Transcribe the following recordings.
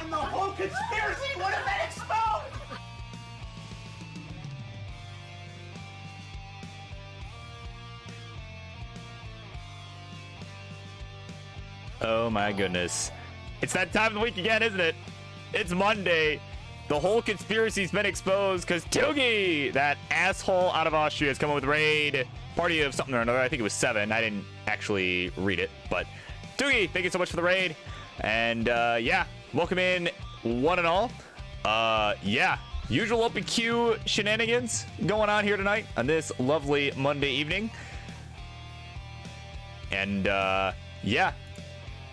and the whole conspiracy would have been exposed! Oh my goodness. It's that time of the week again, isn't it? It's Monday. The whole conspiracy's been exposed because Toogie, that asshole out of Austria, has come up with raid party of something or another. I think it was 7. I didn't actually read it, but Toogie, thank you so much for the raid. And yeah, welcome in one and all. Yeah, usual OPQ shenanigans going on here tonight on this lovely Monday evening. And yeah,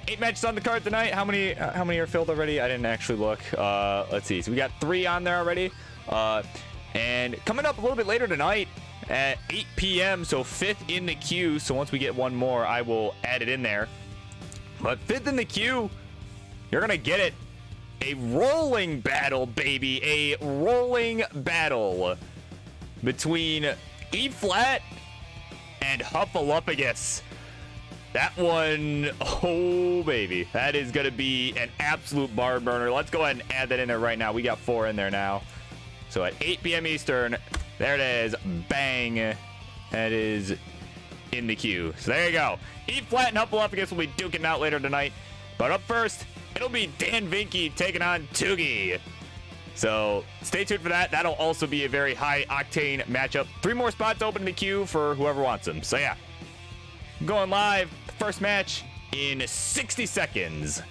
8 matches on the card tonight. How many are filled already? I didn't actually look. Let's see. So we got 3 on there already. And coming up a little bit later tonight at 8 p.m. So 5th in the queue. So once we get one more, I will add it in there. But 5th in the queue, you're gonna get it. A rolling battle, baby. A rolling battle between E-Flat and Hufflepuffus. That one, oh baby, that is gonna be an absolute barn burner. Let's go ahead and add that in there right now. We got 4 in there now. So at 8 p.m. Eastern, there it is, bang. That is in the queue. So there you go. E-Flat and Hufflepuffus will be duking out later tonight. But up first, it'll be Dan Vinky taking on Toogie. So stay tuned for that. That'll also be a very high octane matchup. 3 more spots open in the queue for whoever wants them. So yeah. Going live, first match in 60 seconds.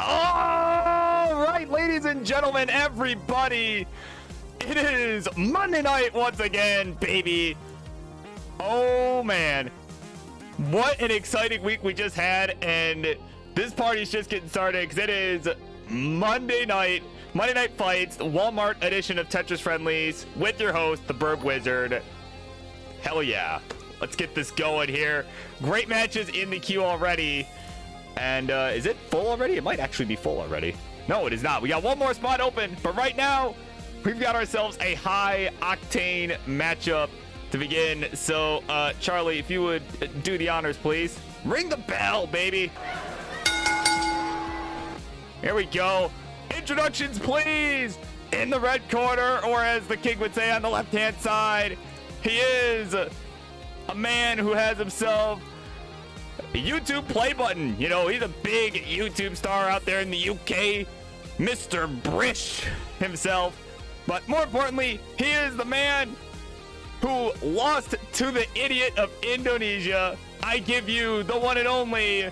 All right, ladies and gentlemen, everybody, it is Monday night once again, baby. Oh man, what an exciting week we just had, and this party's just getting started because it is Monday night fights, the Walmart edition of Tetris Friendlies with your host, the Burb Wizard. Hell yeah, let's get this going here. Great matches in the queue already. And is it full already? It might actually be full already. No, it is not. We got one more spot open, but right now we've got ourselves a high octane matchup to begin. So, Charlie, if you would do the honors, please. Ring the bell, baby. Here we go. Introductions, please. In the red corner, or as the king would say, on the left-hand side, he is a man who has himself a YouTube play button. You know, he's a big YouTube star out there in the UK. Mr. Brish himself. But more importantly, he is the man who lost to the idiot of Indonesia. I give you the one and only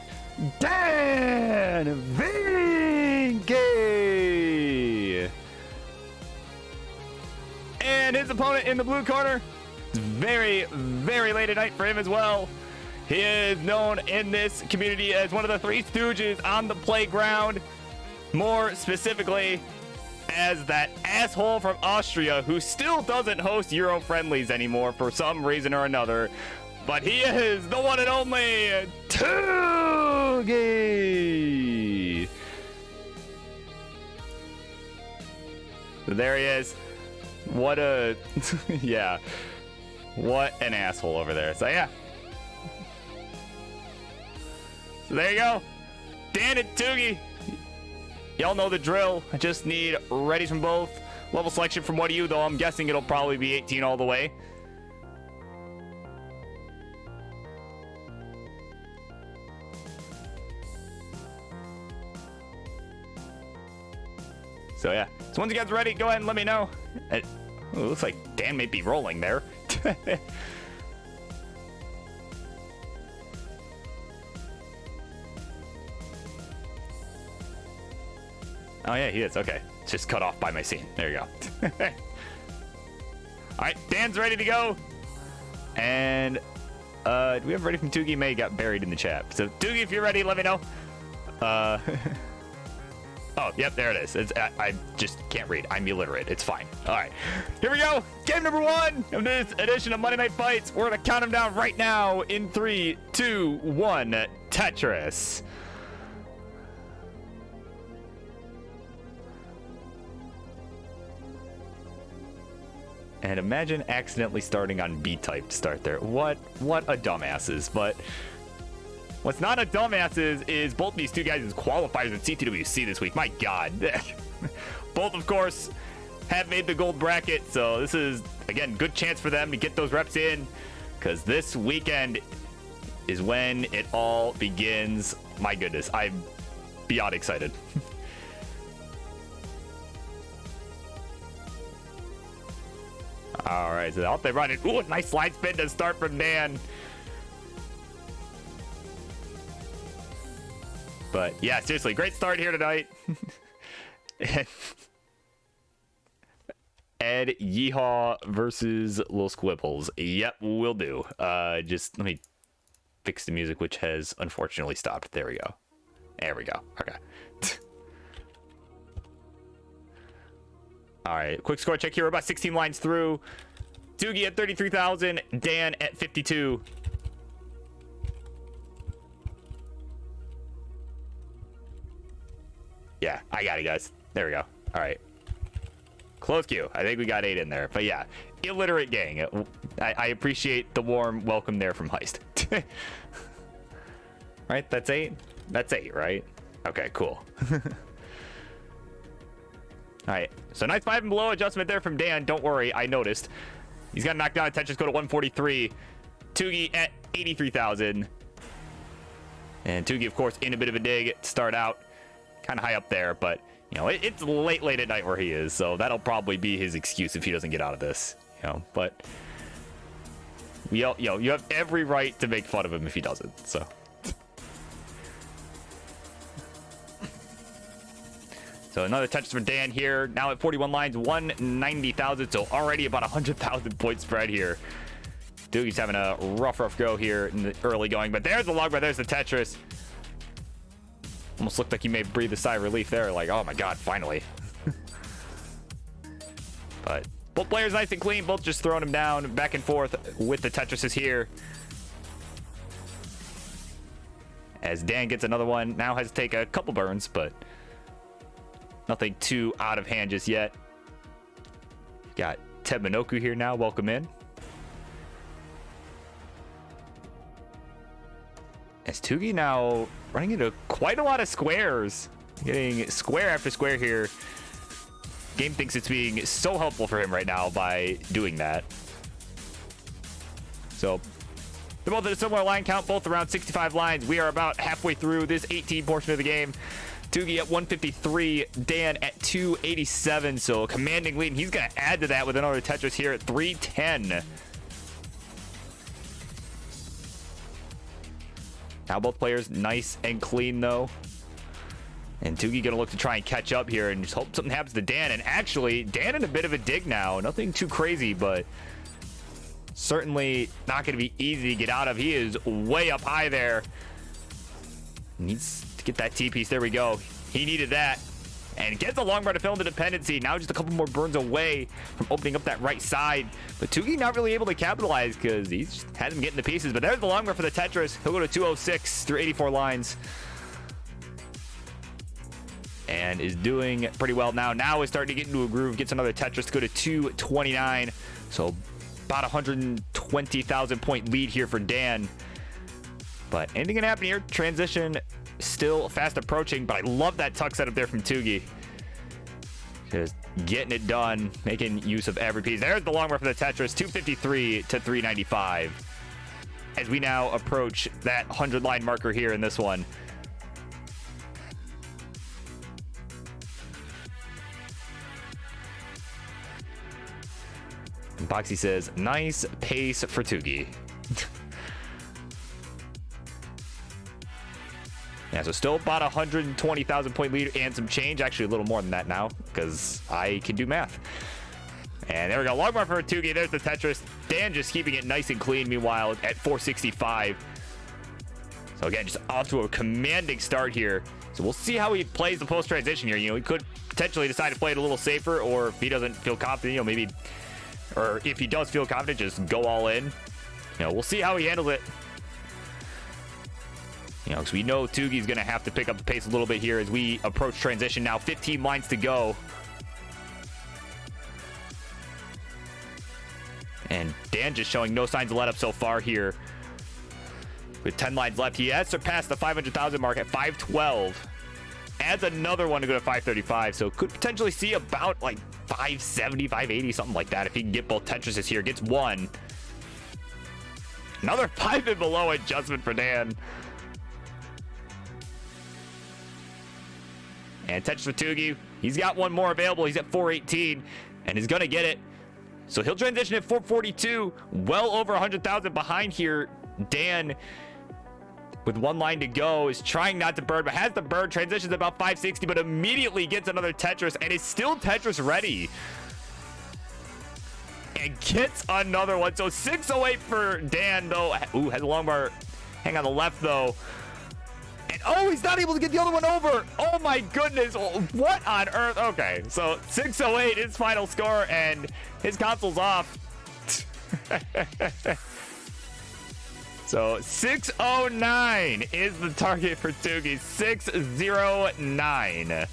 Dan Vinky. And his opponent in the blue corner, it's very, very late at night for him as well. He is known in this community as one of the Three Stooges on the playground. More specifically, as that asshole from Austria who still doesn't host Euro friendlies anymore for some reason or another. But he is the one and only Toogie. So there he is. What a yeah. What an asshole over there. So yeah. So there you go. Dan and Toogie. Y'all know the drill. I just need readies from both. Level selection from one of you, though I'm guessing it'll probably be 18 all the way. So yeah. So once you guys are ready, go ahead and let me know. It looks like Dan may be rolling there. Oh yeah, he is. Okay. It's just cut off by my scene. There you go. Alright, Dan's ready to go. And do we have ready from Toogie? May got buried in the chat. So Toogie, if you're ready, let me know. Oh, yep, there it is. I just can't read. I'm illiterate. It's fine. Alright. Here we go. Game number 1 of this edition of Monday Night Fights. We're gonna count them down right now in 3, 2, 1. Tetris. And imagine accidentally starting on B-type to start there. What a dumbasses. But what's not a dumbasses is both these two guys as qualifiers in CTWC this week. My God. Both, of course, have made the gold bracket. So this is, again, good chance for them to get those reps in. Because this weekend is when it all begins. My goodness, I'm beyond excited. All right, so out they run it. Ooh, nice slide spin to start from Dan. But yeah, seriously, great start here tonight. Ed Yeehaw versus Lil Squibbles. Yep, will do. Just let me fix the music, which has unfortunately stopped. There we go. There we go. Okay. All right, quick score check here. We're about 16 lines through. Toogie at 33,000. Dan at 52. Yeah, I got it, guys. There we go. All right. Close queue. I think we got 8 in there. But yeah, illiterate gang. I appreciate the warm welcome there from Heist. Right? That's 8? That's 8, right? Okay, cool. All right, so nice 5 and below adjustment there from Dan. Don't worry, I noticed. He's got knocked down attention. Go to 143. Toogie at 83,000. And Toogie, of course, in a bit of a dig to start out. Kind of high up there, but, you know, it's late at night where he is. So that'll probably be his excuse if he doesn't get out of this, you know. But, you have every right to make fun of him if he doesn't, so. So another touch for Dan here. Now at 41 lines, 190,000. So already about 100,000 point spread here. Doogie's having a rough go here in the early going. But there's the log bar. There's the Tetris. Almost looked like he may breathe a sigh of relief there. Like, oh my God, finally. But both players nice and clean. Both just throwing him down back and forth with the Tetrises here. As Dan gets another one. Now has to take a couple burns, but nothing too out of hand just yet. Got Ted Minoku here now. Welcome in. As Tugi now running into quite a lot of squares. Getting square after square here. Game thinks it's being so helpful for him right now by doing that. So they're both at a similar line count, both around 65 lines. We are about halfway through this 18 portion of the game. Tugi at 153, Dan at 287, so a commanding lead. And he's going to add to that with another Tetris here at 310. Now both players nice and clean, though. And Tugi going to look to try and catch up here and just hope something happens to Dan. And actually, Dan in a bit of a dig now. Nothing too crazy, but certainly not going to be easy to get out of. He is way up high there. Needs to get that T-piece. There we go. He needed that. And gets the long bar to fill in the dependency. Now just a couple more burns away from opening up that right side. But Tugi not really able to capitalize because he just had him getting the pieces. But there's the long bar for the Tetris. He'll go to 206 through 84 lines. And is doing pretty well now. Now is starting to get into a groove. Gets another Tetris to go to 229. So about 120,000 point lead here for Dan. But anything can happen here. Transition still fast approaching. But I love that tuck setup there from Tugi. Just getting it done. Making use of every piece. There's the long run for the Tetris. 253 to 395. As we now approach that 100 line marker here in this one. And Boxy says, nice pace for Tugi. Yeah, so still about 120,000 point lead and some change. Actually, a little more than that now because I can do math. And there we go. Long bar for Tugi. There's the Tetris. Dan just keeping it nice and clean. Meanwhile, at 465. So again, just off to a commanding start here. So we'll see how he plays the post transition here. You know, he could potentially decide to play it a little safer, or if he doesn't feel confident, you know, maybe, or if he does feel confident, just go all in. You know, we'll see how he handles it. You know, because we know Tugi's going to have to pick up the pace a little bit here as we approach transition now. 15 lines to go. And Dan just showing no signs of let up so far here. With 10 lines left, he has surpassed the 500,000 mark at 512. Adds another one to go to 535. So could potentially see about like 570, 580, something like that if he can get both Tetrises here. Gets one. Another 5 and below adjustment for Dan. And Tetris for Tugi. He's got one more available. He's at 418 and is going to get it. So he'll transition at 442. Well over 100,000 behind here. Dan, with one line to go, is trying not to burn, but has the burn. Transitions about 560, but immediately gets another Tetris and is still Tetris ready. And gets another one. So 608 for Dan, though. Ooh, has a long bar. Hang on the left, though. And oh, he's not able to get the other one over. Oh my goodness. What on earth? Okay, so 608 is final score and his console's off. So 609 is the target for Tugi. 609.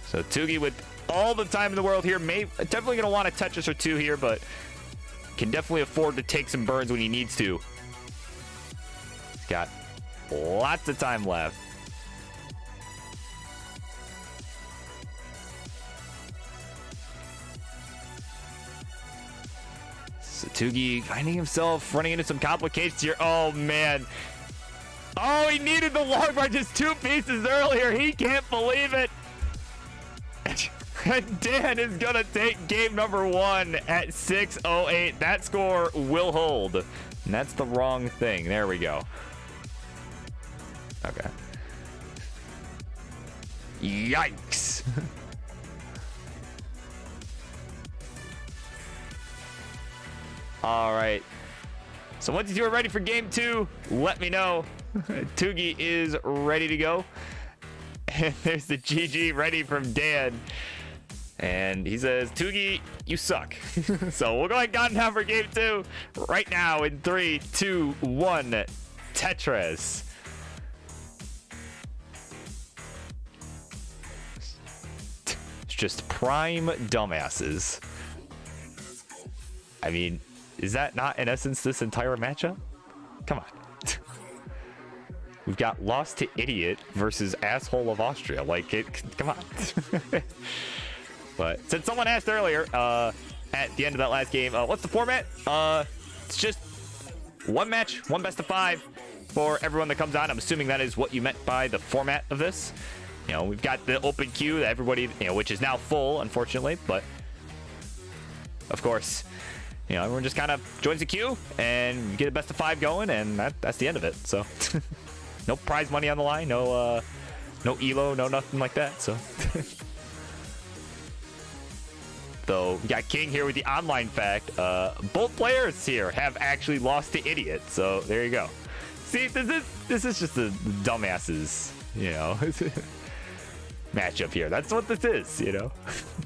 So Tugi with all the time in the world here, definitely going to want a Tetris or two here, but can definitely afford to take some burns when he needs to. He's got lots of time left. So Tugi finding himself running into some complications here. Oh, man. Oh, he needed the long bar just 2 pieces earlier. He can't believe it. And Dan is going to take game number 1 at 608. That score will hold. And that's the wrong thing. There we go. Okay. Yikes. All right. So once you two are ready for game 2, let me know. Tugi is ready to go. And there's the GG ready from Dan. And he says, Tugi, you suck. So we'll go ahead and count down for game 2 right now in 3, 2, 1. Tetris. It's just prime dumbasses. I mean, Is that not, in essence, this entire matchup? Come on. We've got Lost to Idiot versus Asshole of Austria. Like, come on. But since someone asked earlier, at the end of that last game, what's the format? It's just one match, one best of 5 for everyone that comes on. I'm assuming that is what you meant by the format of this. You know, we've got the open queue that everybody, you know, which is now full, unfortunately, but of course, you know, everyone just kind of joins the queue and get a best of 5 going, and that's the end of it. So no prize money on the line, no elo, no nothing like that. So though we got King here with the online fact. Both players here have actually lost to Idiot, so there you go. See, this is just the dumbasses, you know, matchup here. That's what this is, you know.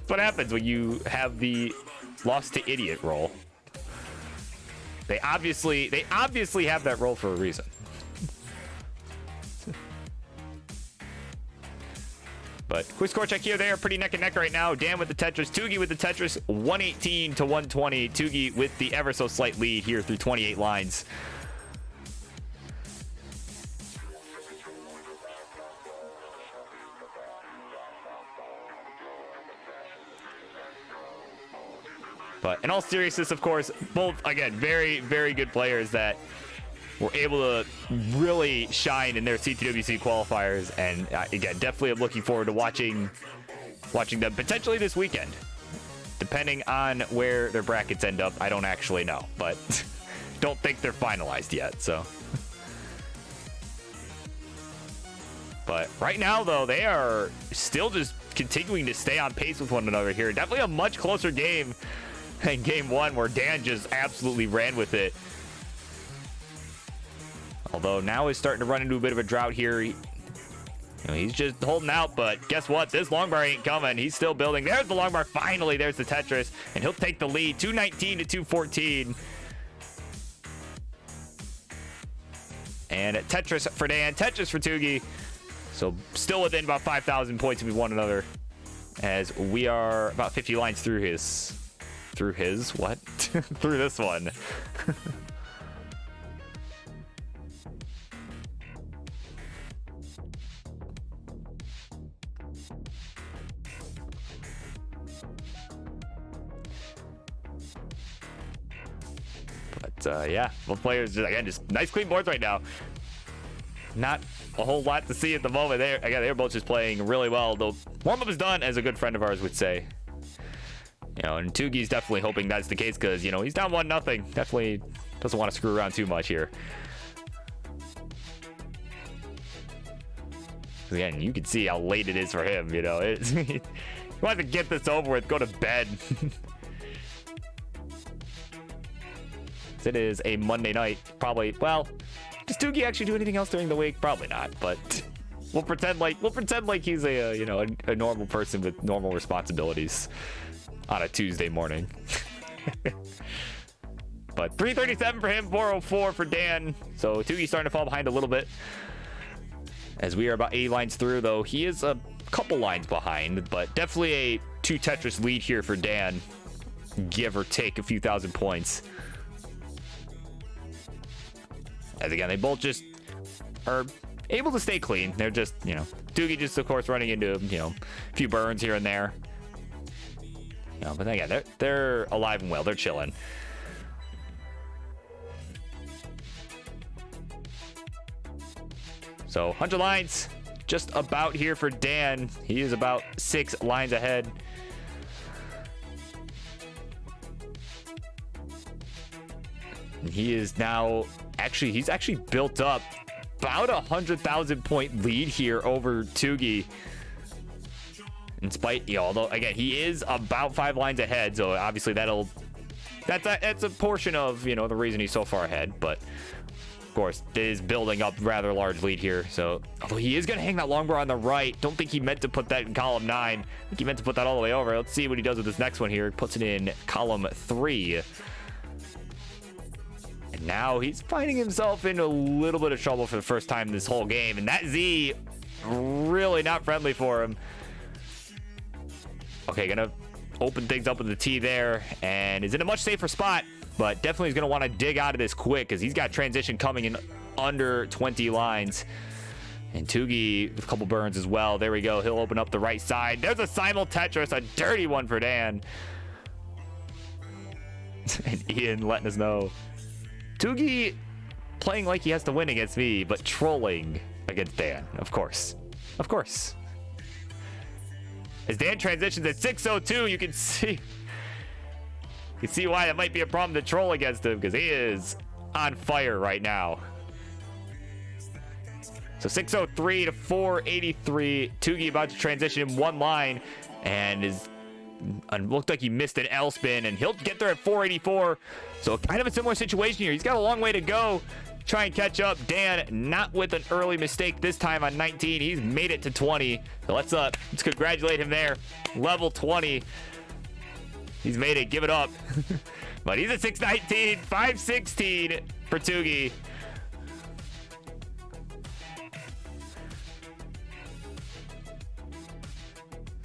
What happens when you have the Lost to Idiot role? They obviously have that role for a reason. But quick score check here. They are pretty neck and neck right now. Dan with the Tetris, Tugi with the Tetris, 118 to 120. Tugi with the ever so slight lead here through 28 lines. But in all seriousness, of course, both, again, very, very good players that were able to really shine in their CTWC qualifiers. And again, definitely am looking forward to watching them potentially this weekend. Depending on where their brackets end up, I don't actually know. But don't think they're finalized yet, so. But right now, though, they are still just continuing to stay on pace with one another here. Definitely a much closer game in game 1, where Dan just absolutely ran with it. Although now he's starting to run into a bit of a drought here. He's just holding out, but guess what? This long bar ain't coming. He's still building. There's the long bar. Finally, there's the Tetris, and he'll take the lead. 219 to 214. And Tetris for Dan, Tetris for Tugi. So still within about 5,000 points of one another, as we are about 50 lines through his what? Through this one. But yeah, both players just nice clean boards right now. Not a whole lot to see at the moment. They're both just playing really well. The warm-up is done, as a good friend of ours would say. You know, and Tugi's definitely hoping that's the case, because, you know, he's down 1-0. Definitely doesn't want to screw around too much here. Again, you can see how late it is for him, you know. He wants to get this over with, go to bed. It is a Monday night. Probably, well, does Tugi actually do anything else during the week? Probably not, but we'll pretend like he's a normal person with normal responsibilities on a Tuesday morning. But 337 for him, 404 for Dan. So Tugi's starting to fall behind a little bit, as we are about 80 lines through, though he is a couple lines behind, but definitely a 2 Tetris lead here for Dan, give or take a few thousand points. As again, they both just are able to stay clean. They're just, you know, Tugi just, of course, running into, you know, a few burns here and there. You know, but again, they're alive and well. They're chilling. So 100 lines just about here for Dan. He is about 6 lines ahead. And he is now he's actually built up about 100,000 point lead here over Tugi. In spite, you know, although again, he is about 5 lines ahead, so obviously that's a portion of, you know, the reason he's so far ahead. But of course, it is building up rather large lead here. So although he is going to hang that long bar on the right, don't think he meant to put that in column 9. I think he meant to put that all the way over. Let's see what he does with this next one here. Puts it in column 3. And now he's finding himself in a little bit of trouble for the first time this whole game. And that Z, really not friendly for him. Okay, gonna open things up with the T there, and is in a much safer spot. but definitely is going to want to dig out of this quick because he's got transition coming in under 20 lines. And Tougie with a couple burns as well. There we go. He'll open up the right side. There's a simul Tetris, a dirty one for Dan. And Ian letting us know. Tougie playing like he has to win against me, but trolling against Dan. Of course. Of course. As Dan transitions at 6:02, you can see why that might be a problem to troll against him, because he is on fire right now. So 6:03 to 4:83. Tougie about to transition in one line, and looked like he missed an L spin, and he'll get there at 4:84. So kind of a similar situation here. He's got a long way to go. Try and catch up. Dan not with an early mistake this time on 19. He's made it to 20. So let's congratulate him there. Level 20. He's made it. Give it up. But he's at 6:19, 5:16 for Tougie.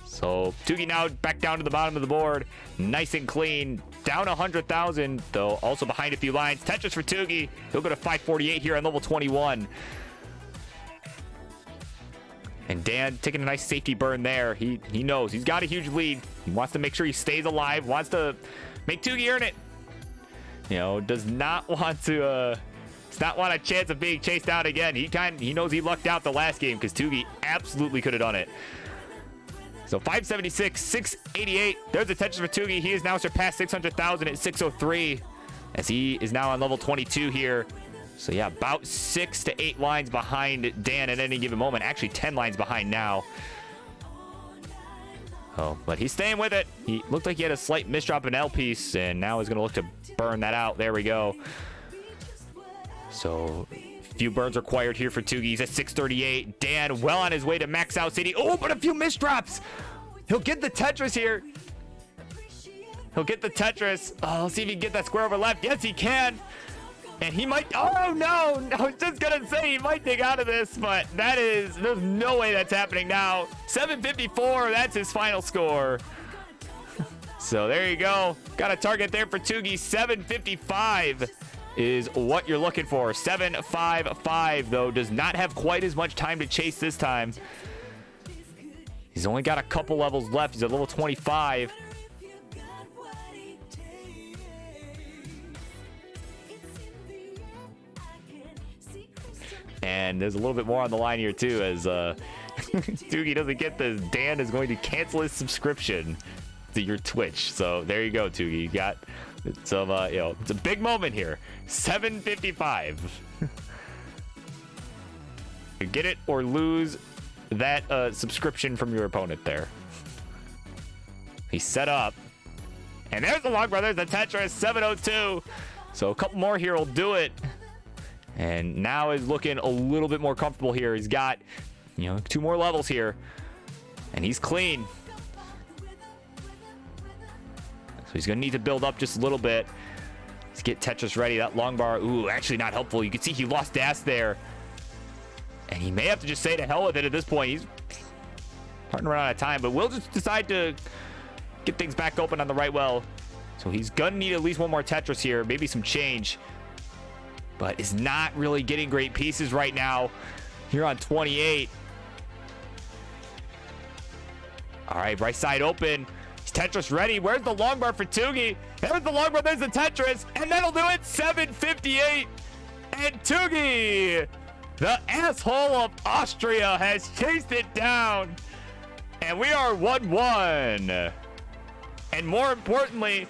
So Tougie now back down to the bottom of the board. Nice and clean. Down 100,000, though also behind a few lines. Tetris for Tougie. He'll go to 548 here on level 21. And Dan taking a nice safety burn there. He knows he's got a huge lead. He wants to make sure he stays alive. Wants to make Tougie earn it. You know, does not want a chance of being chased out again. He knows he lucked out the last game because Tougie absolutely could have done it. So 576, 688. There's a Tetris for Tougie. He has now surpassed 600,000 at 603 as he is now on level 22 here. So yeah, about 6 to 8 lines behind Dan at any given moment. Actually 10 lines behind now. Oh, but he's staying with it. He looked like he had a slight misdrop in L piece, and now he's going to look to burn that out. There we go. So few burns required here for Tougie. He's at 638. Dan well on his way to max out city. Oh, but a few misdrops. He'll get the Tetris here. He'll get the Tetris. Oh, let's see if he can get that square over left. Yes, he can. And he might. Oh, no. I was just going to say he might dig out of this, but there's no way that's happening now. 754. That's his final score. So there you go. Got a target there for Tougie. 755. Is what you're looking for. 755, though, does not have quite as much time to chase this time. He's only got a couple levels left. He's at level 25. And there's a little bit more on the line here, too, as Tougie doesn't get this. Dan is going to cancel his subscription to your Twitch. So there you go, Tougie. You got some, it's a big moment here. 755. Get it or lose that subscription from your opponent there. He's set up. And there's the Long Brothers, the Tetris, 702. So a couple more here will do it. And now is looking a little bit more comfortable here. He's got, 2 more levels here. And he's clean. So he's going to need to build up just a little bit. Let's get Tetris ready. That long bar, ooh, actually not helpful. You can see he lost Das there. And he may have to just say to hell with it at this point. He's starting to run out of time, but we'll just decide to get things back open on the right well. So he's going to need at least one more Tetris here, maybe some change. But is not really getting great pieces right now here on 28. All right, right side open. Tetris ready. Where's the long bar for Tougie? There's the long bar. There's the Tetris. And that'll do it. 758. And Tougie, the asshole of Austria, has chased it down. And we are 1-1. And more importantly,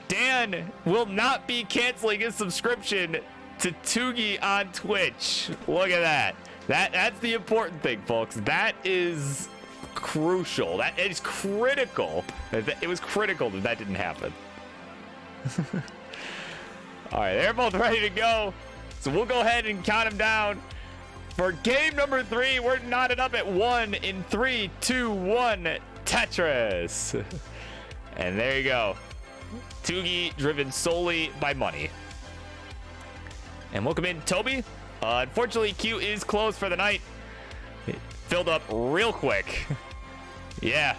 Dan will not be canceling his subscription to Tougie on Twitch. Look at that. That's the important thing, folks. That is crucial. That is critical. It was critical that didn't happen. All right, they're both ready to go. So we'll go ahead and count them down for game number 3. We're knotted up at 1 in 3, 2, 1. Tetris. And there you go. Tougie driven solely by money. And welcome in Toby. Unfortunately, Q is closed for the night. It filled up real quick. Yeah.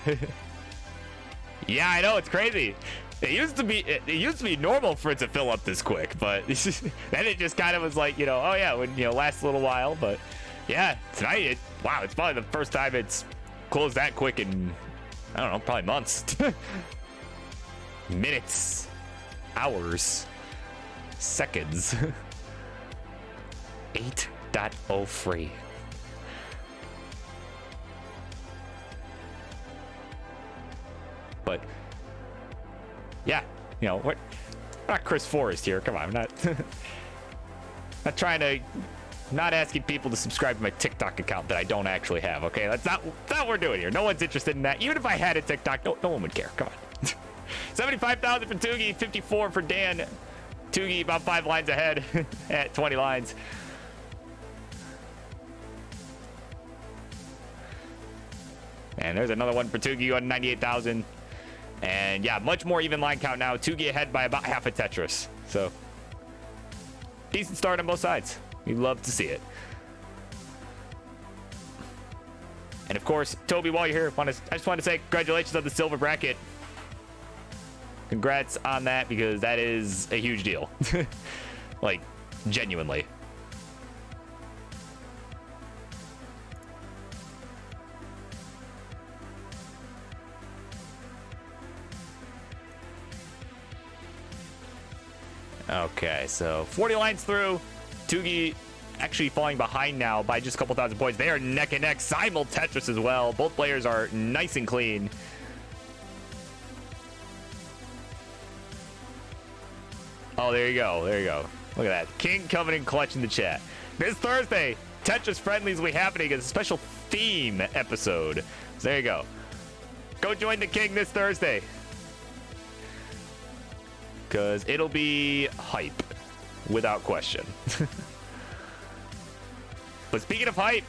Yeah, I know, it's crazy. It used to be normal for it to fill up this quick, but then it just kind of was like, oh yeah, it would, last a little while. But yeah, tonight, wow, it's probably the first time it's closed that quick in, I don't know, probably months. Minutes, hours, seconds. 8.0 free. But yeah, we're not Chris Forrest here. Come on, I'm not trying to, not asking people to subscribe to my TikTok account that I don't actually have. Okay, that's not what we're doing here. No one's interested in that. Even if I had a TikTok, no one would care. Come on. 75,000 for Toogie, 54 for Dan. Toogie about 5 lines ahead at 20 lines. And there's another one for Toogie on 98,000. And yeah, much more even line count now. Toogie ahead by about half a Tetris. So decent start on both sides. We'd love to see it. And of course, Toby, while you're here, I just want to say congratulations on the silver bracket. Congrats on that, because that is a huge deal. Like, genuinely. Okay, so 40 lines through. Toogie actually falling behind now by just a couple thousand points. They are neck and neck. Simul Tetris as well. Both players are nice and clean. Oh, there you go. There you go. Look at that. King Covenant clutch in the chat. This Thursday, Tetris Friendlies will be happening as a special theme episode. So there you go. Go join the King this Thursday, because it'll be hype, without question. But speaking of hype,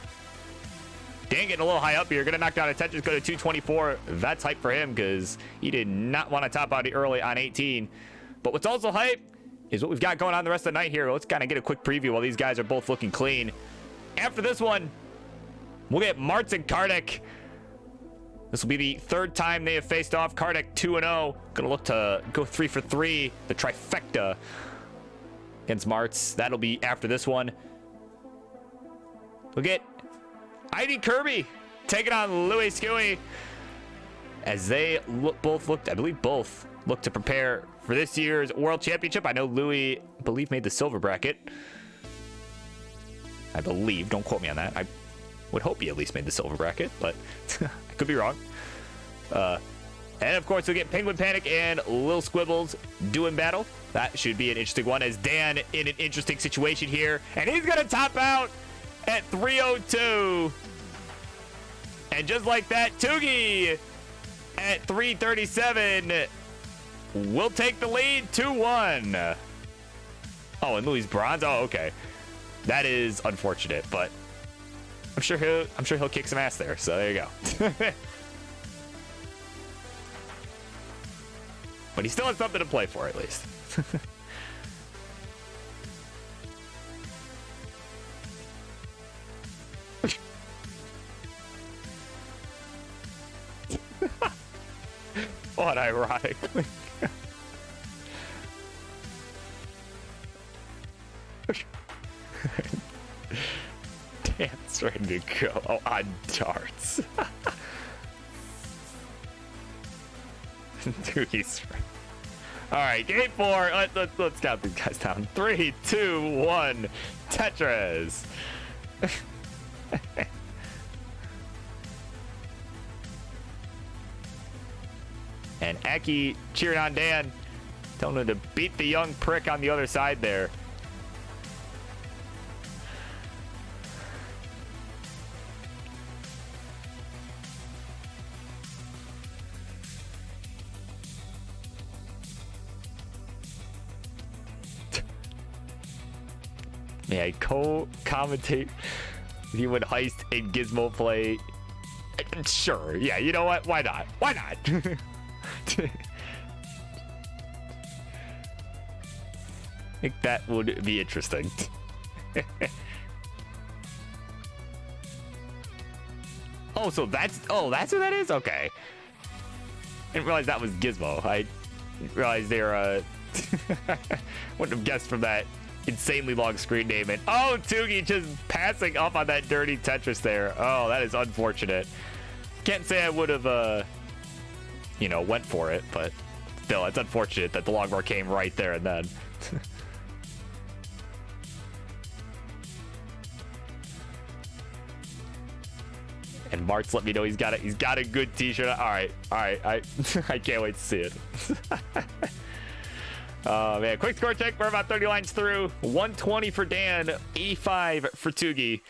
Dan getting a little high up here. Gonna knock down a Tetris, go to 224. That's hype for him, because he did not want to top out early on 18. But what's also hype is what we've got going on the rest of the night here. Let's kind of get a quick preview while these guys are both looking clean. After this one, we'll get Martz and Kardec. This will be the third time they have faced off. Kardec 2-0. Gonna look to go 3 for 3. The trifecta against Martz. That'll be after this one. We'll get ID Kirby taking on Louis Skewy, as they both looked to prepare for this year's World Championship. I know Louis, I believe, made the silver bracket. I believe. Don't quote me on that. I would hope he at least made the silver bracket, but I could be wrong. And of course, we'll get Penguin Panic and Lil Squibbles doing battle. That should be an interesting one, as Dan in an interesting situation here. And he's going to top out at 302. And just like that, Toogie at 337 will take the lead 2-1. Oh, and Louis bronze. Oh, okay. That is unfortunate, but I'm sure he'll kick some ass there. So there you go. But he still has something to play for, at least. What ironically. Dan's ready to go. Oh, on darts. Toogie's. All right, game 4. Let's count these guys down. 3, 2, 1. Tetris. And Aki cheering on Dan, telling him to beat the young prick on the other side there. Yeah, co-commentate if you would heist and Gizmo play. Sure, yeah, you know what? Why not? Why not? I think that would be interesting. Oh, so that's who that is? Okay. I didn't realize that was Gizmo. realize they're wouldn't have guessed from that insanely long screen name. And oh, Toogie just passing up on that dirty Tetris there. Oh, that is unfortunate. Can't say I would have you know, went for it, but still, it's unfortunate that the long bar came right there and then. And Mart's let me know he's got a good t-shirt. All right. I can't wait to see it. Oh man, quick score check. We're about 30 lines through. 120 for Dan, 85 for Toogie.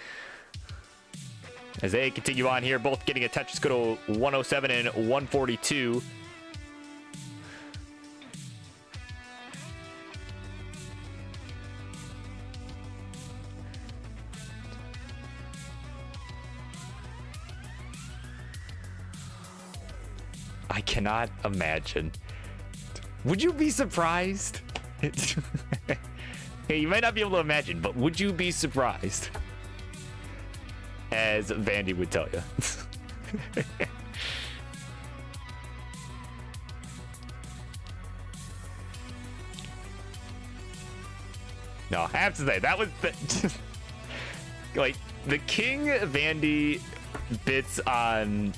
As they continue on here, both getting a Tetris go to 107 and 142. I cannot imagine. Would you be surprised? Hey, you might not be able to imagine, but would you be surprised? As Vandy would tell you. No, I have to say, that was like the King Vandy bits on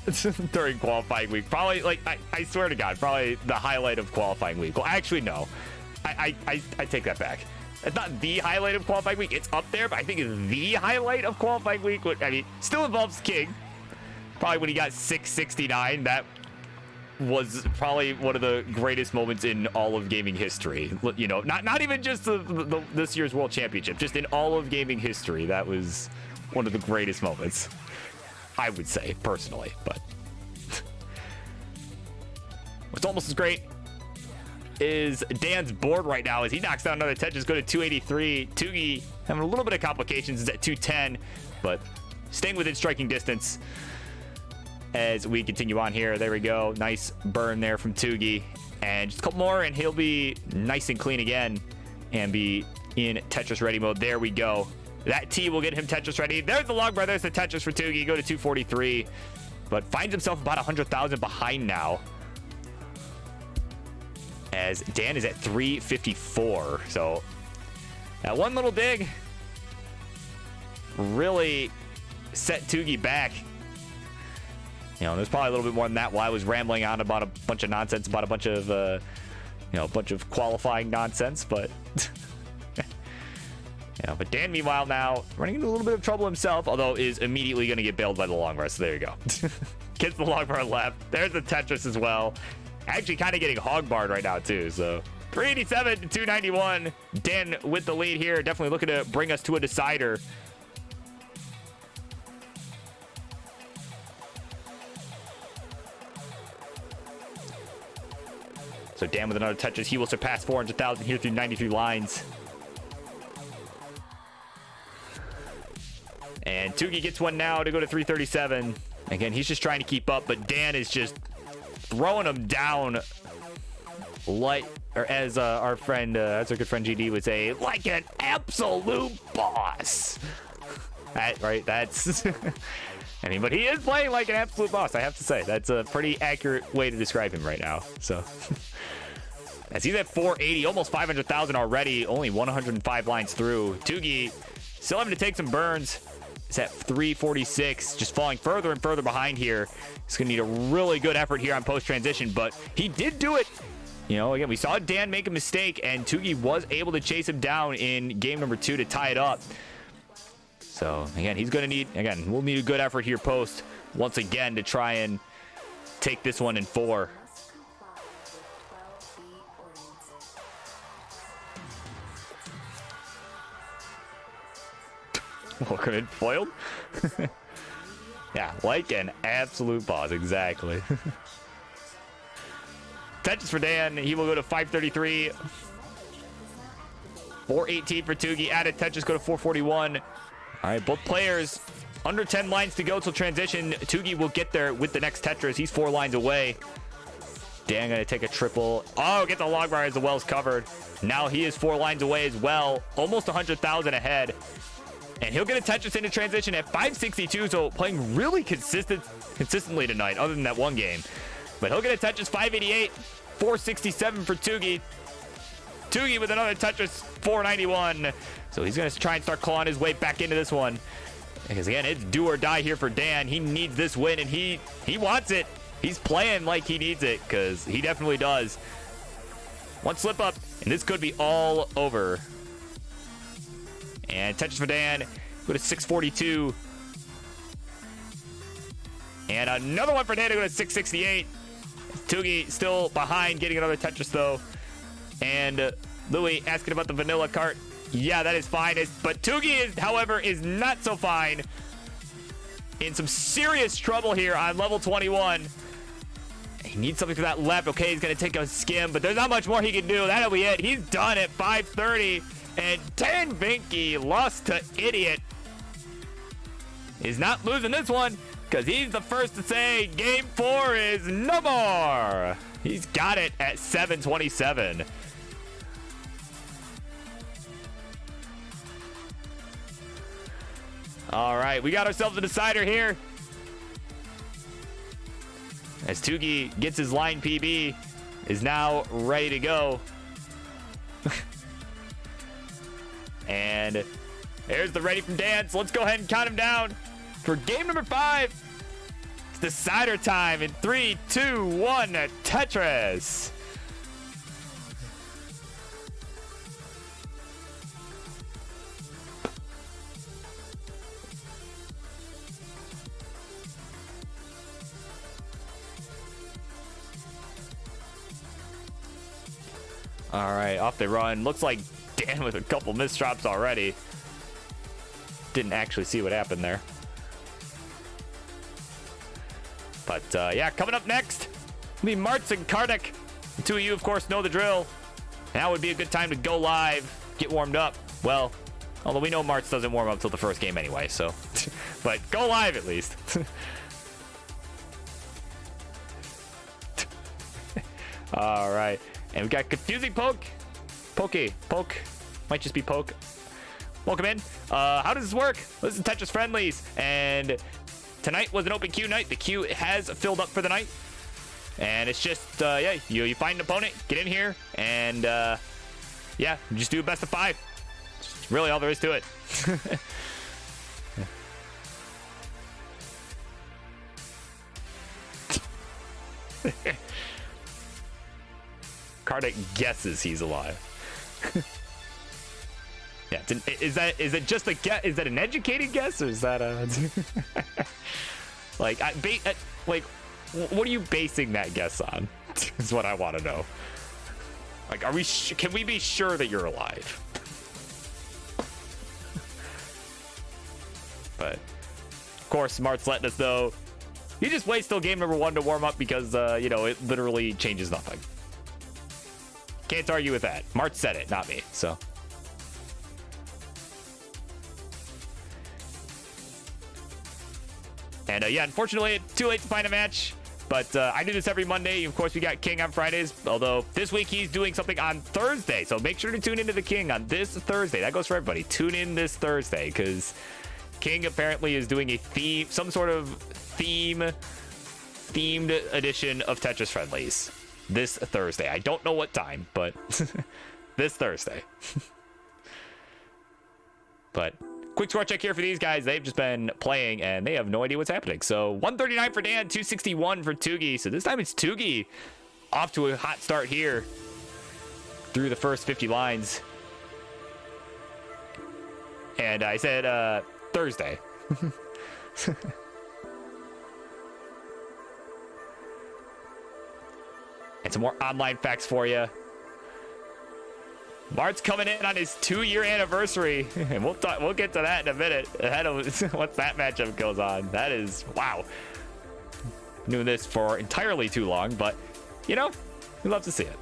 during qualifying week. Probably, like, I swear to God, probably the highlight of qualifying week. Well, actually, no. I take that back. It's not the highlight of qualifying week. It's up there, but I think the highlight of qualifying week, I mean, still involves King. Probably when he got 669, that was probably one of the greatest moments in all of gaming history. You know, not even just this year's World Championship, just in all of gaming history. That was one of the greatest moments, I would say, personally. But what's almost as great is Dan's board right now as he knocks down another Tetris, go to 283. Toogie having a little bit of complications, is at 210, but staying within striking distance as we continue on here. There we go. Nice burn there from Toogie. And just a couple more and he'll be nice and clean again and be in Tetris ready mode. There we go. That T will get him Tetris ready. There's the long bar. There's the Tetris for Toogie. Go to 243, but finds himself about 100,000 behind now, as Dan is at 354. So that one little dig really set Toogie back. You know, there's probably a little bit more than that while I was rambling on about a bunch of nonsense, about a bunch of, you know, a bunch of qualifying nonsense, but yeah, but Dan, meanwhile, now running into a little bit of trouble himself, although is immediately going to get bailed by the long bar. So there you go. Gets the long bar left. There's the Tetris as well. Actually kind of getting hog barred right now too. So 387 to 291. Dan with the lead here. Definitely looking to bring us to a decider. So Dan with another Tetris. He will surpass 400,000 here through 93 lines. And Toogie gets one now to go to 337. Again, he's just trying to keep up, but Dan is just throwing him down like, or as our friend, as our good friend GD would say, like an absolute boss. That, right? That's, I mean, but he is playing like an absolute boss, I have to say. That's a pretty accurate way to describe him right now. So, as he's at 480, almost 500,000 already, only 105 lines through. Toogie still having to take some burns. It's at 346, just falling further and further behind here. He's going to need a really good effort here on post-transition, but he did do it. You know, again, we saw Dan make a mistake, and Toogie was able to chase him down in game number 2 to tie it up. So, again, he's going to need, again, we'll need a good effort here post once again to try and take this one in 4. Welcome in foiled. Yeah, like an absolute boss, exactly. Tetris for Dan, he will go to 533. 418 for Toogie. Added Tetris go to 441. All right, both players under 10 lines to go till transition. Toogie will get there with the next Tetris. He's 4 lines away. Dan gonna take a triple. Oh, get the log bar as the well's covered. Now he is 4 lines away as well. Almost 100,000 ahead. And he'll get a Tetris into transition at 562, so playing really consistently tonight, other than that one game. But he'll get a Tetris 588. 467 for Tugi. Tugi with another Tetris, 491. So he's going to try and start clawing his way back into this one. Because again, it's do or die here for Dan. He needs this win, and he wants it. He's playing like he needs it, because he definitely does. One slip up, and this could be all over. And Tetris for Dan, go to 642. And another one for Dan to go to 668. Tugi still behind, getting another Tetris though. And Louis asking about the vanilla cart. Yeah, that is fine. But Tugi, is, however, is not so fine. In some serious trouble here on level 21. He needs something for that left. Okay, he's going to take a skim, but there's not much more he can do. That'll be it. He's done at 530. And Dan Vinky, lost to Idiot, is not losing this one, because he's the first to say game 4 is no more. He's got it at 727. All right, we got ourselves a decider here. As Tugi gets his line PB, is now ready to go. And there's the ready from Dan. So let's go ahead and count him down for game number 5. It's decider time in 3, 2, 1, Tetris. All right, off they run. Looks like Dan with a couple missed drops already. Didn't actually see what happened there. But yeah, coming up next, it'll be Martz and Kartik. The two of you, of course, know the drill. Now would be a good time to go live, get warmed up. Well, although we know Martz doesn't warm up till the first game anyway, so. But go live at least. All right. And we got Confusing Poke. Poke. Might just be Poke. Welcome in. How does this work? This is Tetris Friendlies. And tonight was an open queue night. The queue has filled up for the night. And it's just, yeah, you find an opponent, get in here, and, yeah, just do a best of 5. Just really all there is to it. Kartik guesses he's alive. Yeah, is it just a guess? Is that an educated guess, or is that a like what are you basing that guess on? Is what I want to know. Like, are we? Can we be sure that you're alive? But of course, Smart's letting us know. He just waits till game number 1 to warm up because you know, it literally changes nothing. Can't argue with that. Martz said it, not me. So. And yeah, unfortunately, it's too late to find a match. But I do this every Monday. Of course, we got King on Fridays. Although this week he's doing something on Thursday. So make sure to tune into the King on this Thursday. That goes for everybody. Tune in this Thursday because King apparently is doing a theme, some sort of themed edition of Tetris Friendlies this Thursday. I don't know what time, but this Thursday. But quick score check here for these guys. They've just been playing and they have no idea what's happening. So 139 for Dan, 261 for Tugi. So this time it's Tugi off to a hot start here through the first 50 lines. And I said Thursday. And some more online facts for you. Mart's coming in on his 2-year anniversary, and we'll get to that in a minute. Ahead of once that matchup goes on. That is, wow. Doing this for entirely too long, but you know, we love to see it.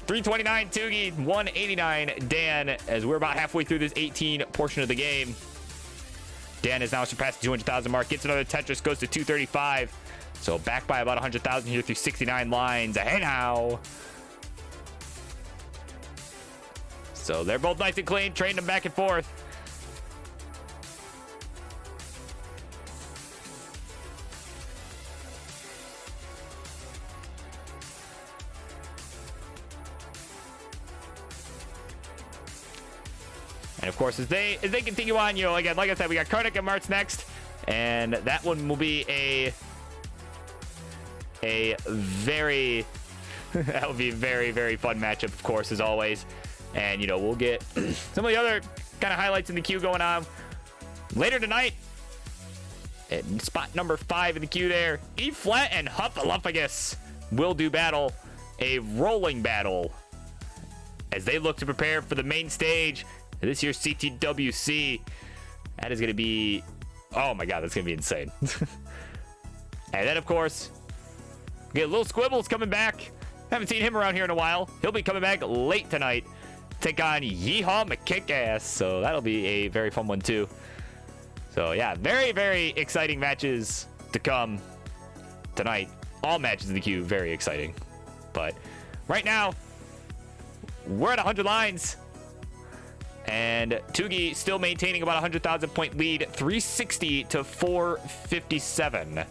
329 Tugi, 189 Dan, as we're about halfway through this 18 portion of the game. Dan has now surpassed the 200,000 mark, gets another Tetris, goes to 235. So back by about 100,000 here through 69 lines. Hey now. So they're both nice and clean, trading them back and forth. And of course, as they continue on, you know, again, like I said, we got Karnak and Martz next, and that one will be a very that would be a very, very fun matchup, of course, as always. And you know, we'll get some of the other kind of highlights in the queue going on later tonight. At spot number 5 in the queue there, E Flat and Huffaluffagus will do battle, a rolling battle, as they look to prepare for the main stage this year's CTWC. That is going to be, oh my god, that's going to be insane. And then, of course, we get Little Squibbles coming back. Haven't seen him around here in a while. He'll be coming back late tonight. Take on Yeehaw McKickass. So that'll be a very fun one, too. So, yeah, very, very exciting matches to come tonight. All matches in the queue, very exciting. But right now, we're at 100 lines. And Tugi still maintaining about 100,000 point lead, 360 to 457.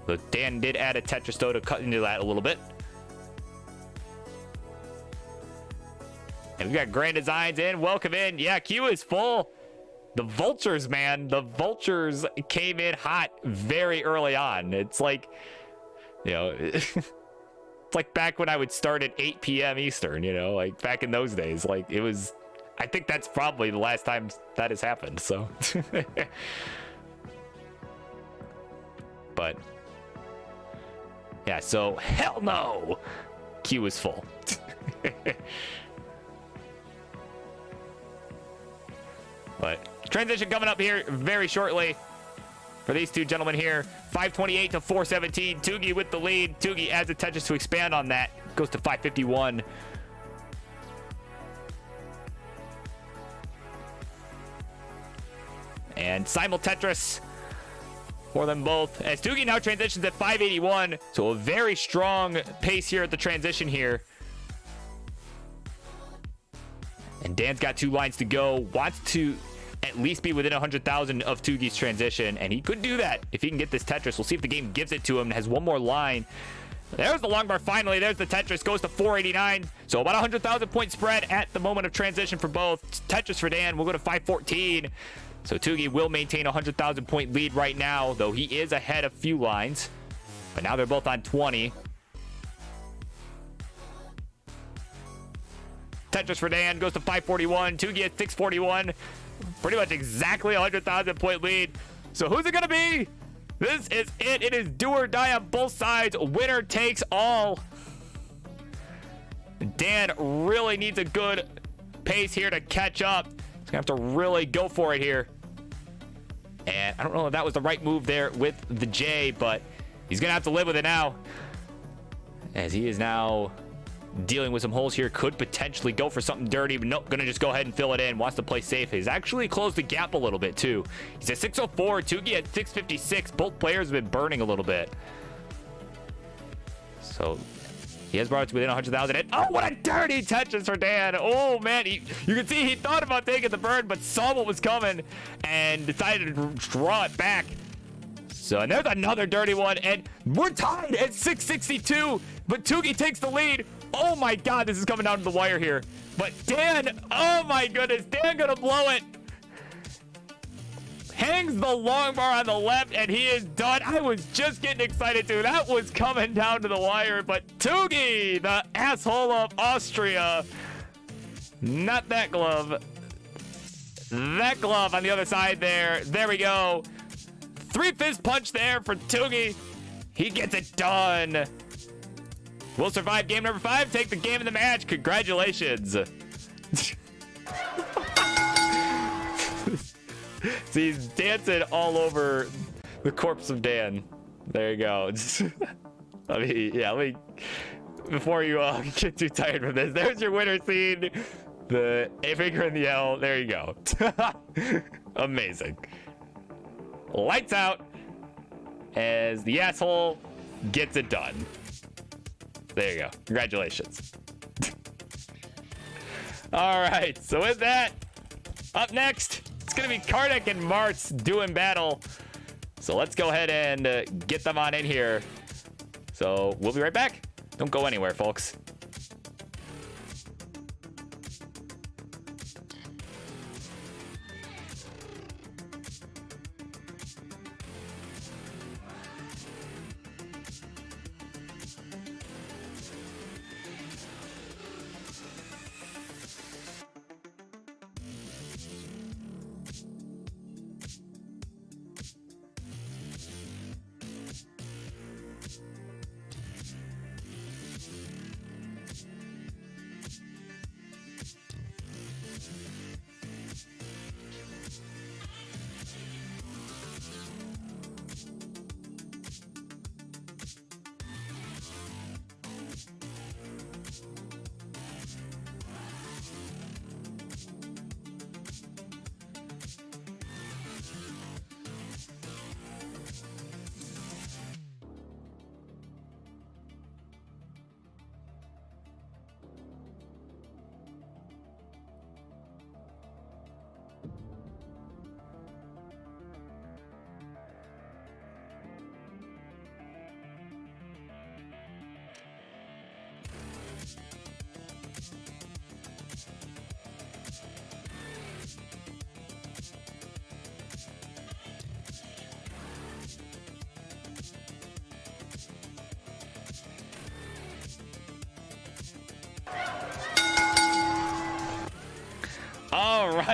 But Dan did add a Tetris though to cut into that a little bit. And we've got Grand Designs in. Welcome in. Yeah, queue is full. The Vultures, man. The Vultures came in hot very early on. It's like, you know, it's like back when I would start at 8 p.m. Eastern, you know, like back in those days. Like it was, I think that's probably the last time that has happened. So, but yeah, so hell no. Queue is full. But transition coming up here very shortly for these two gentlemen here. 528 to 417. Tugi with the lead. Tugi adds a Tetris to expand on that. Goes to 551. And simul Tetris for them both, as Tugi now transitions at 581. So a very strong pace here at the transition here. And Dan's got 2 lines to go. Wants to at least be within 100,000 of Tugi's transition, and he could do that if he can get this Tetris. We'll see if the game gives it to him. Has one more line. There's the long bar finally. There's the Tetris. Goes to 489. So about 100,000 point spread at the moment of transition for both. Tetris for Dan will go to 514. So Tugi will maintain a 100,000 point lead right now, though he is ahead a few lines. But now they're both on 20. Tetris for Dan goes to 541. Tugi at 641. Pretty much exactly 100,000 point lead. So who's it going to be? This is it. It is do or die on both sides. Winner takes all. Dan really needs a good pace here to catch up. He's going to have to really go for it here. And I don't know if that was the right move there with the J, but he's going to have to live with it now, as he is now dealing with some holes here. Could potentially go for something dirty, but nope, gonna just go ahead and fill it in. Wants to play safe. He's actually closed the gap a little bit too. He's at 604, Tugi at 656. Both players have been burning a little bit. So he has brought it to within 100,000. And oh, what a dirty Tetris for Dan. Oh man, you can see he thought about taking the burn, but saw what was coming and decided to draw it back. So, and there's another dirty one, and we're tied at 662, but Tugi takes the lead. Oh my god, this is coming down to the wire here. But Dan, oh my goodness, Dan gonna blow it. Hangs the long bar on the left, and he is done. I was just getting excited too. That was coming down to the wire, but Tugi, the asshole of Austria, not that glove. That glove on the other side there. There we go. 3 fist punch there for Tugi. He gets it done. We'll survive game number 5. Take the game of the match. Congratulations. See, he's dancing all over the corpse of Dan. There you go. Let me, before you get too tired from this, there's your winner scene. The A finger in the L. There you go. Amazing. Lights out as the asshole gets it done. There you go. Congratulations. All right. So with that, up next, it's going to be Karnak and Martz doing battle. So let's go ahead and get them on in here. So we'll be right back. Don't go anywhere, folks.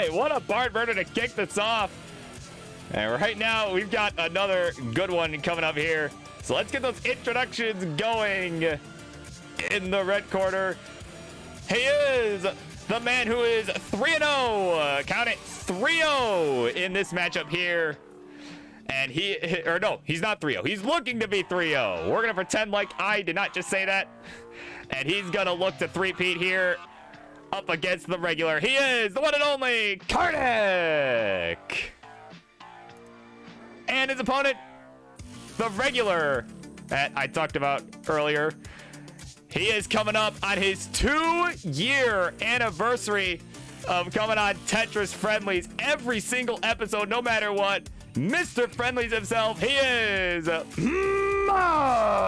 right, what a barn burner to kick this off. And right now, we've got another good one coming up here. So let's get those introductions going. In the red corner, he is the man who is 3-0. Count it, 3-0 in this matchup here. And he's not 3-0. He's looking to be 3-0. We're going to pretend like I did not just say that. And he's going to look to three-peat here up against the regular. He is the one and only Kardik. And his opponent, the regular that I talked about earlier. He is coming up on his 2-year anniversary of coming on Tetris Friendlies every single episode, no matter what. Mr. Friendlies himself, he is Martz.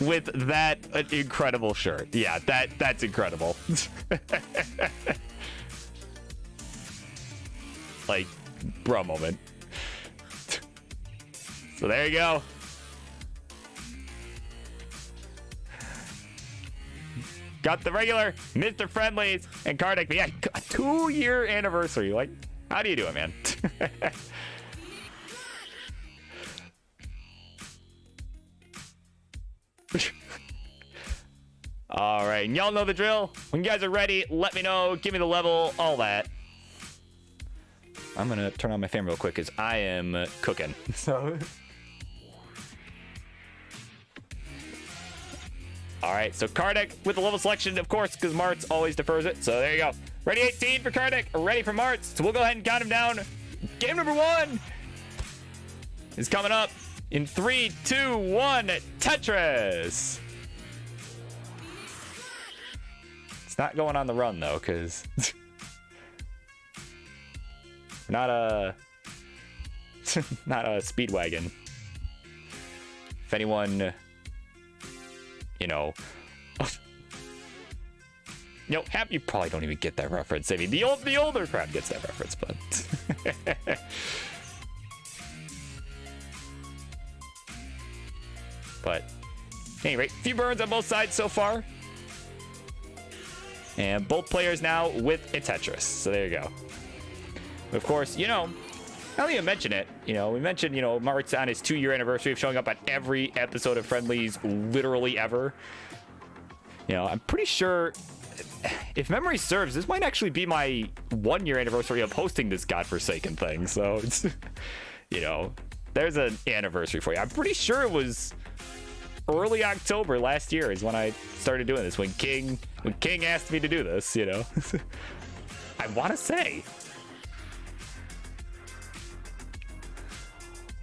With that incredible shirt. Yeah, that's incredible. Like, bro moment. So there you go. Got the regular Mr. Friendlies and Kardik. But yeah, a 2-year anniversary. Like, how do you do it, man? All right, and y'all know the drill. When you guys are ready, let me know. Give me the level, all that. I'm gonna turn on my fan real quick because I am cooking. So. All right, so Kardik with the level selection, of course, because Martz always defers it. So there you go. Ready 18 for Kardik, ready for Martz. So we'll go ahead and count him down. Game number 1 is coming up in 3, 2, 1, Tetris. It's not going on the run, though, because not a Speedwagon. If anyone... You know, you probably don't even get that reference. I mean, the older crowd gets that reference, but but anyway, few burns on both sides so far, and both players now with a Tetris. So there you go. Of course, now that you mention it, we mentioned, Martz on his 2-year anniversary of showing up on every episode of Friendlies, literally ever. I'm pretty sure, if memory serves, this might actually be my 1-year anniversary of hosting this godforsaken thing. So, it's, there's an anniversary for you. I'm pretty sure it was early October last year is when I started doing this, when King asked me to do this, I want to say.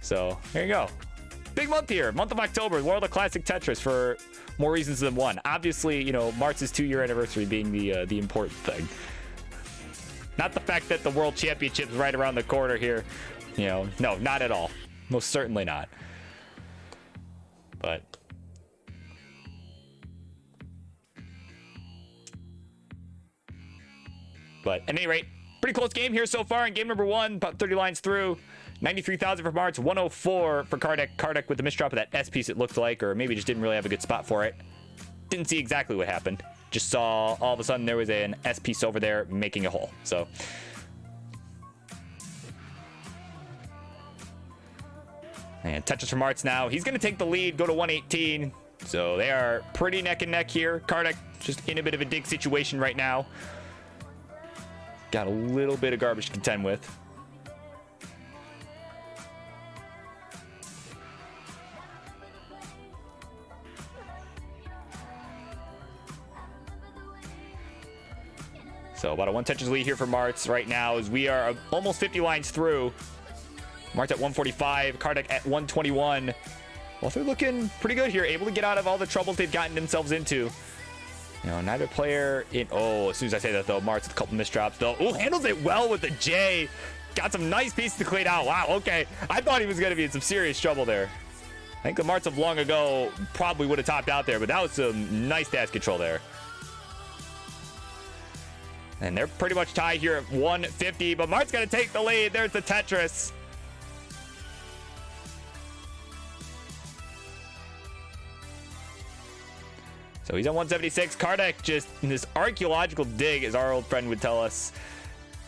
So there you go. Big month here. Month of October. World of Classic Tetris for more reasons than one. Obviously, Martz's 2-year anniversary being the important thing. Not the fact that the World Championship's right around the corner here. No, not at all. Most certainly not. But at any rate, pretty close game here so far in game number 1. About 30 lines through. 93,000 for Martz, 104 for Kardik. Kardik with the misdrop of that S piece, it looked like, or maybe just didn't really have a good spot for it. Didn't see exactly what happened. Just saw all of a sudden there was an S piece over there making a hole. So. And Tetris for Martz now. He's going to take the lead, go to 118. So they are pretty neck and neck here. Kardik just in a bit of a dig situation right now. Got a little bit of garbage to contend with. So about a 1 Tetris lead here for Martz right now as we are almost 50 lines through. Martz at 145, Kardik at 121. Well, they're looking pretty good here, able to get out of all the troubles they've gotten themselves into. Neither player in... Oh, as soon as I say that, though, Martz with a couple misdrops, though. Oh, handles it well with the J. Got some nice pieces to clean out. Wow, okay. I thought he was going to be in some serious trouble there. I think the Martz of long ago probably would have topped out there, but that was some nice dash control there. And they're pretty much tied here at 150, but Mart's going to take the lead. There's the Tetris. So he's on 176. Kardec just in this archaeological dig, as our old friend would tell us,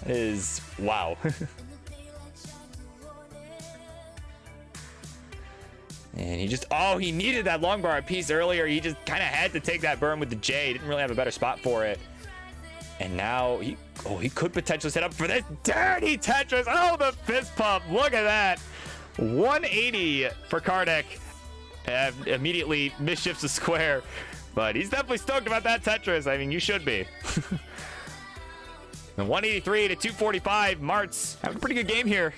is wow. And he just, oh, he needed that long bar piece earlier. He just kind of had to take that burn with the J. Didn't really have a better spot for it. And now he could potentially set up for this dirty Tetris. Oh, the fist pump. Look at that. 180 for Kardec. Immediately misshifts the square. But he's definitely stoked about that Tetris. I mean, you should be. And 183 to 245. Martz having a pretty good game here.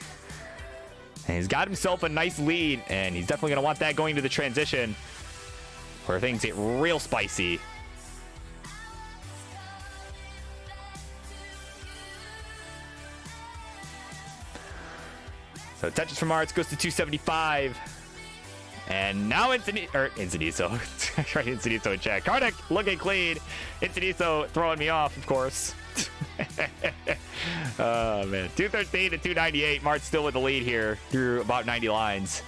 And he's got himself a nice lead, and he's definitely going to want that going to the transition where things get real spicy. So Tetris from Martz goes to 275. And now Enciniso. Right, Enciniso in chat. Kardec looking clean. Enciniso throwing me off, of course. Oh, man. 213 to 298. Martz still with the lead here through about 90 lines.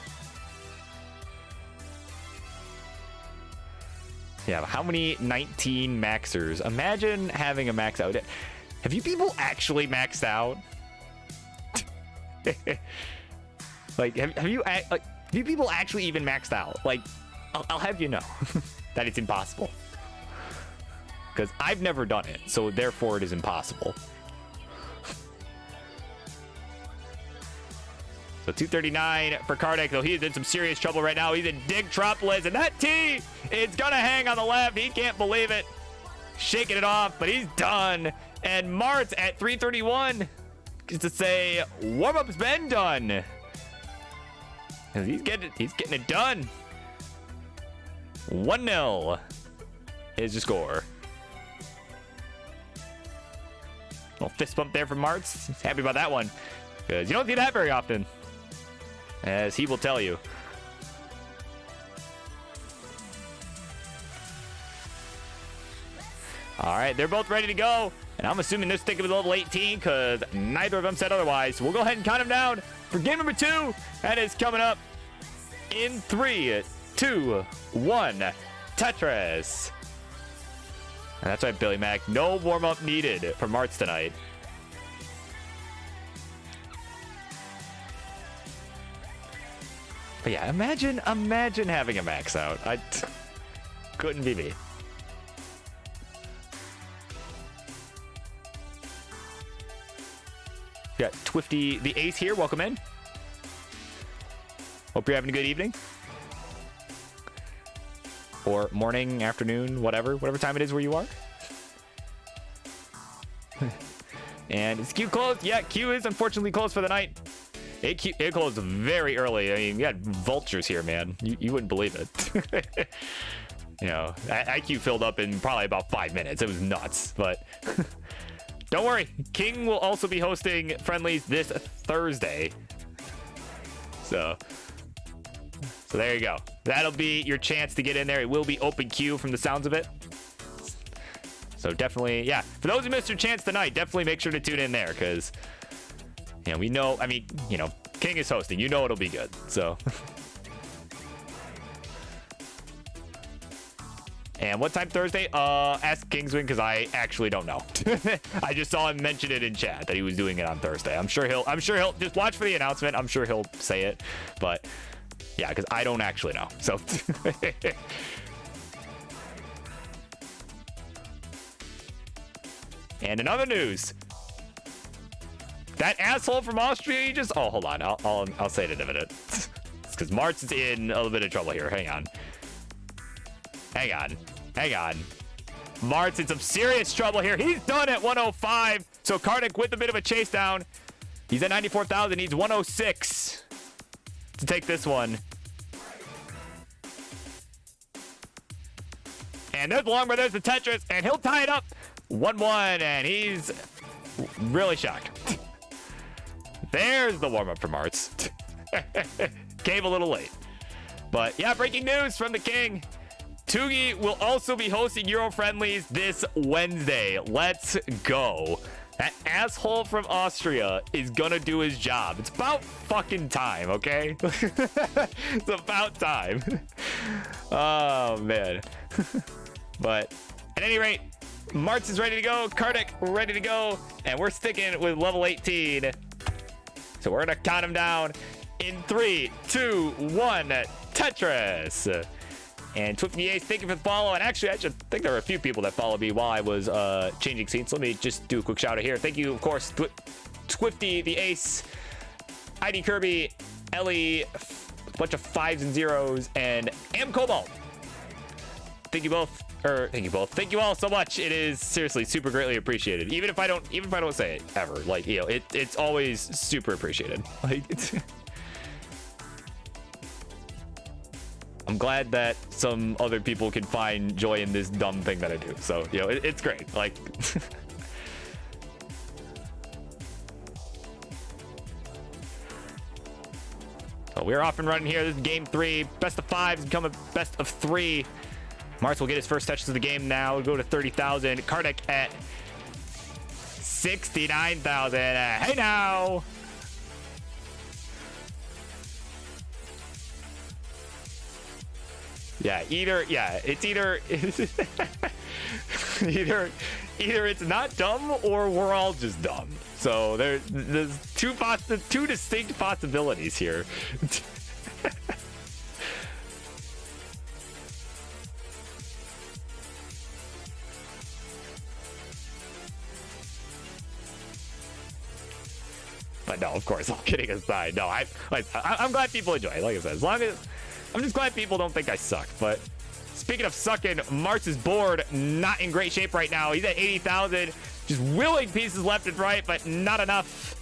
Yeah, how many 19 maxers? Imagine having a max out. Have you people actually maxed out? Like, have you people actually even maxed out? Like, I'll have you know that it's impossible. Because I've never done it, so therefore it is impossible. So 239 for Kardec, though he's in some serious trouble right now. He's in Digtropolis, and that T is gonna hang on the left. He can't believe it. Shaking it off, but he's done. And Martz at 331 is to say warm-up's been done. He's getting it done. 1-0 is the score. Little fist bump there from Martz. He's happy about that one, because you don't see that very often, as he will tell you. All right, they're both ready to go, and I'm assuming they're sticking with level 18 because neither of them said otherwise. We'll go ahead and count them down for game number 2. That is coming up in 3, 2, 1. Tetris. And that's right, Billy Mac. No warm-up needed for Martz tonight. But yeah, imagine having a max out. Couldn't be me. We got Twifty the Ace here. Welcome in. Hope you're having a good evening. Or morning, afternoon, whatever time it is where you are. And is Q closed? Yeah, Q is unfortunately closed for the night. It closed very early. I mean, you got vultures here, man. You wouldn't believe it. You know, IQ filled up in probably about 5 minutes. It was nuts, but don't worry. King will also be hosting friendlies this Thursday. So there you go. That'll be your chance to get in there. It will be open queue from the sounds of it. So definitely, yeah. For those who missed your chance tonight, definitely make sure to tune in there, because, you know, we know, I mean, you know, King is hosting. You know it'll be good. So. And what time Thursday? Ask Kingswing, because I actually don't know. I just saw him mention it in chat that he was doing it on Thursday. I'm sure he'll just watch for the announcement. I'm sure he'll say it, but yeah, because I don't actually know. So. And in other news, that asshole from Austria, he just, oh, hold on. I'll say it in a minute. It's because Martz is in a little bit of trouble here. Hang on. Martz in some serious trouble here. He's done at 105. So Kardec with a bit of a chase down. He's at 94,000. Needs 106 to take this one. And there's the long, there's the Tetris, and he'll tie it up 1-1, and he's really shocked. There's the warm-up for Martz. Came a little late. But yeah, breaking news from the King. Tugi will also be hosting Euro Friendlies this Wednesday. Let's go. That asshole from Austria is gonna do his job. It's about fucking time, okay? It's about time. Oh, man. But at any rate, Martz is ready to go. Kardec ready to go. And we're sticking with level 18. So we're going to count him down in 3, 2, 1. Tetris. And Twifty Ace, thank you for the follow. And actually, I should think there were a few people that followed me while I was changing scenes. So let me just do a quick shout out here. Thank you, of course, Twifty the Ace, ID Kirby, Ellie, a bunch of 5s and 0s, and Am Cobalt. Thank you both. Thank you both. Thank you all so much. It is seriously super greatly appreciated. Even if I don't say it ever, like, you know, it's always super appreciated. Like, I'm glad that some other people can find joy in this dumb thing that I do. So, you know, it's great. Like, so we're off and running here. This is game 3. Best of 5 become a best of 3. Martz will get his first touches of the game now. We'll go to 30,000. Kardec at 69,000. Hey now. Yeah, it's either either it's not dumb or we're all just dumb. So there's two distinct possibilities here. But no, of course, all kidding aside, no, I'm glad people enjoy it. Like I said, as long as I'm just glad people don't think I suck. But speaking of sucking, Martz's board not in great shape right now. He's at 80,000, just wheeling pieces left and right, but not enough.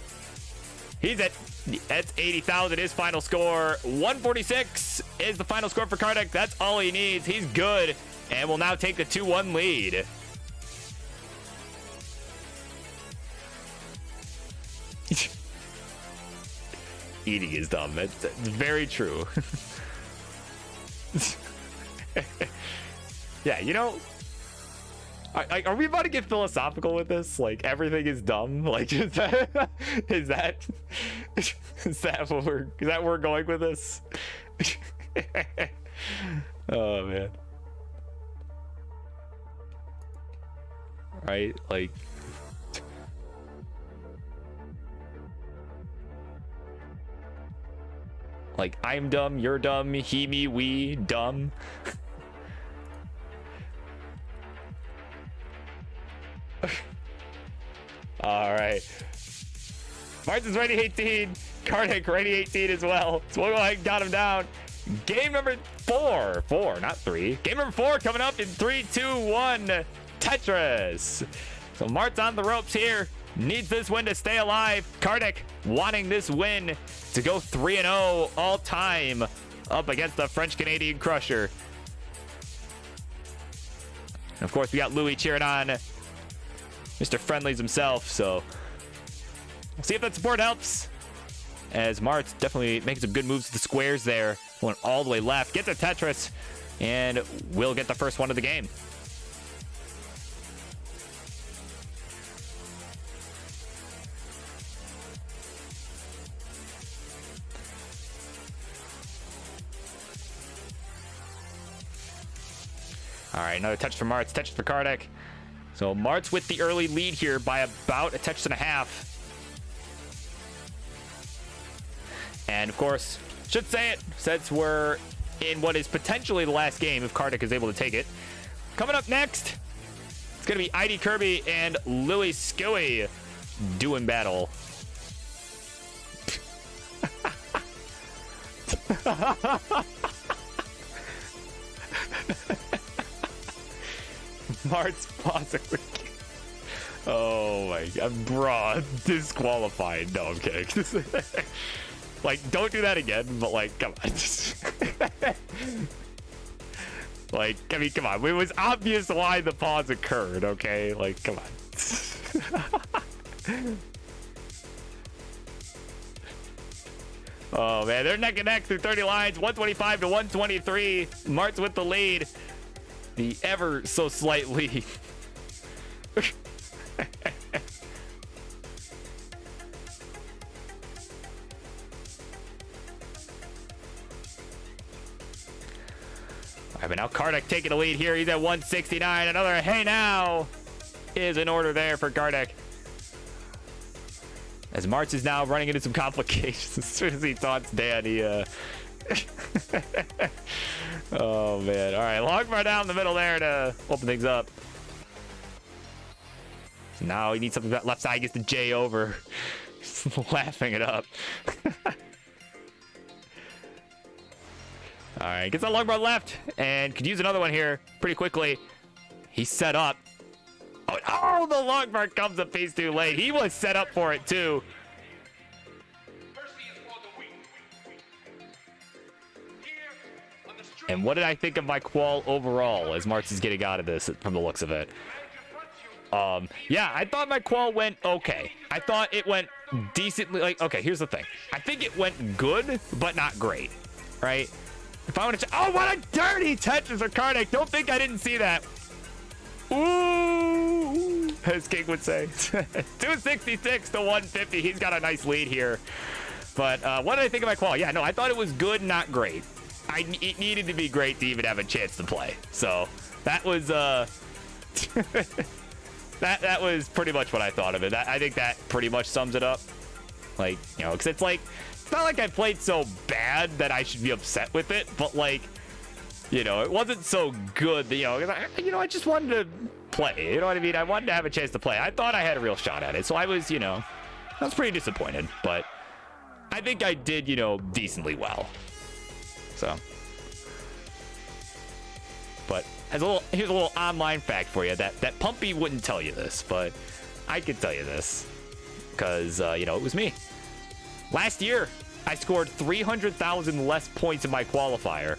That's 80,000. His final score 146 is the final score for Kardec. That's all he needs. He's good, and will now take the 2-1 lead. Eating is dumb. That's very true. Yeah, you know, are we about to get philosophical with this? Like, everything is dumb? Like, is that where we're going with this? Oh man. Right? Like, I'm dumb, you're dumb, he, me, we, dumb. All right. Martz is ready 18. Kardec ready 18 as well. So we'll go ahead and count him down. Game number 4. 4, not 3. Game number 4 coming up in 3, 2, 1. Tetris. So Martz on the ropes here. Needs this win to stay alive. Kardec wanting this win to go 3-0 all time up against the French-Canadian Crusher. And of course, we got Louis cheering on Mr. Friendlies himself. So we'll see if that support helps. As Martz definitely making some good moves to the squares there. Going all the way left. Gets a Tetris. And will get the first one of the game. All right, another touch for Martz, touch for Kardec. So Martz with the early lead here by about a touch and a half. And of course, should say it, since we're in what is potentially the last game if Kardec is able to take it. Coming up next, it's going to be ID Kirby and Louis Scoey doing battle. Martz possibly. Oh my god, bro, disqualified. No, I'm kidding. Like, don't do that again, but like, come on. Like, I mean, come on. It was obvious why the pause occurred, okay? Like, come on. Oh man, they're neck and neck through 30 lines, 125 to 123. Martz with the lead. The ever so slight lead. All right, but now Kardec taking the lead here. He's at 169. Another hey now is in order there for Kardec. As Martz is now running into some complications. As soon as he taunts Dan, he oh man. All right, Longbar down the middle there to open things up. So now he needs something that left side, gets the J over. Laughing it up. All right, gets a Longbar left and could use another one here pretty quickly. He's set up. Oh, the Longbar comes a piece too late. He was set up for it too. And what did I think of my qual overall as Martz is getting out of this from the looks of it? Yeah, I thought my qual went okay. I thought it went decently. Like, okay, here's the thing. I think it went good, but not great, right? If I want to, oh, what a dirty Tetris or Kardec. Don't think I didn't see that. Ooh, as King would say. 266 to 150. He's got a nice lead here. But what did I think of my qual? Yeah, no, I thought it was good, not great. It needed to be great to even have a chance to play. So that was that was pretty much what I thought of it. I think that pretty much sums it up. Like, you know, because it's like, it's not like I played so bad that I should be upset with it, but like, you know, it wasn't so good that, I just wanted to play. You know what I mean? I wanted to have a chance to play. I thought I had a real shot at it. So I was, I was pretty disappointed, but I think I did, decently well. So, but here's a little online fact for you that Pumpy wouldn't tell you this, but I could tell you this because, it was me. Last year, I scored 300,000 less points in my qualifier,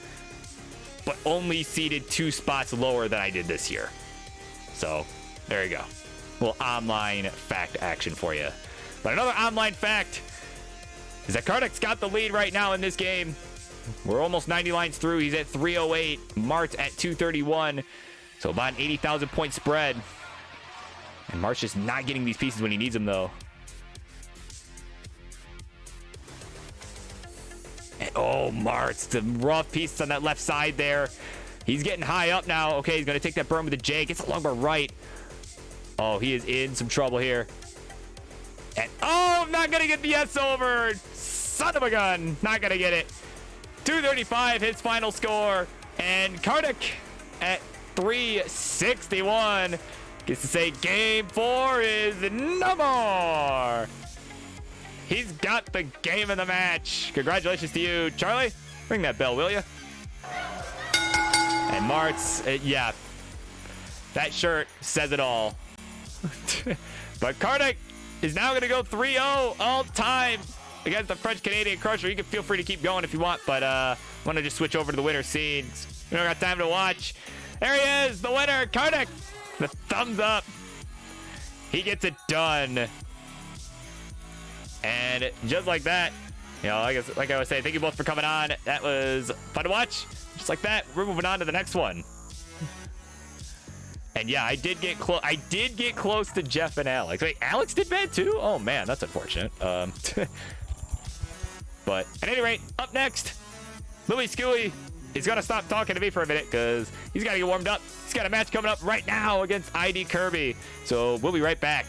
but only seeded 2 spots lower than I did this year. So, there you go. A little online fact action for you. But another online fact is that Kardec's got the lead right now in this game. We're almost 90 lines through. He's at 308. Martz at 231. So about an 80,000 point spread. And Martz just not getting these pieces when he needs them, though. And, oh, Martz, the rough pieces on that left side there. He's getting high up now. Okay, he's going to take that burn with the J. Gets a Longbar right. Oh, he is in some trouble here. And, oh, I'm not going to get the S over. Son of a gun. Not going to get it. 235, his final score. And Kardec at 361 gets to say game 4 is no more. He's got the game of the match. Congratulations to you, Charlie. Ring that bell, will you? And Martz, yeah, that shirt says it all. But Kardec is now going to go 3-0 all time against the French-Canadian Crusher. You can feel free to keep going if you want, but I want to just switch over to the winner scenes. We don't got time to watch. There he is, the winner, Kardec. The thumbs up. He gets it done. And just like that, like I was saying, thank you both for coming on. That was fun to watch. Just like that, we're moving on to the next one. And yeah, I did get close. I did get close to Jeff and Alex. Wait, Alex did bad too? Oh man, that's unfortunate. But at any rate, up next, Louis Skewy is gonna stop talking to me for a minute because he's got to get warmed up. He's got a match coming up right now against ID Kirby. So we'll be right back.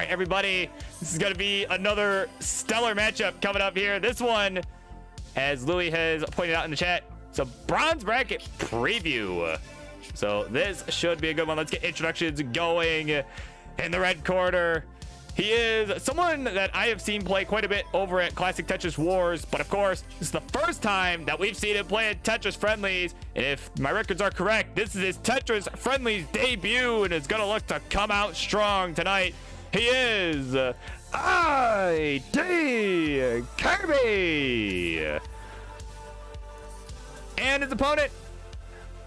right, everybody, this is going to be another stellar matchup coming up here. This one, as Louis has pointed out in the chat, it's a bronze bracket preview. So this should be a good one. Let's get introductions going. In the red corner, he is someone that I have seen play quite a bit over at Classic Tetris Wars, but of course, this is the first time that we've seen him play at Tetris Friendlies, and if my records are correct, this is his Tetris Friendlies debut, and it's gonna look to come out strong tonight. He is ID Kirby! And his opponent,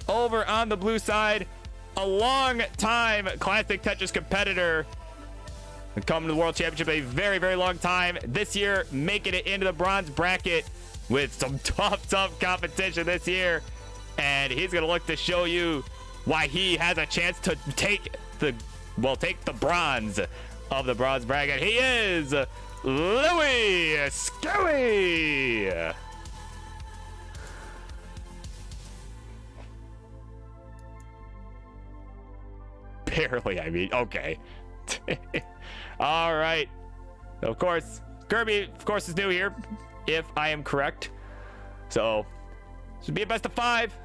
over on the blue side, a long-time Classic Tetris competitor, come to the World Championship a very, very long time. This year, making it into the bronze bracket with some tough competition this year. And he's going to look to show you why he has a chance to take the bronze of the bronze bracket. He is Louis Skelly. Barely, I mean, okay. All right. Of course, Kirby, of course, is new here, if I am correct. So, this would be a best of 5.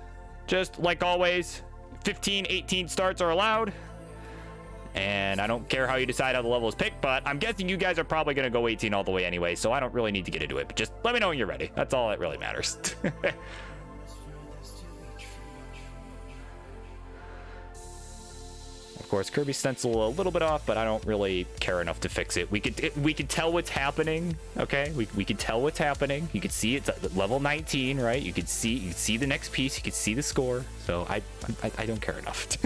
Just like always, 15, 18 starts are allowed. And I don't care how you decide how the level is picked, but I'm guessing you guys are probably going to go 18 all the way anyway, so I don't really need to get into it. But just let me know when you're ready. That's all that really matters. Of course, Kirby's stencil a little bit off, but I don't really care enough to fix it. We could tell what's happening, okay? We could tell what's happening. You could see it's at level 19, right? You could see the next piece. You could see the score. So I don't care enough.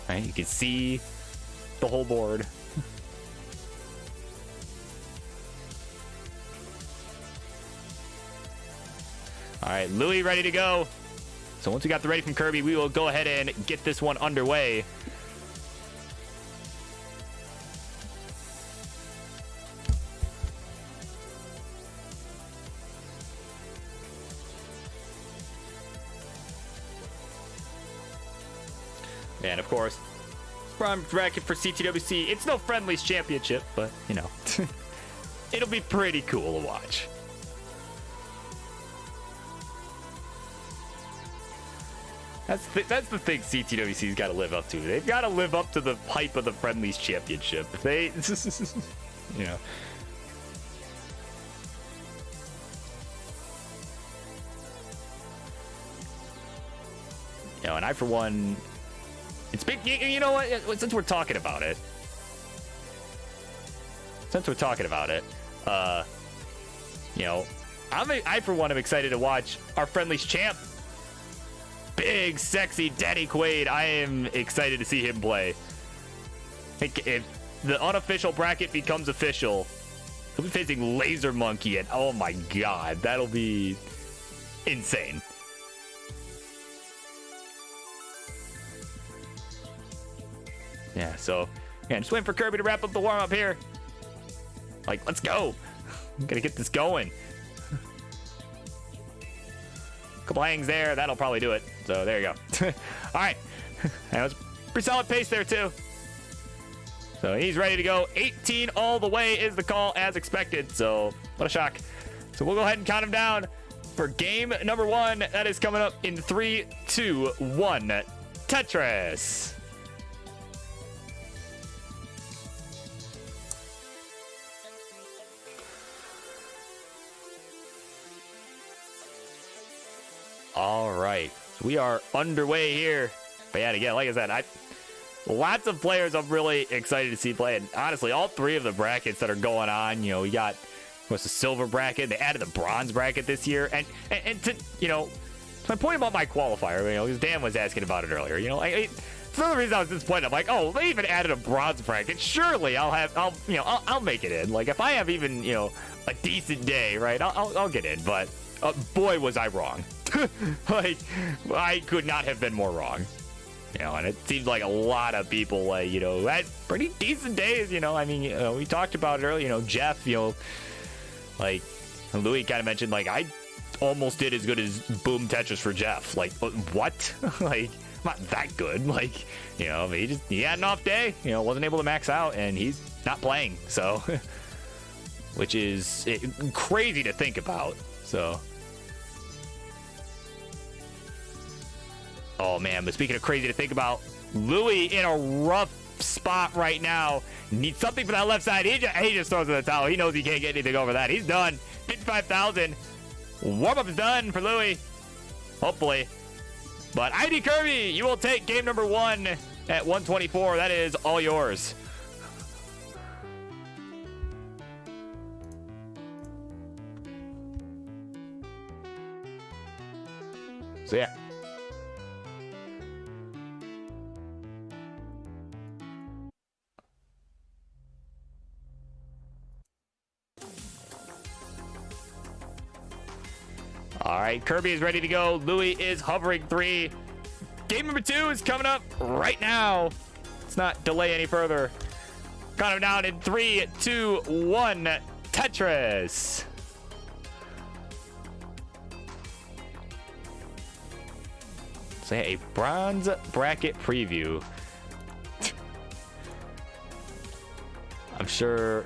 Right? You can see the whole board. All right, Louis ready to go. So once we got the ready from Kirby, we will go ahead and get this one underway. And of course, bronze bracket for CTWC. It's no Friendlies Championship, but you know, it'll be pretty cool to watch. That's the thing CTWC's got to live up to. They've got to live up to the hype of the Friendlies Championship. If they, you know. You know, and I, for one, it's big. You know what? Since we're talking about it, you know, I for one am excited to watch our Friendlies champ. Big, sexy Danny Quaid. I am excited to see him play. If the unofficial bracket becomes official, he'll be facing Laser Monkey, and oh my god, that'll be insane. Yeah, so, yeah, just waiting for Kirby to wrap up the warm-up here. Like, let's go. I'm gonna get this going. Couple hangs there, that'll probably do it. So there you go. All right, that was pretty solid pace there too. So he's ready to go. 18 all the way is the call as expected. So what a shock. So we'll go ahead and count him down for game number 1. That is coming up in 3, 2, 1. Tetris. All right, we are underway here. But yeah, again, like I said, lots of players I'm really excited to see play. And honestly, all 3 of the brackets that are going on, you know, we got what's the silver bracket. They added the bronze bracket this year, and to, you know, to my point about my qualifier, you know, because Dan was asking about it earlier. You know, for the reason I was disappointed, I'm like, oh, they even added a bronze bracket. Surely I'll make it in. Like if I have even, you know, a decent day, right? I'll get in. But boy, was I wrong. Like, I could not have been more wrong. You know, and it seems like a lot of people, you know, had pretty decent days, you know. I mean, you know, we talked about it earlier, you know, Jeff, you know, like, Louis kind of mentioned, like, I almost did as good as Boom Tetris for Jeff. Like, what? Like, not that good. Like, you know, he had an off day, you know, wasn't able to max out, and he's not playing. So, which is crazy to think about. So, oh man, but speaking of crazy to think about, Louis in a rough spot right now. Needs something for that left side. He just throws in the towel. He knows he can't get anything over that. He's done. 55,000. Warm-up is done for Louis. Hopefully. But ID Kirby, you will take game number 1 at 124. That is all yours. So yeah. All right, Kirby is ready to go. Louis is hovering 3. Game number 2 is coming up right now. Let's not delay any further. Count him down in 3, 2, 1. Tetris. So yeah, a bronze bracket preview. I'm sure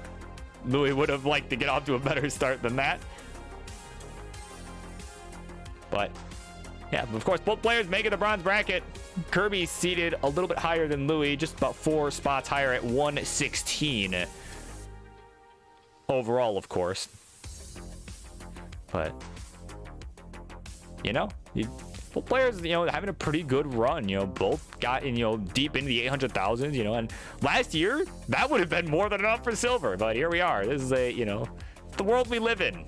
Louis would have liked to get off to a better start than that. But yeah, of course, both players making the bronze bracket. Kirby seated a little bit higher than Louis, just about 4 spots higher at 116 overall, of course. But you know, both players, you know, having a pretty good run. You know, both got in, you know, deep into the 800,000. You know, and last year that would have been more than enough for silver. But here we are. This is a, you know, the world we live in,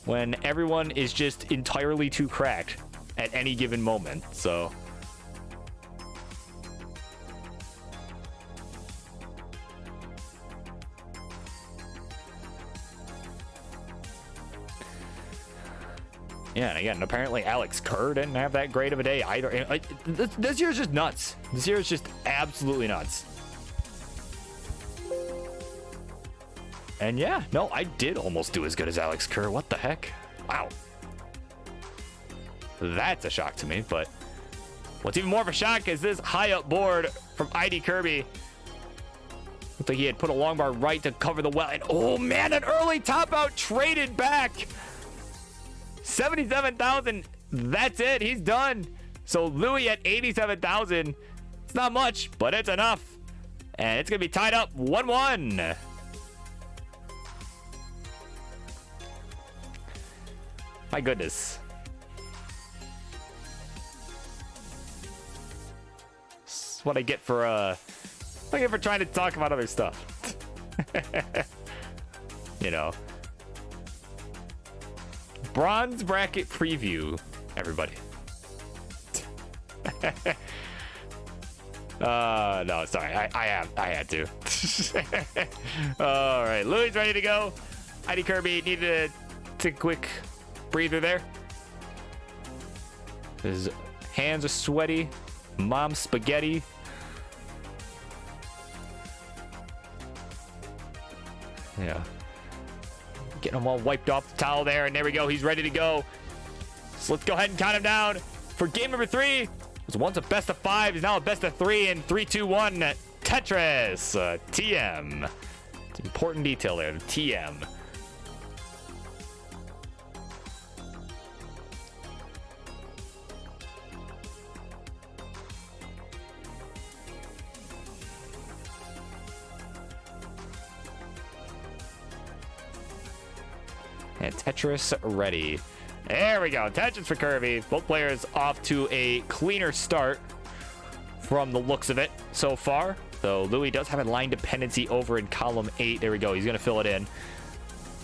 when everyone is just entirely too cracked at any given moment. So yeah, and again, apparently Alex Kerr didn't have that great of a day either. This year's just nuts. This year is just absolutely nuts. And yeah, no, I did almost do as good as Alex Kerr. What the heck? Wow. That's a shock to me, but what's even more of a shock is this high up board from ID Kirby. Looked like he had put a long bar right to cover the well. And oh man, an early top out traded back. 77,000. That's it. He's done. So Louis at 87,000. It's not much, but it's enough. And it's going to be tied up 1-1. My goodness. This is what I get for trying to talk about other stuff. You know. Bronze bracket preview, everybody. No, sorry. I had to. All right, Louis ready to go. ID Kirby needed to take a quick breather there. His hands are sweaty. Mom's spaghetti. Yeah. Getting him all wiped off the towel there, and there we go. He's ready to go. So let's go ahead and count him down for game number 3. It was once a best of 5, is now a best of 3 in 3, 2, 1. Tetris. TM. It's an important detail there. The TM. And Tetris ready. There we go. Tetris for Kirby. Both players off to a cleaner start from the looks of it so far. Though Louis does have a line dependency over in column 8. There we go. He's going to fill it in.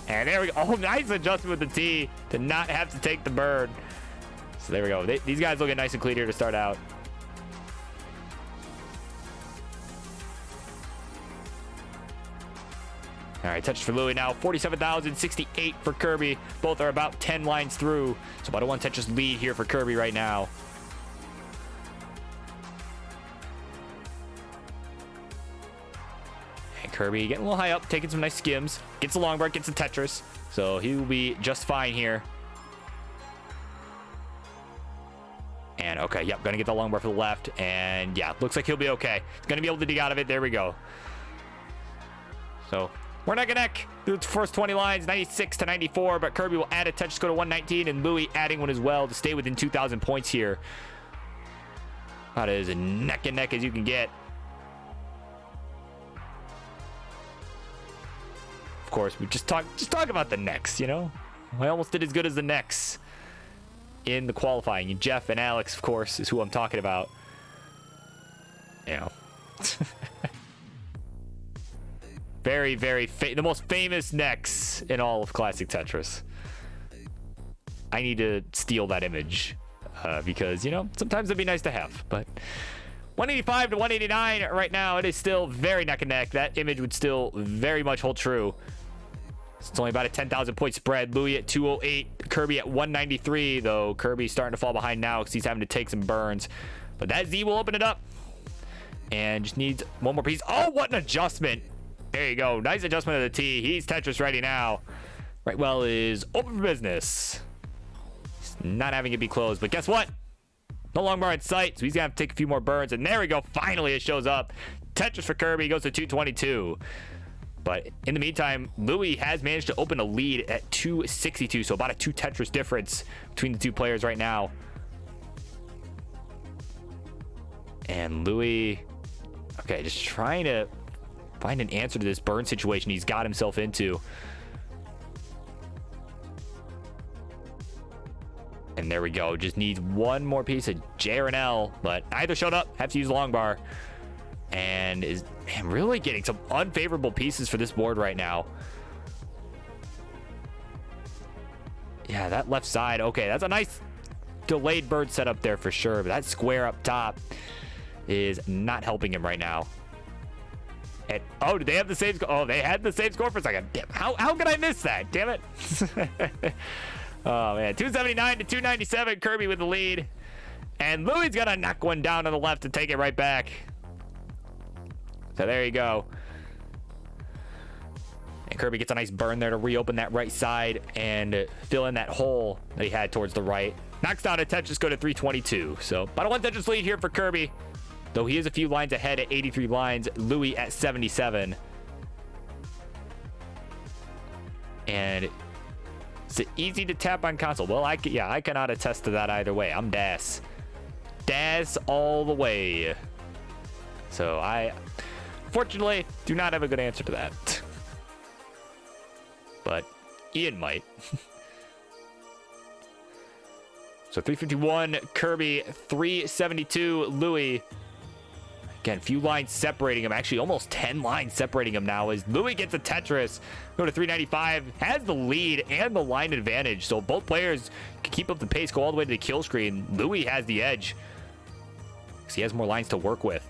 And there we go. Oh, nice adjustment with the T to not have to take the bird. So there we go. These guys looking nice and clean here to start out. All right, Tetris for Louis now. 47,068 for Kirby. Both are about 10 lines through. So about a 1 Tetris lead here for Kirby right now. And Kirby getting a little high up, taking some nice skims. Gets a long bar, gets a Tetris. So he will be just fine here. And Okay, yep, gonna get the long bar for the left. And yeah, looks like he'll be okay. He's gonna be able to dig out of it. There we go. So we're neck and neck through the first 20 lines, 96 to 94, but Kirby will add a touch score to 119, and Louis adding one as well to stay within 2,000 points here. That is as neck and neck as you can get. Of course, we just talk about the necks, you know? I almost did as good as the necks in the qualifying. And Jeff and Alex, of course, is who I'm talking about. You know. Very, very the most famous necks in all of Classic Tetris. I need to steal that image because, you know, sometimes it'd be nice to have. But 185 to 189 right now, it is still very neck and neck. That image would still very much hold true. It's only about a 10,000 point spread. Louis at 208, Kirby at 193, though Kirby's starting to fall behind now because he's having to take some burns. But that Z will open it up. And just needs one more piece. Oh, what an adjustment. There you go. Nice adjustment of the T. He's Tetris ready now. Rightwell is open for business. He's not having it be closed, but guess what? No long bar in sight, so he's going to have to take a few more burns. And there we go. Finally, it shows up. Tetris for Kirby goes to 222. But in the meantime, Louis has managed to open a lead at 262, so about a 2 Tetris difference between the two players right now. And Louis, okay, just trying to find an answer to this burn situation he's got himself into. And there we go. Just needs one more piece of J or an L, but either showed up. Have to use the long bar. And is really getting some unfavorable pieces for this board right now. Yeah, that left side. Okay, that's a nice delayed bird setup there for sure. But that square up top is not helping him right now. And oh, did they have the same score? Oh, they had the same score for a second. Damn, how could I miss that? Damn it. Oh, man. 279 to 297. Kirby with the lead. And Louis got to knock one down on the left to take it right back. So there you go. And Kirby gets a nice burn there to reopen that right side and fill in that hole that he had towards the right. Knocks down a Tetris, go to 322. So about a 1 Tetris lead here for Kirby. Though he is a few lines ahead at 83 lines. Louis at 77. And is it easy to tap on console? Well, I cannot attest to that either way. I'm DAS. DAS all the way. So I, fortunately, do not have a good answer to that. But Ian might. So 351, Kirby, 372, Louis. Again, few lines separating him. Actually, almost 10 lines separating him now as Louis gets a Tetris. Go to 395, has the lead and the line advantage. So both players can keep up the pace, go all the way to the kill screen. Louis has the edge because he has more lines to work with.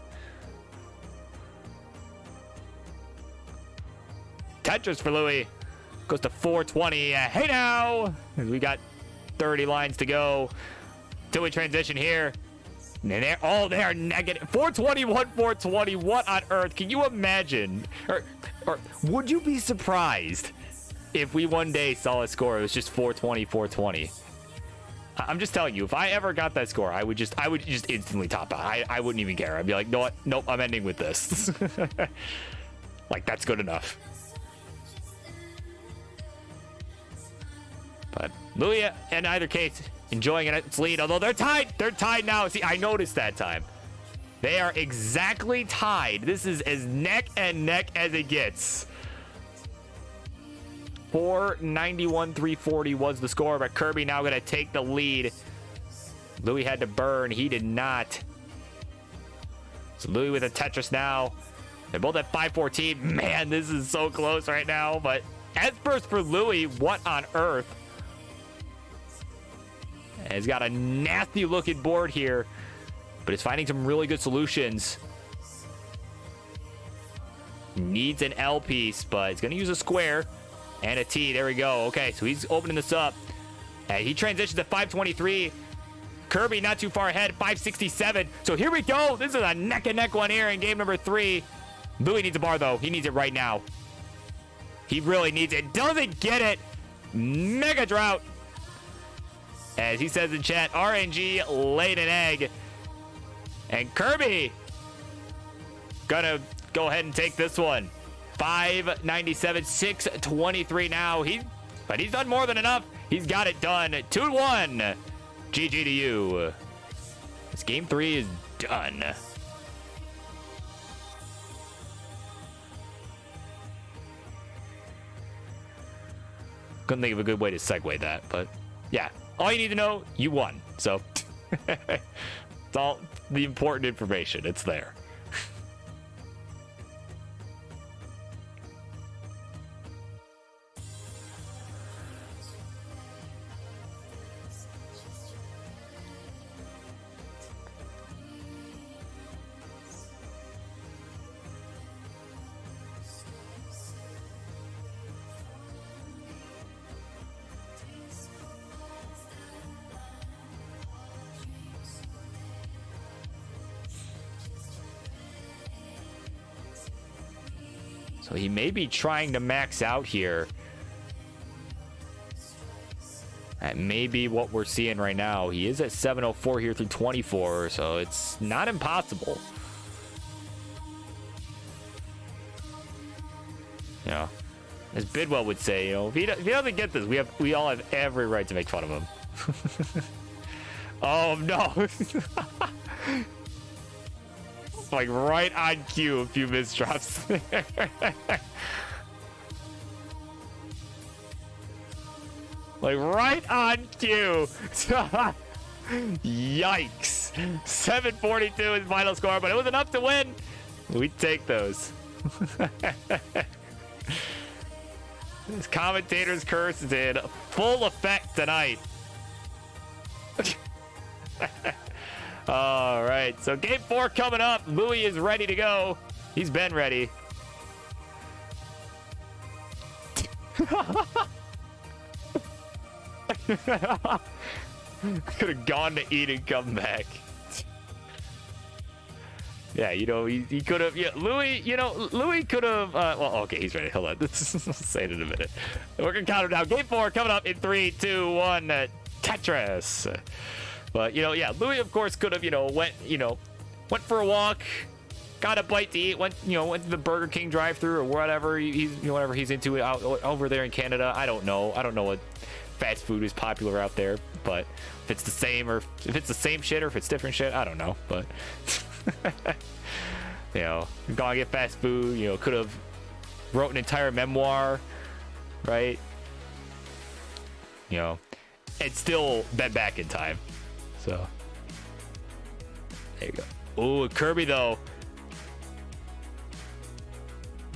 Tetris for Louis goes to 420. Hey now, we got 30 lines to go till we transition here. And they are negative. 421, 420. What on earth? Can you imagine? Or would you be surprised if we one day saw a score? It was just 420, 420. I'm just telling you, if I ever got that score, I would just instantly top out. I wouldn't even care. I'd be like, no, what? Nope, I'm ending with this. Like, that's good enough. But Louis, in either case, enjoying its lead, although they're tied. They're tied now. See, I noticed that time. They are exactly tied. This is as neck and neck as it gets. 491, 340 was the score, but Kirby now going to take the lead. Louis had to burn. He did not. So Louis with a Tetris now. They're both at 514. Man, this is so close right now. But as first for Louis, what on earth? And he's got a nasty looking board here, but he's finding some really good solutions. Needs an L piece, but he's going to use a square and a T. There we go. Okay, so he's opening this up. And he transitions to 523. Kirby not too far ahead, 567. So here we go. This is a neck and neck one here in game number 3. Louis needs a bar, though. He needs it right now. He really needs it. Doesn't get it. Mega drought. As he says in chat, RNG laid an egg. And Kirby gonna go ahead and take this one. 597, 623 now. But he's done more than enough. He's got it done. 2-1. GG to you. This game 3 is done. Couldn't think of a good way to segue that, but yeah. All you need to know, you won. So it's all the important information. It's there. So he may be trying to max out here. That may be what we're seeing right now. He is at 704 here through 24, so it's not impossible. You know, as Bidwell would say, you know, if he doesn't get this, we all have every right to make fun of him. Oh no. Like right on cue, a few misdrops there. Like right on cue. Yikes. 742 is final score, but it was enough to win. We take those. This commentator's curse is in full effect tonight. All right, so game 4 coming up. Louis is ready to go. He's been ready. Could have gone to eat and come back. Yeah, you know, he could have. Yeah, Louis, you know, Louis could have. Well, okay, he's ready. Hold on. I'll say it in a minute. We're going to count him down. Game 4 coming up in 3, 2, 1. Tetris. But, you know, yeah, Louis, of course, could have, went for a walk, got a bite to eat, went to the Burger King drive-thru or whatever whatever he's into out over there in Canada. I don't know what fast food is popular out there, but if it's the same or if it's the same shit or if it's different shit, I don't know. But, gonna get fast food, could have wrote an entire memoir, right? It's still been back in time. So there you go. Oh, Kirby though.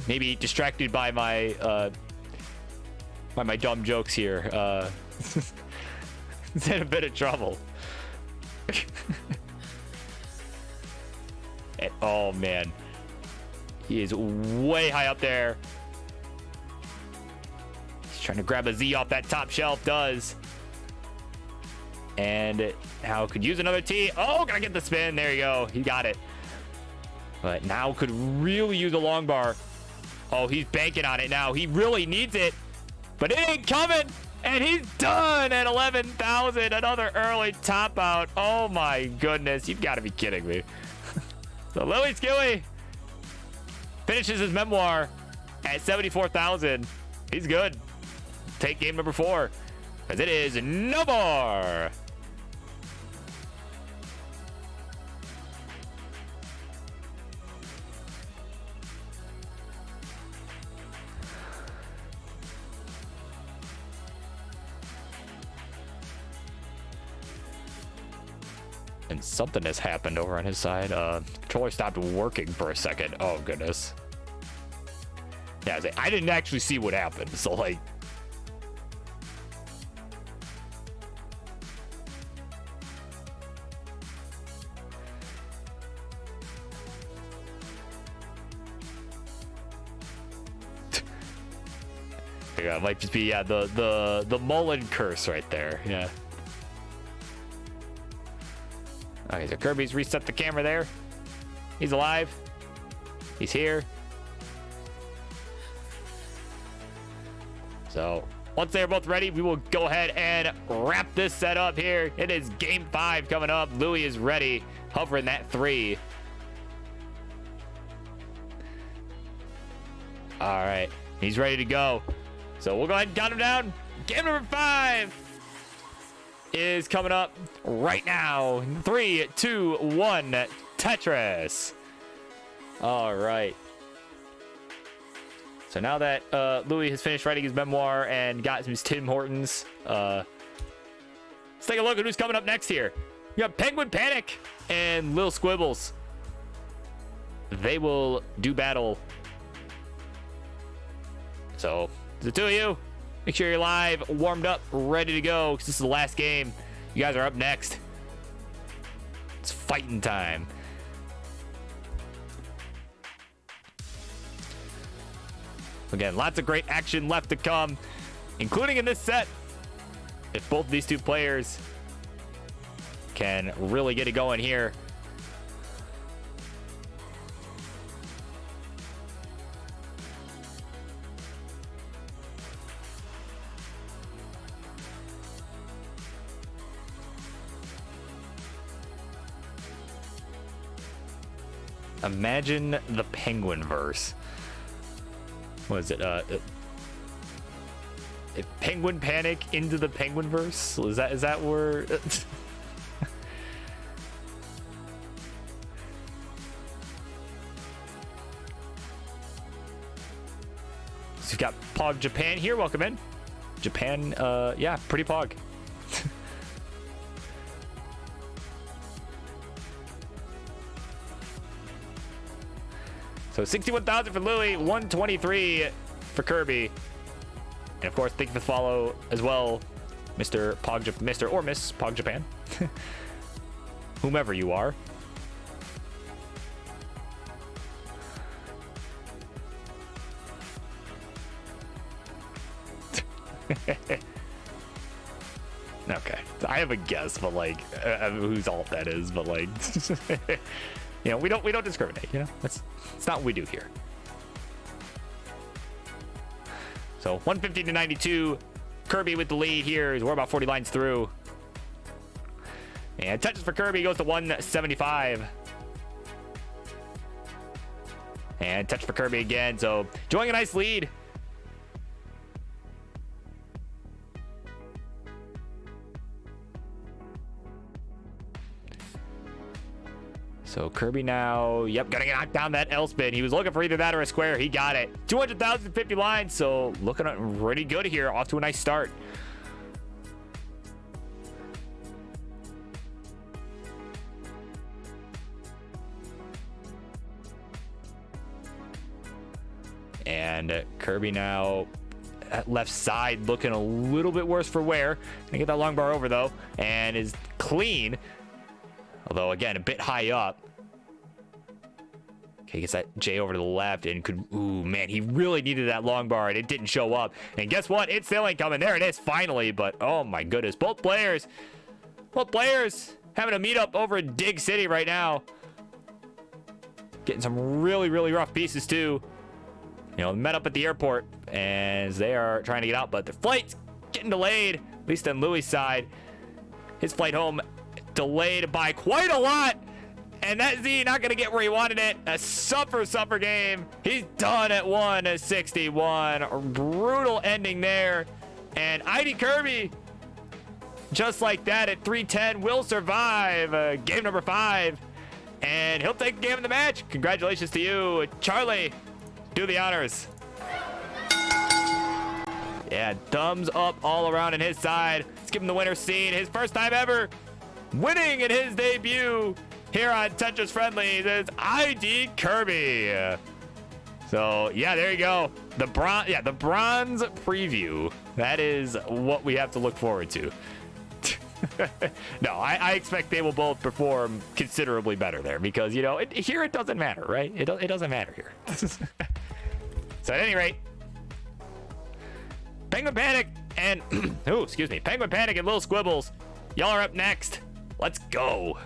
Maybe distracted by my dumb jokes here. He's in a bit of trouble. And, oh man, he is way high up there. He's trying to grab a Z off that top shelf. Does. And now could use another T. Oh, gotta get the spin. There you go. He got it. But now could really use a long bar. Oh, he's banking on it now. He really needs it. But it ain't coming. And he's done at 11,000. Another early top out. Oh my goodness. You've got to be kidding me. So Louis Skilly finishes his memoir at 74,000. He's good. Take game number 4. Because it is no more. And something has happened over on his side. Controller stopped working for a second. Oh, goodness. Yeah, I didn't actually see what happened. So, like... Yeah, it might just be the Mullen curse right there. Yeah. Okay, so Kirby's reset the camera there. He's alive. He's here. So once they are both ready, we will go ahead and wrap this set up here. It is game 5 coming up. Louis is ready, hovering that 3. All right, he's ready to go. So we'll go ahead and count him down. Game number 5 is coming up right now. 3, 2, 1, Tetris. All right. So now that Louis has finished writing his memoir and got his Tim Hortons, let's take a look at who's coming up next here. You got Penguin Panic and Lil Squibbles. They will do battle. So the 2 of you, make sure you're live, warmed up, ready to go, because this is the last game. You guys are up next. It's fighting time. Again, lots of great action left to come, including in this set. If both of these 2 players can really get it going here. Imagine the Penguin verse. What is it? Penguin Panic into the Penguin verse? Is that where? So we've got Pog Japan here. Welcome in. Japan, yeah, pretty Pog. So 61,000 for Louis, 123 for Kirby. And of course, thank you for the follow as well, Mr. Mr. or Miss Pog Japan. Whomever you are. Okay, I have a guess, but like whose alt that is, but like you know, we don't discriminate, you know? It's not what we do here. So 150 to 92, Kirby with the lead here as we're about 40 lines through. And touches for Kirby goes to 175. And touch for Kirby again, so enjoying a nice lead. So Kirby now, yep, gonna knock down that L spin. He was looking for either that or a square. He got it. 200,050 lines, so looking really good here. Off to a nice start. And Kirby now at left side looking a little bit worse for wear. Gonna get that long bar over though, and is clean. Although, again, a bit high up. Okay, gets that J over to the left and could... Ooh, man, he really needed that long bar, and it didn't show up. And guess what? It still ain't coming. There it is, finally. But, oh, my goodness. Both players having a meetup over in Dig City right now. Getting some really, really rough pieces, too. You know, met up at the airport, as they are trying to get out. But the flight's getting delayed, at least on Louis' side. His flight home... delayed by quite a lot, and that Z not gonna get where he wanted it. A suffer game. He's done at 161. A brutal ending there, and ID Kirby just like that at 310 will survive game number 5, and he'll take the game of the match. Congratulations to you, Charlie. Do the honors. Yeah, thumbs up all around on his side. Let's give him the winner scene. His first time ever winning in his debut here on Tetris Friendlies is ID Kirby. So yeah, there you go. The bronze preview. That is what we have to look forward to. No, I expect they will both perform considerably better there because, you know, here it doesn't matter, right? It doesn't matter here. So at any rate, Penguin Panic and Penguin Panic and Lil Squibbles, y'all are up next. Let's go.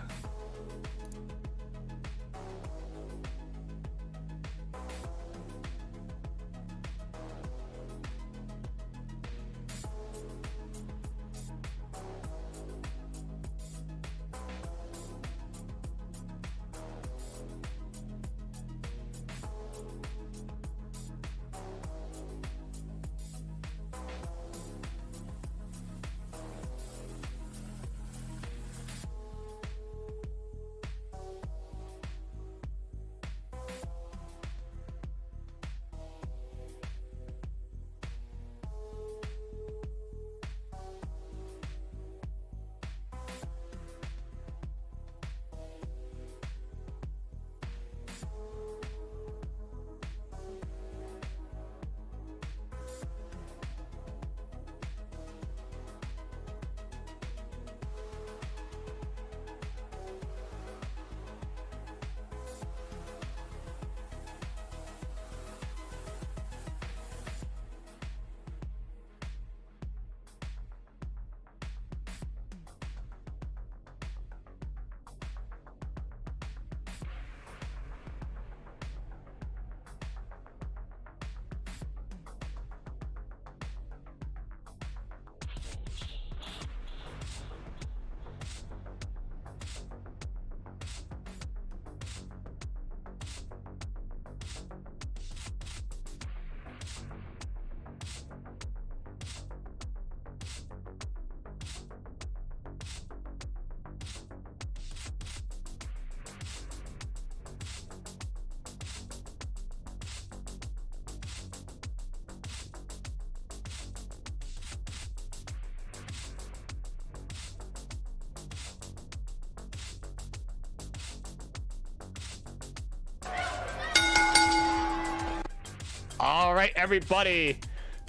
right, everybody.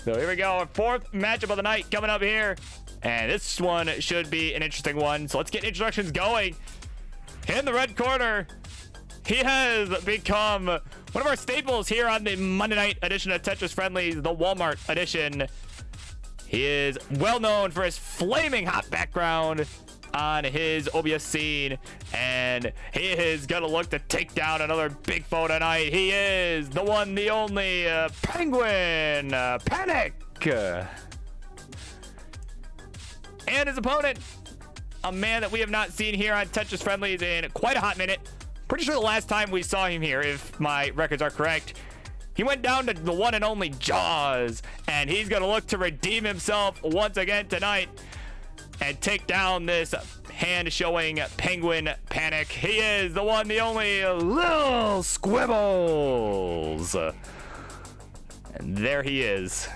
So here we go. Our fourth matchup of the night coming up here. And this one should be an interesting one. So let's get introductions going. In the red corner, he has become one of our staples here on the Monday night edition of Tetris Friendlies, the Walmart edition. He is well known for his flaming hot background on his OBS scene, and he is gonna look to take down another big foe tonight. He is the one, the only Penguin Panic. And his opponent, a man that we have not seen here on Tetris Friendlies in quite a hot minute. Pretty sure the last time we saw him here, if my records are correct, he went down to the one and only Jaws, and he's going to look to redeem himself once again tonight and take down this hand-showing Penguin Panic. He is the one, the only Lil Squibbles. And there he is.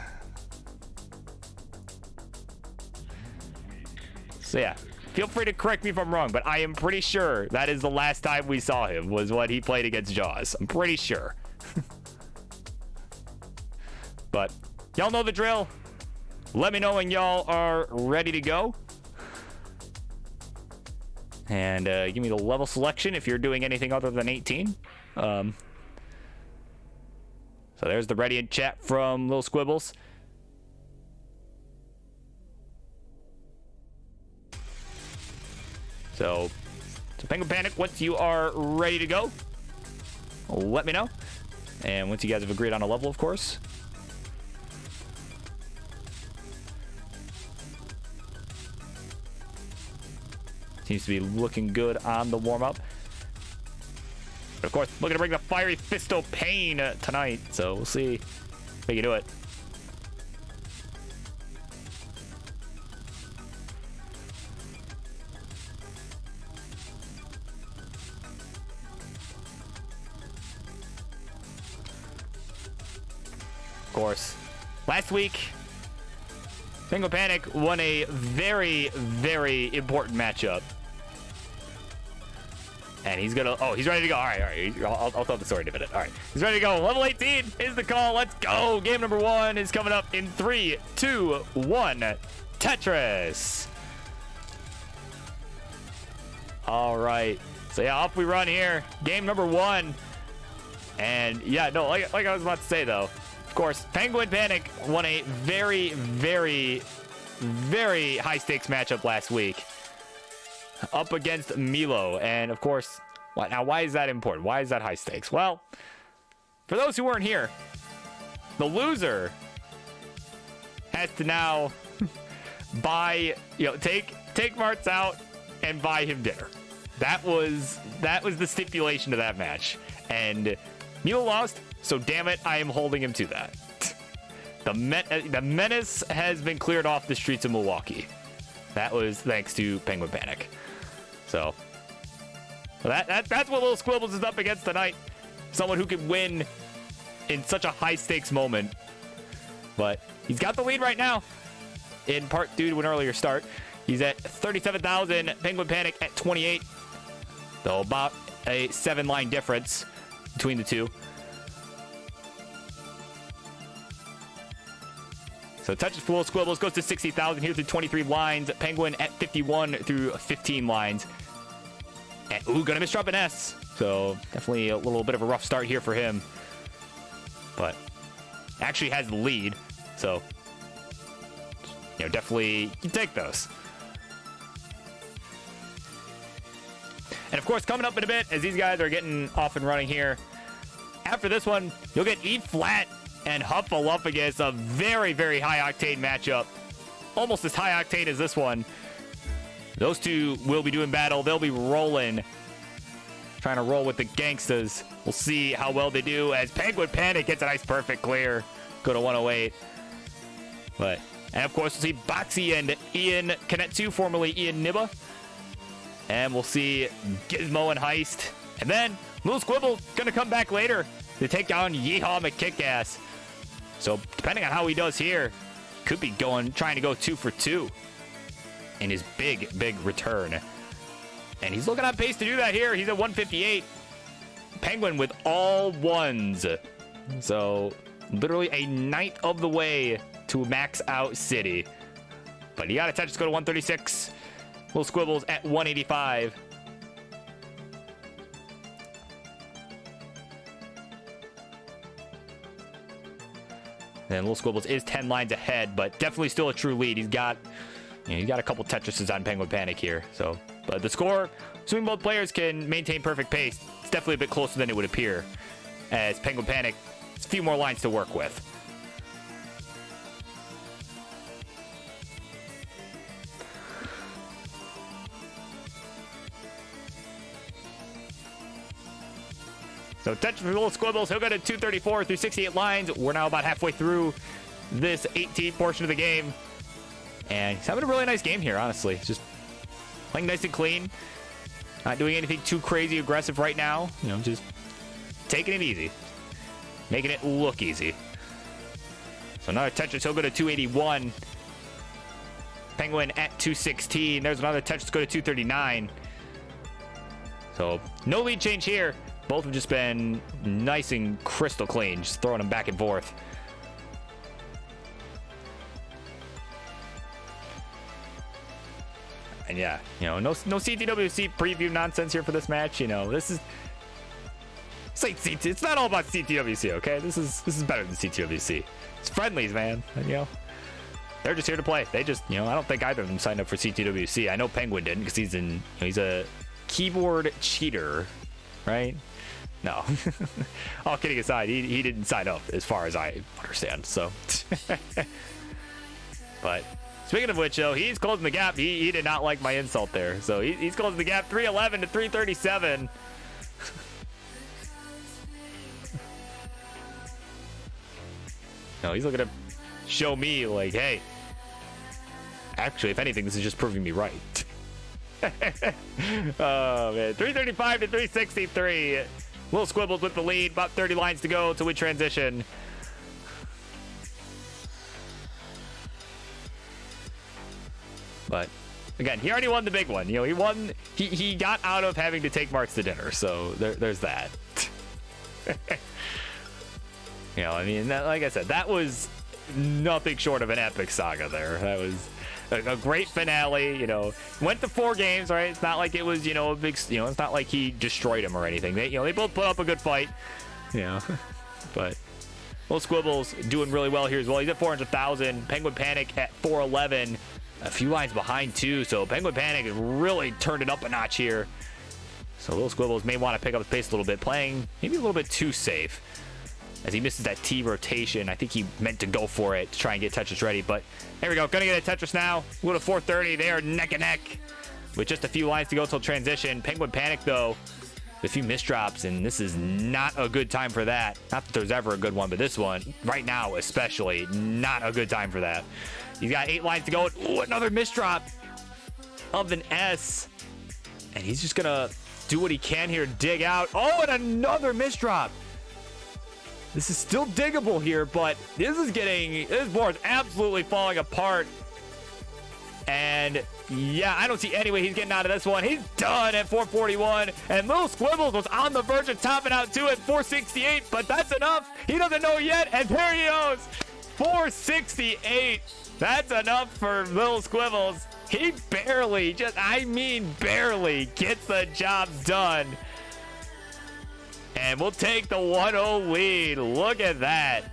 So yeah, feel free to correct me if I'm wrong, but I am pretty sure that is the last time we saw him was when he played against Jaws. I'm pretty sure. But y'all know the drill. Let me know when y'all are ready to go. And give me the level selection if you're doing anything other than 18. So there's the ready in chat from Lil Squibbles. So Penguin Panic, once you are ready to go, let me know. And once you guys have agreed on a level, of course. Seems to be looking good on the warm-up. But of course, looking to bring the fiery Fisto Pain tonight. So we'll see if we can do it. Of course, last week, Penguin Panic won a very, very important matchup. And he's gonna, oh, he's ready to go. All right. I'll tell the story in a minute. All right, he's ready to go. Level 18 is the call. Let's go. Game number 1 is coming up in 3, 2, 1. Tetris. All right. So yeah, off we run here. Game number 1. And yeah, no, like I was about to say though, of course, Penguin Panic won a very, very, very high stakes matchup last week up against Milo. And of course, now why is that important? Why is that high stakes? Well, for those who weren't here, the loser has to now buy, take Martz out and buy him dinner. That was the stipulation of that match. And Milo lost, so damn it, I am holding him to that. The menace has been cleared off the streets of Milwaukee. That was thanks to Penguin Panic. So that's what Lil Squibbles is up against tonight. Someone who can win in such a high stakes moment. But he's got the lead right now, in part due to an earlier start. He's at 37,000, Penguin Panic at 28. So about a 7-line difference between the two. So touches Lil Squibbles goes to 60,000 here through 23 lines. Penguin at 51 through 15 lines. And ooh, gonna miss drop an S. So definitely a little bit of a rough start here for him. But actually has the lead. So definitely you take those. And of course, coming up in a bit, as these guys are getting off and running here, after this one, you'll get E Flat and Huffle up against a very, very high octane matchup. Almost as high octane as this one. Those two will be doing battle. They'll be rolling. Trying to roll with the gangsters. We'll see how well they do as Penguin Panic gets a nice perfect clear. Go to 108. And of course, we'll see Boxy and Ian Kanetsu, formerly Ian Nibba. And we'll see Gizmo and Heist. And then Lil Squibble gonna come back later to take down Yeehaw McKickass. So depending on how he does here, could be trying to go 2 for 2 in his big return. And he's looking on pace to do that here. He's at 158. Penguin with all ones. So literally a ninth of the way to max out City. But he got a Tetris go to 136. Little Squibbles at 185. And Little Squibbles is 10 lines ahead, but definitely still a true lead. He's got a couple Tetrises on Penguin Panic here. So, but the score, assuming both players can maintain perfect pace, it's definitely a bit closer than it would appear, as Penguin Panic has a few more lines to work with. So Tetris for Little Squibbles, he'll go to 234 through 68 lines. We're now about halfway through this 18th portion of the game. And he's having a really nice game here, honestly. Just playing nice and clean. Not doing anything too crazy aggressive right now. You know, just taking it easy. Making it look easy. So another Tetris, he'll go to 281. Penguin at 216. There's another Tetris, go to 239. So no lead change here. Both have just been nice and crystal clean, just throwing them back and forth. And yeah, you know, no CTWC preview nonsense here for this match. You know, this is it's not all about CTWC, okay? This is better than CTWC. It's friendlies, man. And, you know, they're just here to play. They just, you know, I don't think either of them signed up for CTWC. I know Penguin didn't because he's a keyboard cheater, right? No. All kidding aside, he didn't sign up as far as I understand. So, but speaking of which, though, he's closing the gap. He did not like my insult there. So he's closing the gap, 311 to 337. No, he's looking to show me like, hey, actually, if anything, this is just proving me right. Oh man, 335 to 363. Little Squibbles with the lead. About 30 lines to go till we transition. But again, he already won the big one. You know, he won. He got out of having to take Marks to dinner. So there's that. You know, I mean, like I said, that was nothing short of an epic saga there. That was a great finale. You know, went to 4 games, right? It's not like it was, you know, a big, you know, it's not like he destroyed him or anything. They, you know, they both put up a good fight. You know, but Little Squibbles doing really well here as well. He's at 400,000. Penguin Panic at 411. A few lines behind too. So Penguin Panic has really turned it up a notch here. So Little Squibbles may want to pick up his pace a little bit, playing maybe a little bit too safe. As he misses that T rotation. I think he meant to go for it to try and get Tetris ready. But there we go. Gonna get a Tetris now. We'll go to 430. They are neck and neck with just a few lines to go till transition. Penguin Panic, though, with a few misdrops. And this is not a good time for that. Not that there's ever a good one, but this one, right now especially, not a good time for that. He's got 8 lines to go. Ooh, another misdrop of an S. And he's just gonna do what he can here. Dig out. Oh, and another misdrop. This is still diggable here, but this board's absolutely falling apart. And yeah, I don't see any way he's getting out of this one. He's done at 441. And Little Squibbles was on the verge of topping out too at 468, but that's enough. He doesn't know yet, and there he goes. 468. That's enough for Little Squibbles. He barely, barely gets the job done. And we'll take the 1-0 lead. Look at that.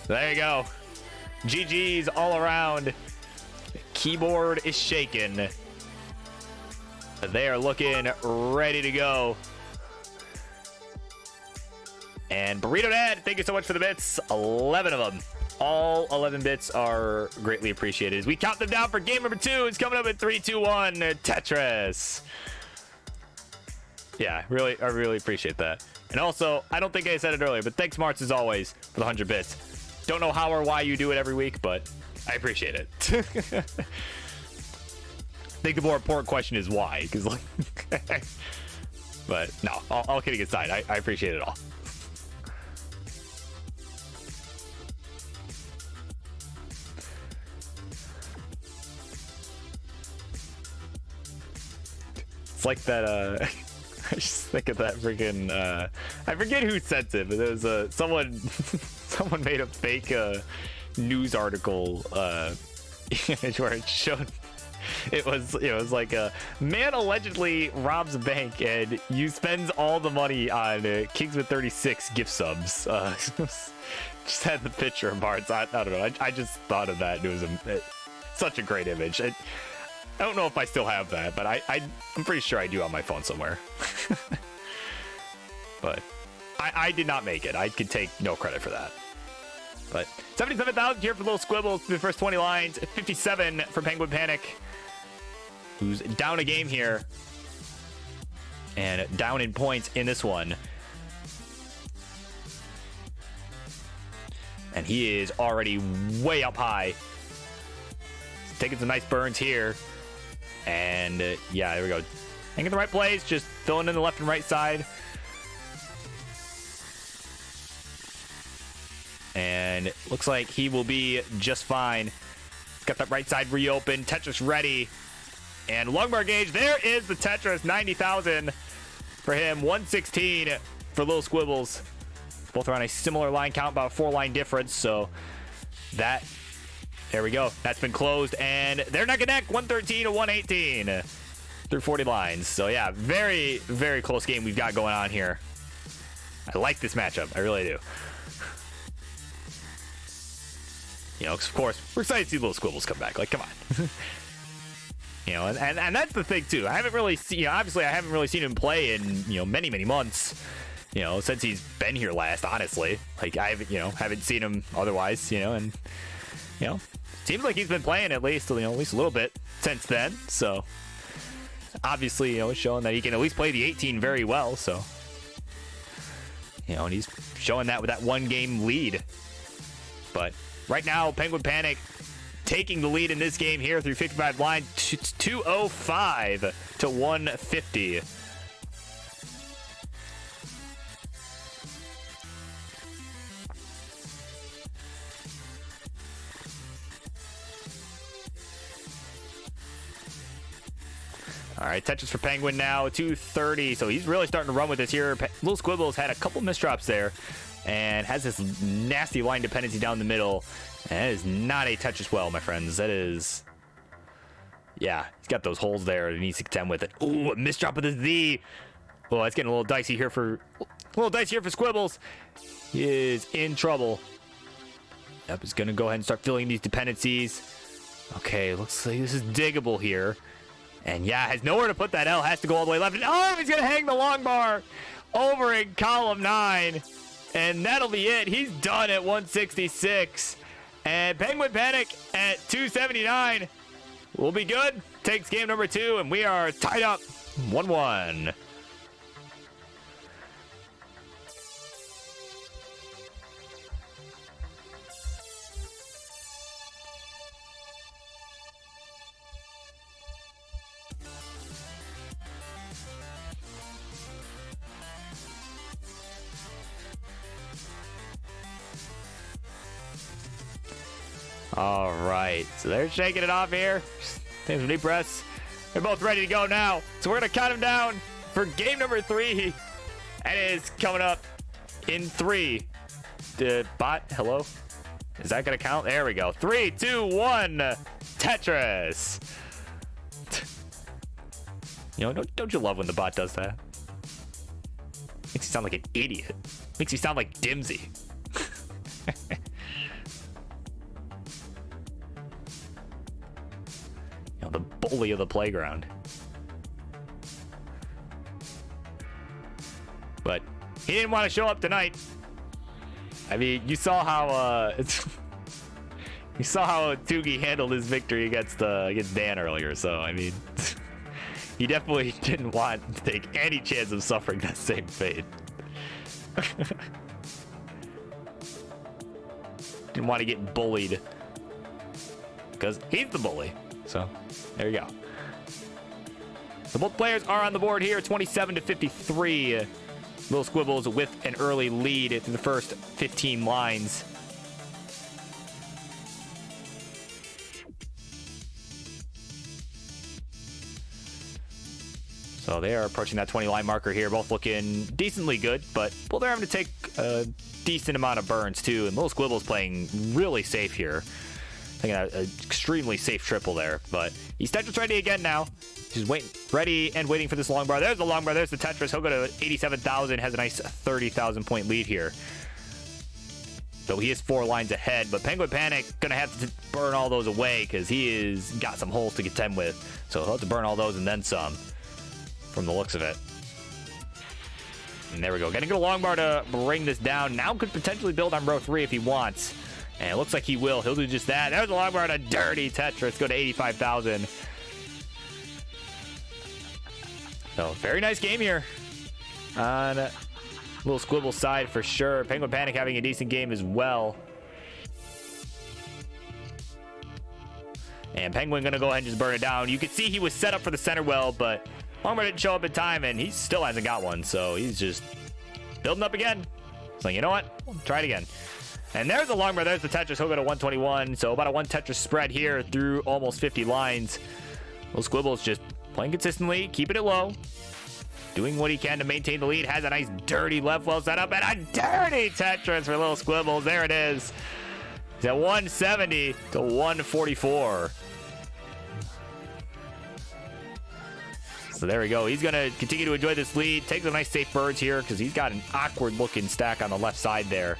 There you go. GG's all around. Keyboard is shaking. They are looking ready to go. And Burrito Dad, thank you so much for the bits. 11 of them. All 11 bits are greatly appreciated. As we count them down for game number 2, it's coming up at 3, 2, 1. Tetris. Yeah, I really appreciate that. And also, I don't think I said it earlier, but thanks, Marts, as always, for the 100 bits. Don't know how or why you do it every week, but I appreciate it. I think the more important question is why, because like, but no, all kidding aside, I appreciate it all. like that. I just think of that freaking. I forget who sent it, but there was someone. Someone made a fake news article image where it showed. It was like a man allegedly robs a bank and spends all the money on Kingsman 36 gift subs. Just had the picture of Barnes. I don't know. I just thought of that. It was such a great image. I don't know if I still have that, but I'm pretty sure I do on my phone somewhere. But I did not make it. I could take no credit for that. But 77,000 here for Little Squibbles for the first 20 lines. 57 for Penguin Panic, who's down a game here. And down in points in this one. And he is already way up high. He's taking some nice burns here. And yeah, there we go. Hanging in the right place, just filling in the left and right side. And looks like he will be just fine. Got that right side reopened. Tetris ready. And Longbar gauge. There is the Tetris. 90,000 for him. 116 for Little Squibbles. Both are on a similar line count, about a 4-line difference. So that, there we go. That's been closed. And they're neck and neck. 113 to 118 through 40 lines. So yeah, very, very close game we've got going on here. I like this matchup. I really do. You know, of course, we're excited to see Little Squibbles come back. Like, come on. You know, and that's the thing, too. I haven't really seen, obviously, I haven't really seen him play in, many, many months, since he's been here last, honestly. Like, I haven't seen him otherwise, and, seems like he's been playing at least a little bit since then. So, obviously, it's showing that he can at least play the 18 very well. So, and he's showing that with that 1-game lead. But right now, Penguin Panic taking the lead in this game here through 55 lines, 205 to 150. All right, Tetris for Penguin now, 230. So he's really starting to run with this here. Little Squibbles had a couple misdrops there and has this nasty line dependency down the middle. And that is not a Tetris well, my friends. That is, yeah, he's got those holes there that he needs to contend with it. Ooh, a misdrop with his Z. Oh, it's getting a little dicey here for Squibbles. He is in trouble. Yep, he's gonna go ahead and start filling these dependencies. Okay, looks like this is diggable here. And yeah, has nowhere to put that L. Has to go all the way left. And oh, he's going to hang the long bar over in column 9. And that'll be it. He's done at 166. And Penguin Panic at 279 will be good. Takes game number 2. And we are tied up 1-1. All right, so they're shaking it off here. Taking some deep breaths. They're both ready to go now. So we're going to count them down for game number 3. And it is coming up in 3. Bot, hello? Is that going to count? There we go. 3, 2, 1. Tetris. Don't you love when the bot does that? Makes you sound like an idiot. Makes you sound like Dimsy. The bully of the playground. But he didn't want to show up tonight. I mean, you saw how you saw how Tugi handled his victory against Dan earlier. So I mean, he definitely didn't want to take any chance of suffering that same fate. Didn't want to get bullied because he's the bully. So there you go. So both players are on the board here, 27 to 53. Little Squibbles with an early lead through the first 15 lines. So they are approaching that 20 line marker here, both looking decently good, but well, they're having to take a decent amount of burns too, and Little Squibble's playing really safe here. Taking an extremely safe triple there, but he's Tetris ready again now. He's ready and waiting for this long bar. There's the long bar, there's the Tetris. He'll go to 87,000, has a nice 30,000 point lead here. So he is 4 lines ahead, but Penguin Panic gonna have to burn all those away because he is got some holes to contend with. So he'll have to burn all those and then some, from the looks of it. And there we go. Getting a long bar to bring this down. Now could potentially build on row 3 if he wants. And it looks like he will. He'll do just that. There's a long bar and a dirty Tetris. Go to 85,000. So very nice game here on Little Squibble side for sure. Penguin Panic having a decent game as well. And Penguin gonna go ahead and just burn it down. You can see he was set up for the center well, but Longbar didn't show up in time, and he still hasn't got one. So he's just building up again. So you know what? We'll try it again. And there's the Longbar. There's the Tetris. He'll go to 121. So about a 1 Tetris spread here through almost 50 lines. Little Squibble's just playing consistently, keeping it low, doing what he can to maintain the lead. Has a nice dirty left well set up, and a dirty Tetris for Little Squibbles. There it is. He's at 170 to 144. So there we go. He's going to continue to enjoy this lead. Takes a nice safe birds here because he's got an awkward looking stack on the left side there.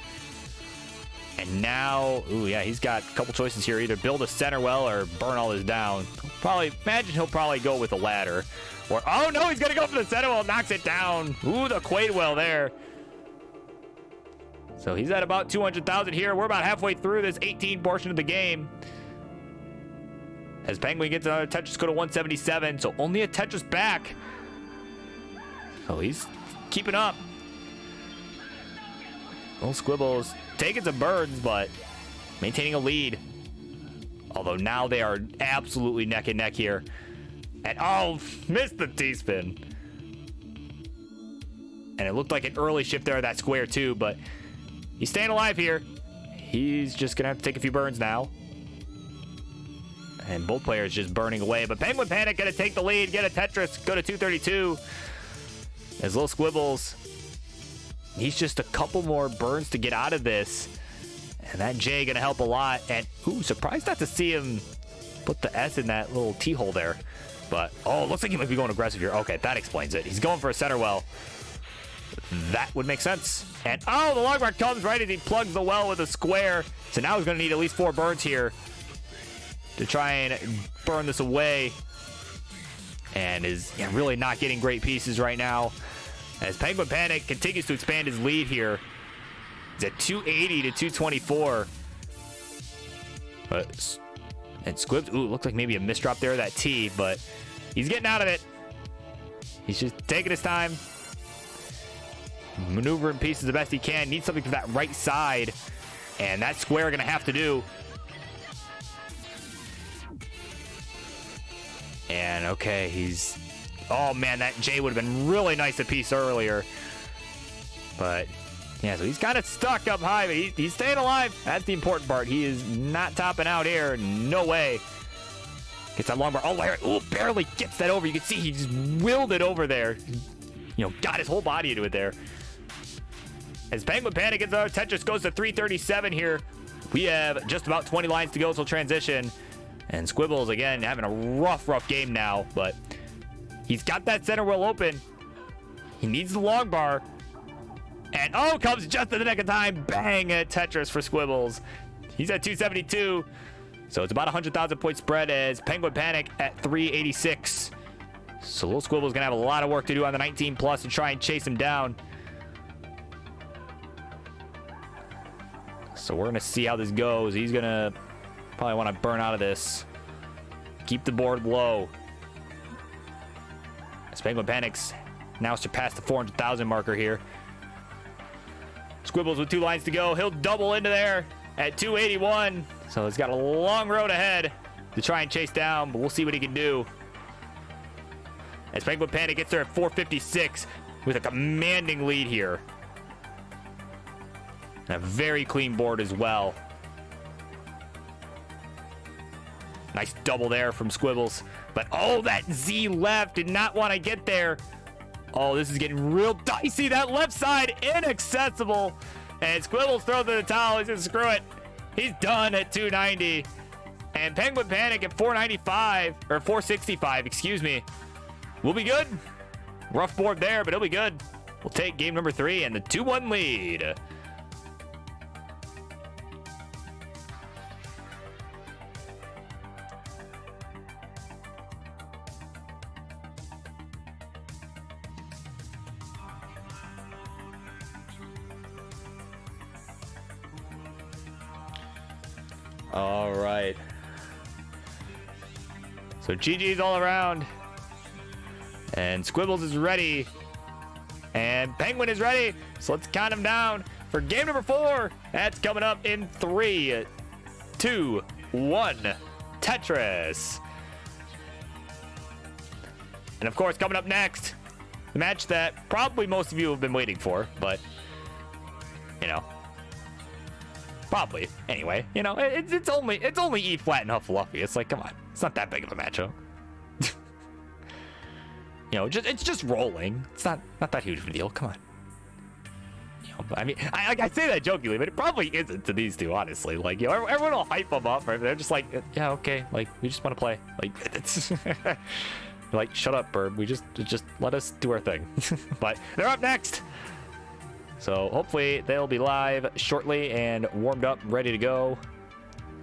And now, ooh, yeah, he's got a couple choices here. Either build a center well or burn all this down. Imagine he'll probably go with a ladder. Or, oh no, he's going to go for the center well. Knocks it down. Ooh, the Quaid well there. So he's at about 200,000 here. We're about halfway through this 18 portion of the game. As Penguin gets another Tetris, go to 177. So only a Tetris back. So he's keeping up. Little Squibbles taking some burns, but maintaining a lead. Although now they are absolutely neck and neck here. And oh, missed the T-spin. And it looked like an early shift there of that square too, but he's staying alive here. He's just gonna have to take a few burns now. And both players just burning away. But Penguin Panic gonna take the lead, get a Tetris, go to 232. As Little Squibbles, he's just a couple more burns to get out of this. And that J gonna help a lot. And ooh, surprised not to see him put the S in that little T-hole there. But oh, looks like he might be going aggressive here. Okay, that explains it. He's going for a center well. That would make sense. And oh, the long bar comes right as he plugs the well with a square. So now he's gonna need at least 4 burns here to try and burn this away. And is really not getting great pieces right now. As Penguin Panic continues to expand his lead here. He's at 280 to 224. And Squibs, ooh, looks like maybe a misdrop there, that T, but he's getting out of it. He's just taking his time. Maneuvering pieces the best he can. Needs something from that right side. And that square gonna have to do. And okay, he's... Oh man, that J would have been really nice a piece earlier. But yeah, so he's kind of stuck up high, but he's staying alive. That's the important part. He is not topping out here. No way. Gets that long bar. Oh, Larry. Ooh, barely gets that over. You can see he just willed it over there. Got his whole body into it there. As Penguin Panic gets our Tetris goes to 337 here. We have just about 20 lines to go till transition. And Squibbles, again, having a rough game now. But he's got that center well open. He needs the long bar. And oh, comes just in the nick of time. Bang, a Tetris for Squibbles. He's at 272. So it's about 100,000 point spread as Penguin Panic at 386. So Little Squibble's going to have a lot of work to do on the 19 plus to try and chase him down. So we're going to see how this goes. He's going to probably want to burn out of this. Keep the board low. As Penguin Panic's now surpassed the 400,000 marker here. Squibbles with 2 lines to go. He'll double into there at 281. So he's got a long road ahead to try and chase down, but we'll see what he can do. As Penguin Panic gets there at 456 with a commanding lead here. And a very clean board as well. Nice double there from Squibbles. But, oh, that Z left. Did not want to get there. Oh, this is getting real dicey. That left side, inaccessible. And Squibbles throws in the towel. He's going to screw it. He's done at 290. And Penguin Panic at 495, or 465, excuse me. We'll be good. Rough board there, but it'll be good. We'll take game number 3 and the 2-1 lead. All right. So GG's all around. And Squibbles is ready. And Penguin is ready. So let's count him down for game number 4. That's coming up in 3, 2, 1. Tetris. And of course, coming up next, the match that probably most of you have been waiting for, but, you know, probably. Anyway, you know, it's only E flat and Hufflepuffy. It's like, come on, it's not that big of a matchup. You know, it's just rolling. It's not that huge of a deal. Come on. You know, I mean, I say that jokingly, but it probably isn't to these two, honestly. Like, you know, everyone will hype them up. Right? They're just like, yeah, okay, like we just want to play. Like, it's like, shut up, Burb. We just let us do our thing. But they're up next. So hopefully they'll be live shortly and warmed up, ready to go,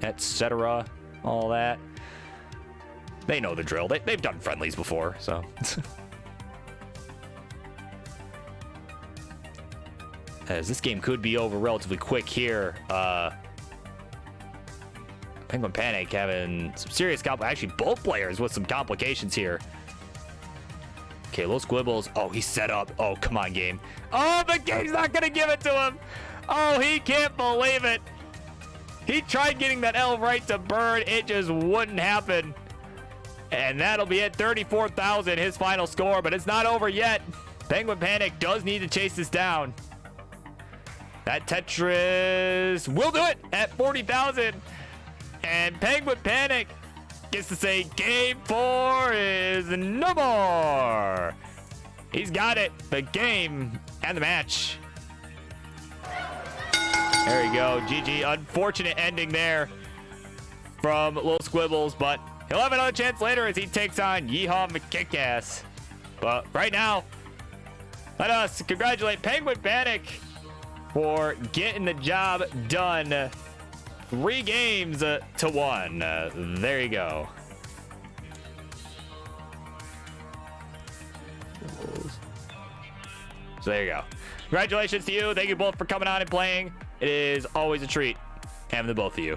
etc. All that. They know the drill. They've done friendlies before, so. As this game could be over relatively quick here. Penguin Panic having some serious actually, both players with some complications here. Okay, little Squibbles. Oh, he's set up. Oh, come on, game. Oh, the game's not going to give it to him. Oh, he can't believe it. He tried getting that L right to Bird. It just wouldn't happen. And that'll be it. 34,000, his final score, but it's not over yet. Penguin Panic does need to chase this down. That Tetris will do it at 40,000. And Penguin Panic gets to say game 4 is no more. He's got it. The game and the match. There you go. GG. Unfortunate ending there from Little Squibbles, but he'll have another chance later as he takes on Yeehaw McKickass. But right now, let us congratulate Penguin Panic for getting the job done. 3 games to 1. There you go. So there you go. Congratulations to you. Thank you both for coming on and playing. It is always a treat having the both of you.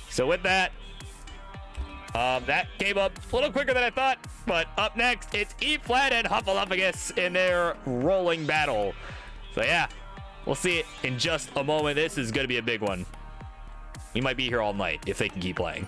So with that, that came up a little quicker than I thought, but up next, it's E-Flat and Huffaluffagus in their rolling battle. So yeah, we'll see it in just a moment. This is going to be a big one. We might be here all night if they can keep playing.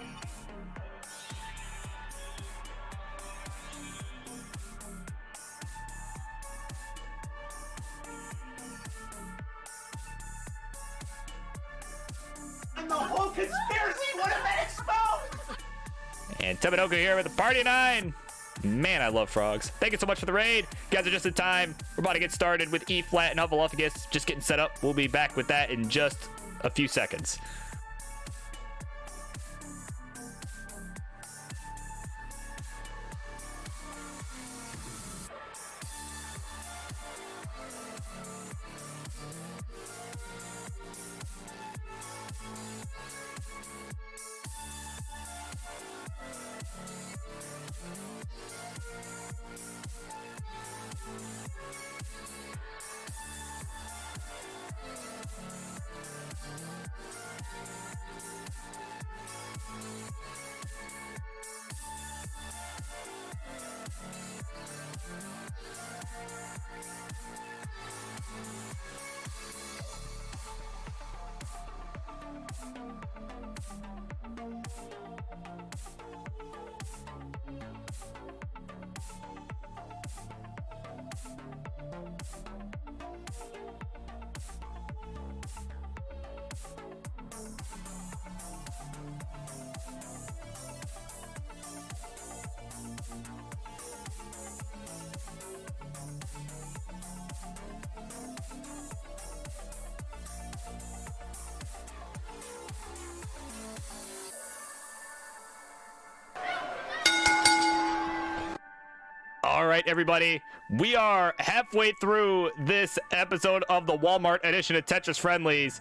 And the whole conspiracy would have been exposed! And Temedoku here with the Party 9. Man, I love frogs. Thank you so much for the raid. You guys are just in time. We're about to get started with E-Flat and Huffaluffagus. Just getting set up. We'll be back with that in just a few seconds. right, everybody. We are halfway through this episode of the Walmart edition of Tetris Friendlies.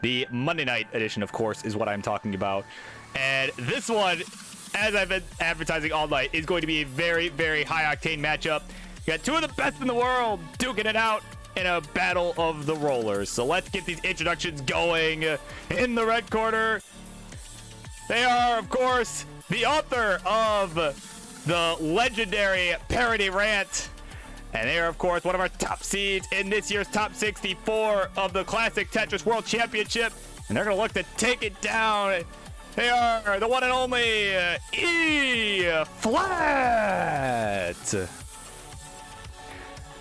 The Monday night edition, of course, is what I'm talking about. And this one, as I've been advertising all night, is going to be a very, very high-octane matchup. You got two of the best in the world duking it out in a battle of the rollers. So let's get these introductions going. In the red corner, they are, of course, the author of the legendary Parody Rant. And they are, of course, one of our top seeds in this year's top 64 of the Classic Tetris World Championship. And they're going to look to take it down. They are the one and only E-Flat.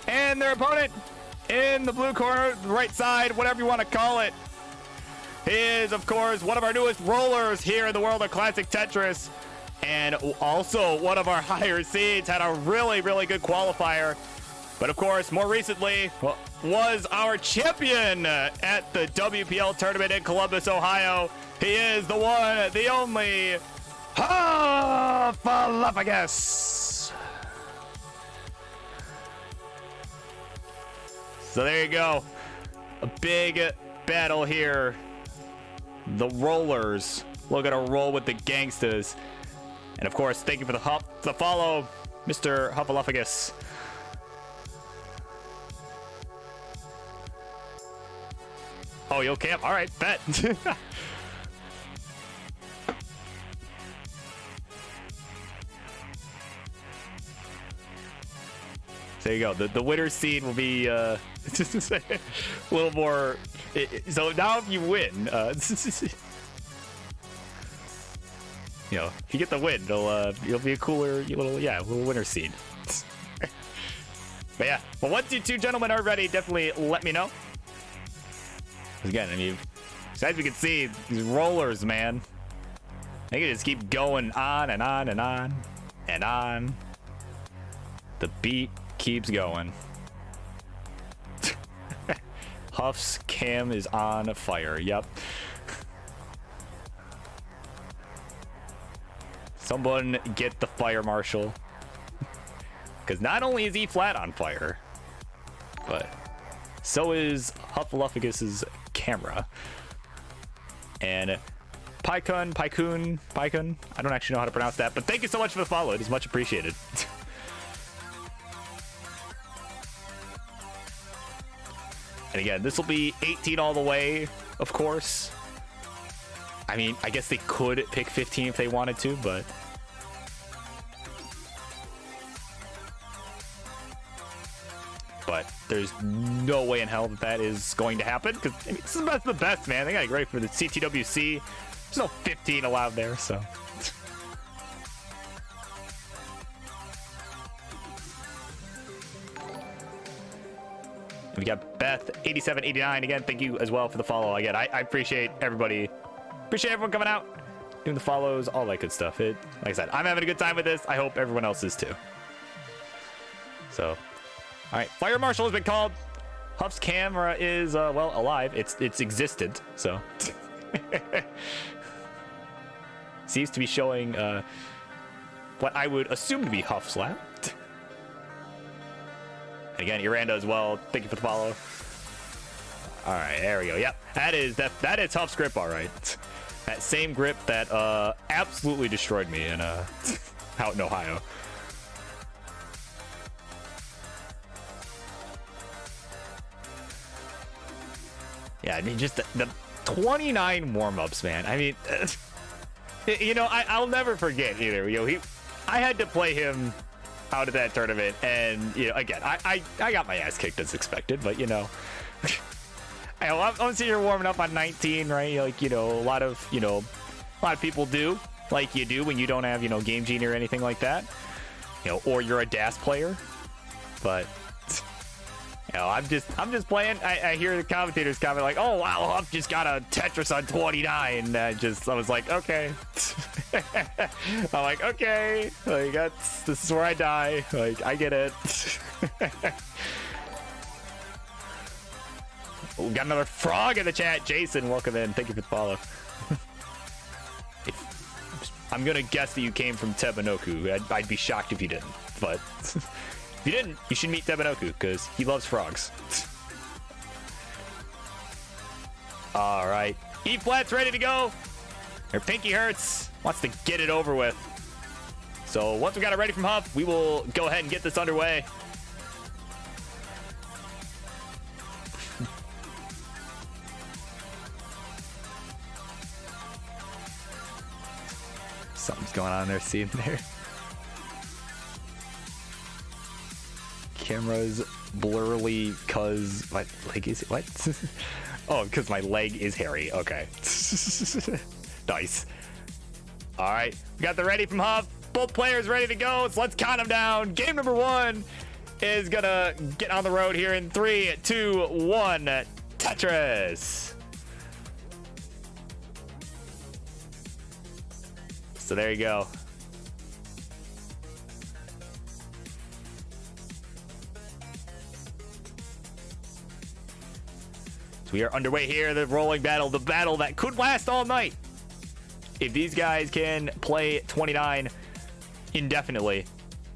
And their opponent in the blue corner, the right side, whatever you want to call it, is, of course, one of our newest rollers here in the world of Classic Tetris. And also one of our higher seeds, had a really, really good qualifier. But of course, more recently, was our champion at the WPL tournament in Columbus, Ohio. He is the one, the only, Huffaluffagus. So there you go. A big battle here. The rollers looking to roll with the gangsters. And of course, thank you for the follow, Mr. Huffaluffagus. Oh, you'll camp? All right, bet. There you go. The winner's scene will be just a little more. So now if you win, you know, if you get the win, it'll be a cooler little winner scene. But yeah, well, once you two gentlemen are ready, definitely let me know. Again, I mean, as you can see, these rollers, man, they can just keep going on and on and on and on. The beat keeps going. Huff's cam is on fire. Yep. Someone get the fire marshal. Because not only is E-Flat on fire, but so is Huffaluffagus' camera. And Pycun, I don't actually know how to pronounce that, but thank you so much for the follow. It is much appreciated. And again, this will be 18 all the way, of course. I mean, I guess they could pick 15 if they wanted to, but there's no way in hell that is going to happen, because I mean, this is the best, man. They got it great for the CTWC. There's no 15 allowed there, so. We got Beth 8789 again. Thank you as well for the follow. Again, I appreciate everybody. Appreciate everyone coming out, doing the follows, all that good stuff. Like I said, I'm having a good time with this. I hope everyone else is too. So, all right, Fire Marshal has been called. Huff's camera is well, alive. It's existent. So seems to be showing what I would assume to be Huff's lap. And again, Iranda as well. Thank you for the follow. All right, there we go. Yep, that is Huff's grip. All right, that same grip that absolutely destroyed me in out in Ohio. Yeah, I mean, just the 29 warm-ups, man. I mean, you know, I'll never forget either. You know, I had to play him out of that tournament, and you know, again, I got my ass kicked as expected, but you know, I'm sitting here warming up on 19, right? Like, you know, a lot of people do, like you do when you don't have, you know, Game Genie or anything like that, you know, or you're a DAS player, but. You know, I'm just playing. I hear the commentators comment like, "Oh wow, Huff just got a Tetris on 29." I was like, okay. I'm like, okay, like this is where I die. Like, I get it. We got another frog in the chat. Jason, welcome in. Thank you for the follow. I'm gonna guess that you came from Tebanoku. I'd be shocked if you didn't, but If you didn't, you should meet Debanoku because he loves frogs. All right. E flat's ready to go. Her pinky hurts. Wants to get it over with. So once we got it ready from Huff, we will go ahead and get this underway. Something's going on there, see there. Camera's blurry cause my leg is what? Oh, because my leg is hairy. Okay. Nice. All right, we got the ready from Huff. Both players ready to go. So let's count them down. Game number 1 is gonna get on the road here in 3, 2, 1. Tetris. So there you go. So we are underway here, the rolling battle, the battle that could last all night. If these guys can play 29 indefinitely.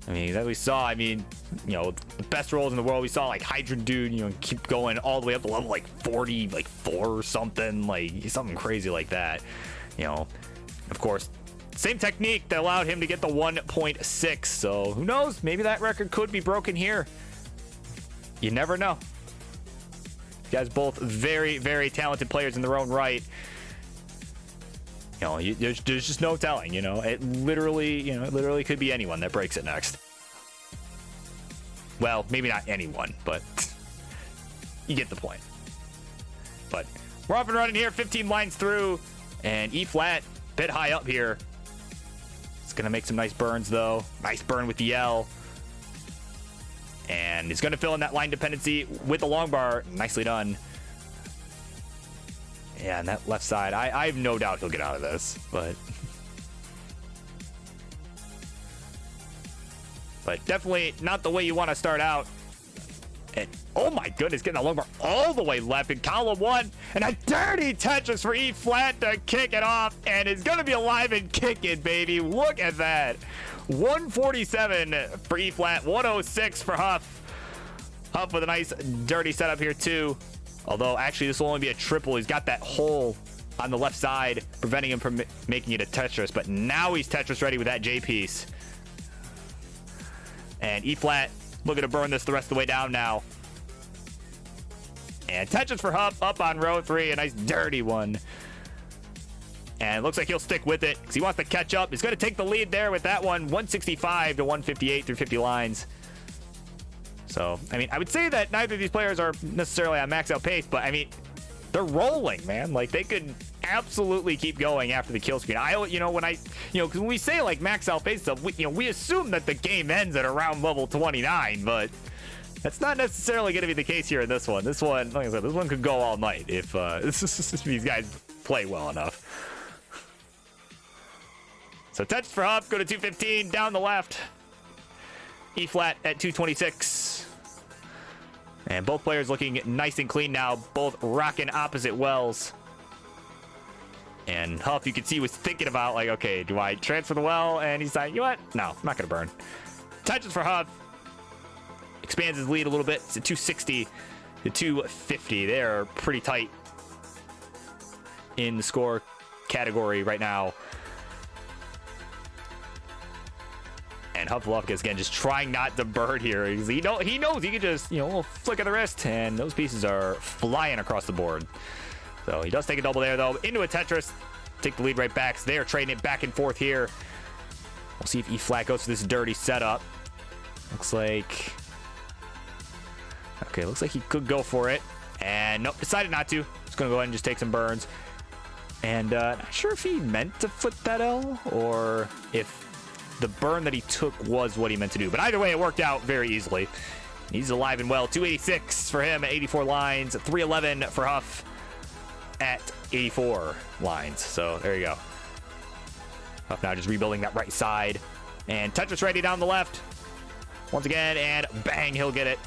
I mean, that we saw, I mean, you know, the best rolls in the world. We saw like Hydra Dude, you know, keep going all the way up to level like 40, like 4 or something, like something crazy like that. You know, of course, same technique that allowed him to get the 1.6. So who knows? Maybe that record could be broken here. You never know. You guys both very, very talented players in their own right. You know, there's just no telling, you know. It literally could be anyone that breaks it next. Well, maybe not anyone, but you get the point. But we're off and running here, 15 lines through, and E flat, bit high up here. It's gonna make some nice burns though. Nice burn with the L. And it's gonna fill in that line dependency with the long bar. Nicely done. Yeah, and that left side, I have no doubt he'll get out of this, but definitely not the way you want to start out. And oh my goodness, getting that long bar all the way left in column 1, and a dirty Tetris for E flat to kick it off, and it's gonna be alive and kicking, baby. Look at that. 147 for E flat, 106 for Huff. Huff with a nice dirty setup here too. Although, actually, this will only be a triple. He's got that hole on the left side, preventing him from making it a Tetris. But now he's Tetris ready with that J piece. And E flat looking to burn this the rest of the way down now. And Tetris for Huff up on row 3. A nice dirty one. And it looks like he'll stick with it because he wants to catch up. He's going to take the lead there with that one. 165 to 158 through 50 lines. So, I mean, I would say that neither of these players are necessarily on max out pace, but I mean, they're rolling, man. Like, they could absolutely keep going after the kill screen. Because when we say like max out pace stuff, we assume that the game ends at around level 29, but that's not necessarily going to be the case here in this one. This one, like I said, this one could go all night if these guys play well enough. So, touch for Huff, go to 215, down the left. E flat at 226. And both players looking nice and clean now, both rocking opposite wells. And Huff, you can see, was thinking about, like, okay, do I transfer the well? And he's like, you know what? No, I'm not going to burn. Touches for Huff. Expands his lead a little bit. It's at 260 to 250. They're pretty tight in the score category right now. And Hufflepuff again just trying not to burn here. He knows he can just, a little flick of the wrist, and those pieces are flying across the board. So he does take a double there, though, into a Tetris. Take the lead right back. So they are trading it back and forth here. We'll see if E flat goes for this dirty setup. Looks like he could go for it. And nope, decided not to. Just gonna go ahead and just take some burns. And not sure if he meant to flip that L or if the burn that he took was what he meant to do. But either way, it worked out very easily. He's alive and well. 286 for him at 84 lines. 311 for Huff at 84 lines. So there you go. Huff now just rebuilding that right side. And Tetris ready down the left. Once again, and bang, he'll get it.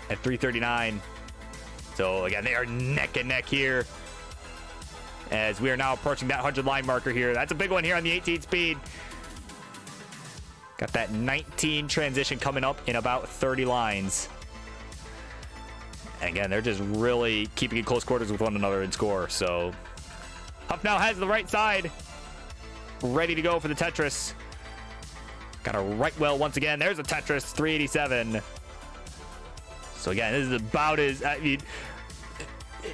At 339. So again, they are neck and neck here, as we are now approaching that 100 line marker here. That's a big one here on the 18 speed. Got that 19 transition coming up in about 30 lines. And again, they're just really keeping it close quarters with one another in score. So Huff now has the right side ready to go for the Tetris. Got a right well once again. There's a Tetris 387. So again, this is about as, I mean,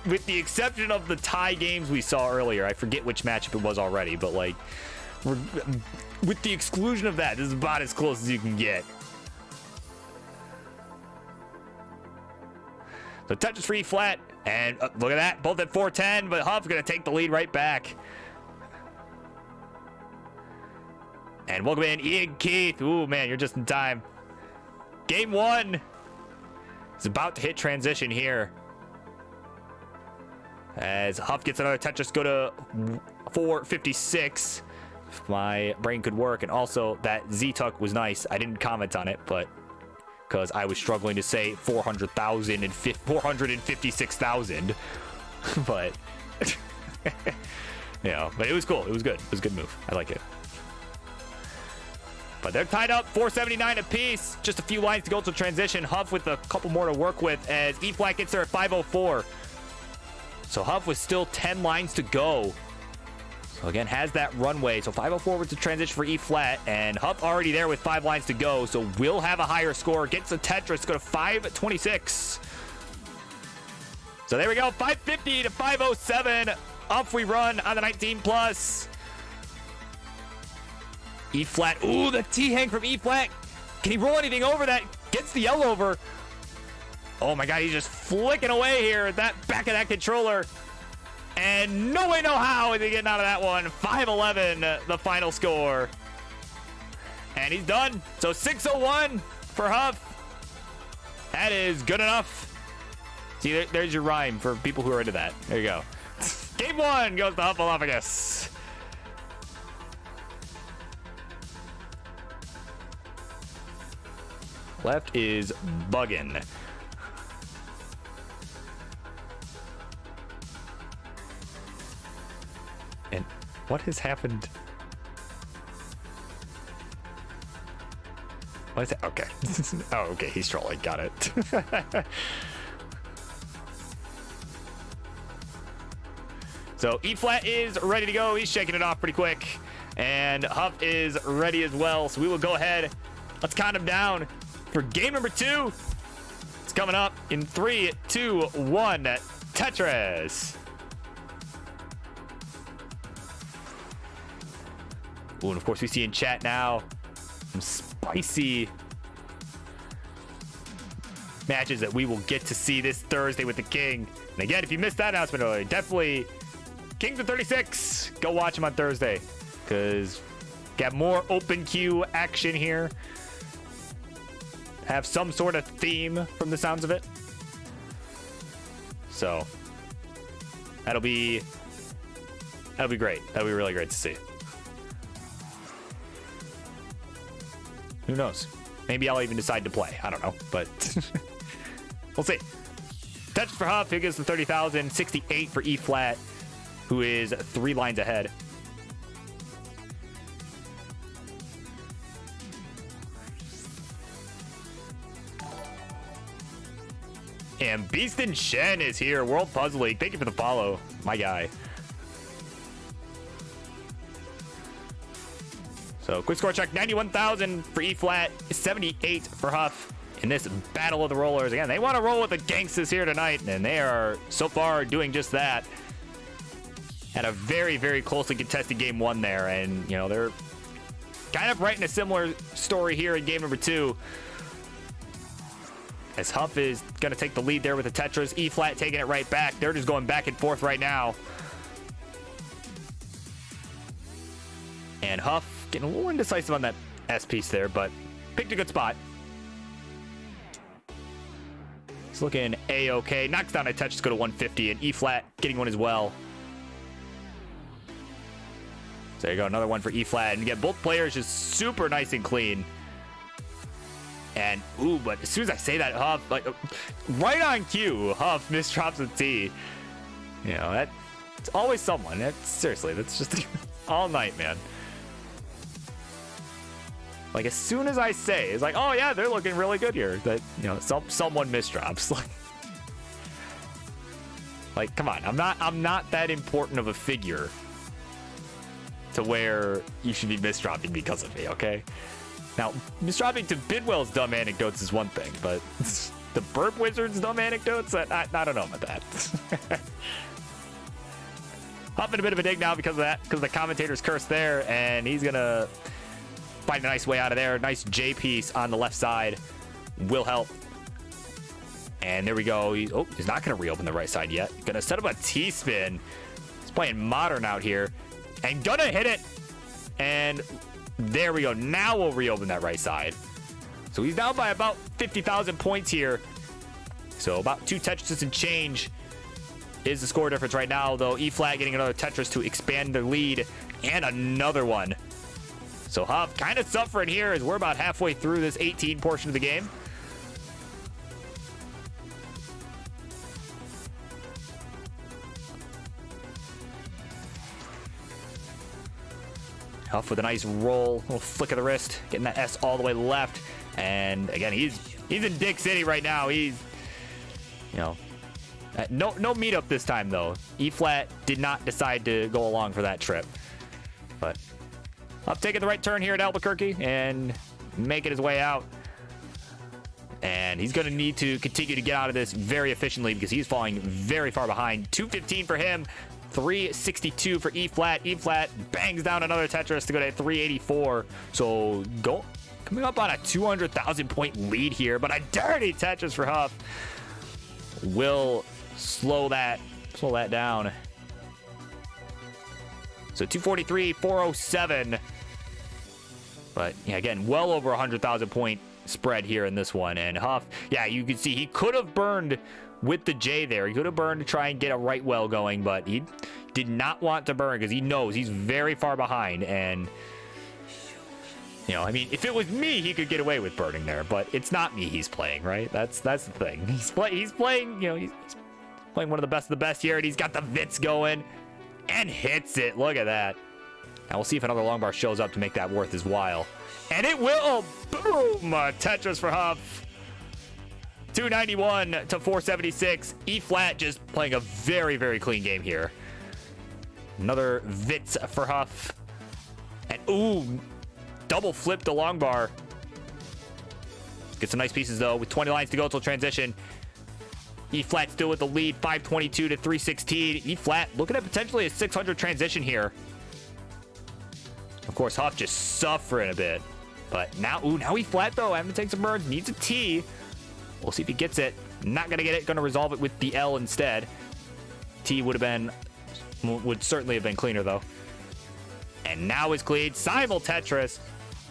with the exception of the tie games we saw earlier, I forget which matchup it was already, but like, with the exclusion of that, this is about as close as you can get. So Tetris free flat, and look at that, both at 410, but Huff's gonna take the lead right back. And welcome in Ian Keith. Ooh, man, you're just in time. Game one is about to hit transition here. As Huff gets another Tetris, go to 456. If my brain could work. And also, that Z-Tuck was nice. I didn't comment on it, but because I was struggling to say 400,000 and 456,000. But, you know, but it was cool. It was good. It was a good move. I like it. But they're tied up, 479 apiece. Just a few lines to go to transition. Huff with a couple more to work with as E-flat gets there at 504. So Huff with still 10 lines to go. So again, has that runway. So 504 with the transition for E-flat, and Huff already there with 5 lines to go. So will have a higher score. Gets the Tetris, go to 526. So there we go, 550 to 507. Up we run on the 19 plus. E-flat. Ooh, the T-hang from E-flat. Can he roll anything over that? Gets the L over. Oh my god, he's just flicking away here at that back of that controller. And no way, no how is he getting out of that one. 511, the final score. And he's done. So 601 for Huff. That is good enough. See, there's your rhyme for people who are into that. There you go. Game one goes to Huffalophagus. Left is bugging. And what has happened? What is that? Okay. Oh, okay. He's trolling. Got it. So E-flat is ready to go. He's shaking it off pretty quick. And Huff is ready as well. So we will go ahead. Let's count him down for game number 2. It's coming up in 3, 2, 1. Tetris. Ooh, and of course we see in chat now some spicy matches that we will get to see this Thursday with the King. And again, if you missed that announcement earlier, definitely Kings of 36. Go watch him on Thursday because got more open queue action here. Have some sort of theme from the sounds of it. So that'll be great. That'll be really great to see. Who knows? Maybe I'll even decide to play. I don't know, but we'll see. Tetris for Huff, who gets the 30,000. 68 for E-flat, who is 3 lines ahead. And Beastin' Shen is here. World Puzzle League. Thank you for the follow, my guy. So quick score check, 91,000 for E-flat, 78 for Huff in this battle of the rollers. Again, they want to roll with the gangsters here tonight, and they are so far doing just that. Had a very, very closely contested game 1 there, and you know, they're kind of writing a similar story here in game number 2. As Huff is going to take the lead there with the Tetris. E-flat taking it right back. They're just going back and forth right now. And Huff getting a little indecisive on that S piece there, but picked a good spot. It's looking A-okay. Knocks down a touch to go to 150, and E-flat getting one as well. So there you go, another one for E-flat. And again, both players just super nice and clean. And, ooh, but as soon as I say that, Huff, like, right on cue, Huff misdrops a T. You know, it's always someone. Seriously, that's just all night, man. Like, as soon as I say, it's like, oh yeah, they're looking really good here. That, you know, someone misdrops. Like, come on, I'm not that important of a figure to where you should be misdropping because of me, okay? Now, misdropping to Bidwell's dumb anecdotes is one thing, but the Burp Wizard's dumb anecdotes, I don't know about that. Huff in a bit of a dig now because of that, because the commentator's curse there, and he's gonna find a nice way out of there. Nice J piece on the left side will help. And there we go. He's not going to reopen the right side yet. Going to set up a T-spin. He's playing modern out here. And going to hit it. And there we go. Now we'll reopen that right side. So he's down by about 50,000 points here. So about 2 Tetris and change is the score difference right now, though. E-flat getting another Tetris to expand their lead. And another one. So Huff kind of suffering here as we're about halfway through this 18 portion of the game. Huff with a nice roll, little flick of the wrist, getting that S all the way left. And again, he's in Dick City right now. He's, you know, no meetup this time though. E-flat did not decide to go along for that trip, but Huff taking the right turn here at Albuquerque and making his way out. And he's going to need to continue to get out of this very efficiently because he's falling very far behind. 215 for him, 362 for E-flat. E-flat bangs down another Tetris to go to 384. So coming up on a 200,000 point lead here, but a dirty Tetris for Huff will slow that down. So 243, 407. But yeah, again, well over 100,000 point spread here in this one. And Huff, yeah, you can see he could have burned with the J there. He could have burned to try and get a right well going, but he did not want to burn because he knows he's very far behind. And, you know, I mean, if it was me, he could get away with burning there, but it's not me he's playing, right? That's the thing. He's playing, you know, he's playing one of the best here, and he's got the Vits going and hits it. Look at that. Now we'll see if another long bar shows up to make that worth his while. And it will. Boom! Tetris for Huff. 291 to 476. E-flat just playing a very, very clean game here. Another Vits for Huff. And ooh, double flip the long bar. Get some nice pieces though with 20 lines to go till transition. E-flat still with the lead, 522 to 316. E-flat looking at potentially a 600 transition here. Of course, Huff just suffering a bit. But now E-flat though, having to take some burns, needs a T. We'll see if he gets it. Not going to get it, going to resolve it with the L instead. T would certainly have been cleaner though. And now is clean. Simul Tetris.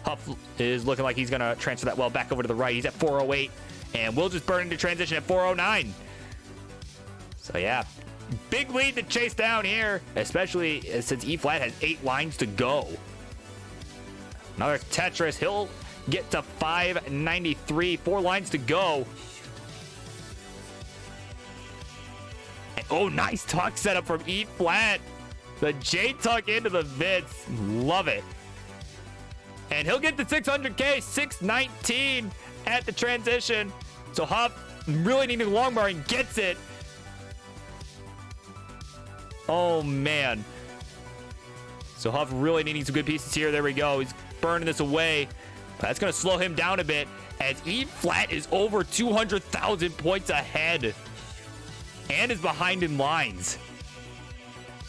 Huff is looking like he's going to transfer that well back over to the right. He's at 408. And we'll just burn into transition at 409. So yeah, big lead to chase down here, especially since E-flat has 8 lines to go. Another Tetris. He'll get to 593. 4 lines to go. And, oh, nice tuck setup from E-flat. The J-tuck into the Vits. Love it. And he'll get the 600K. 619 at the transition. So Huff really needing a long bar and gets it. Oh, man. So Huff really needing some good pieces here. There we go. He's burning this away. That's going to slow him down a bit as E-flat is over 200,000 points ahead and is behind in lines.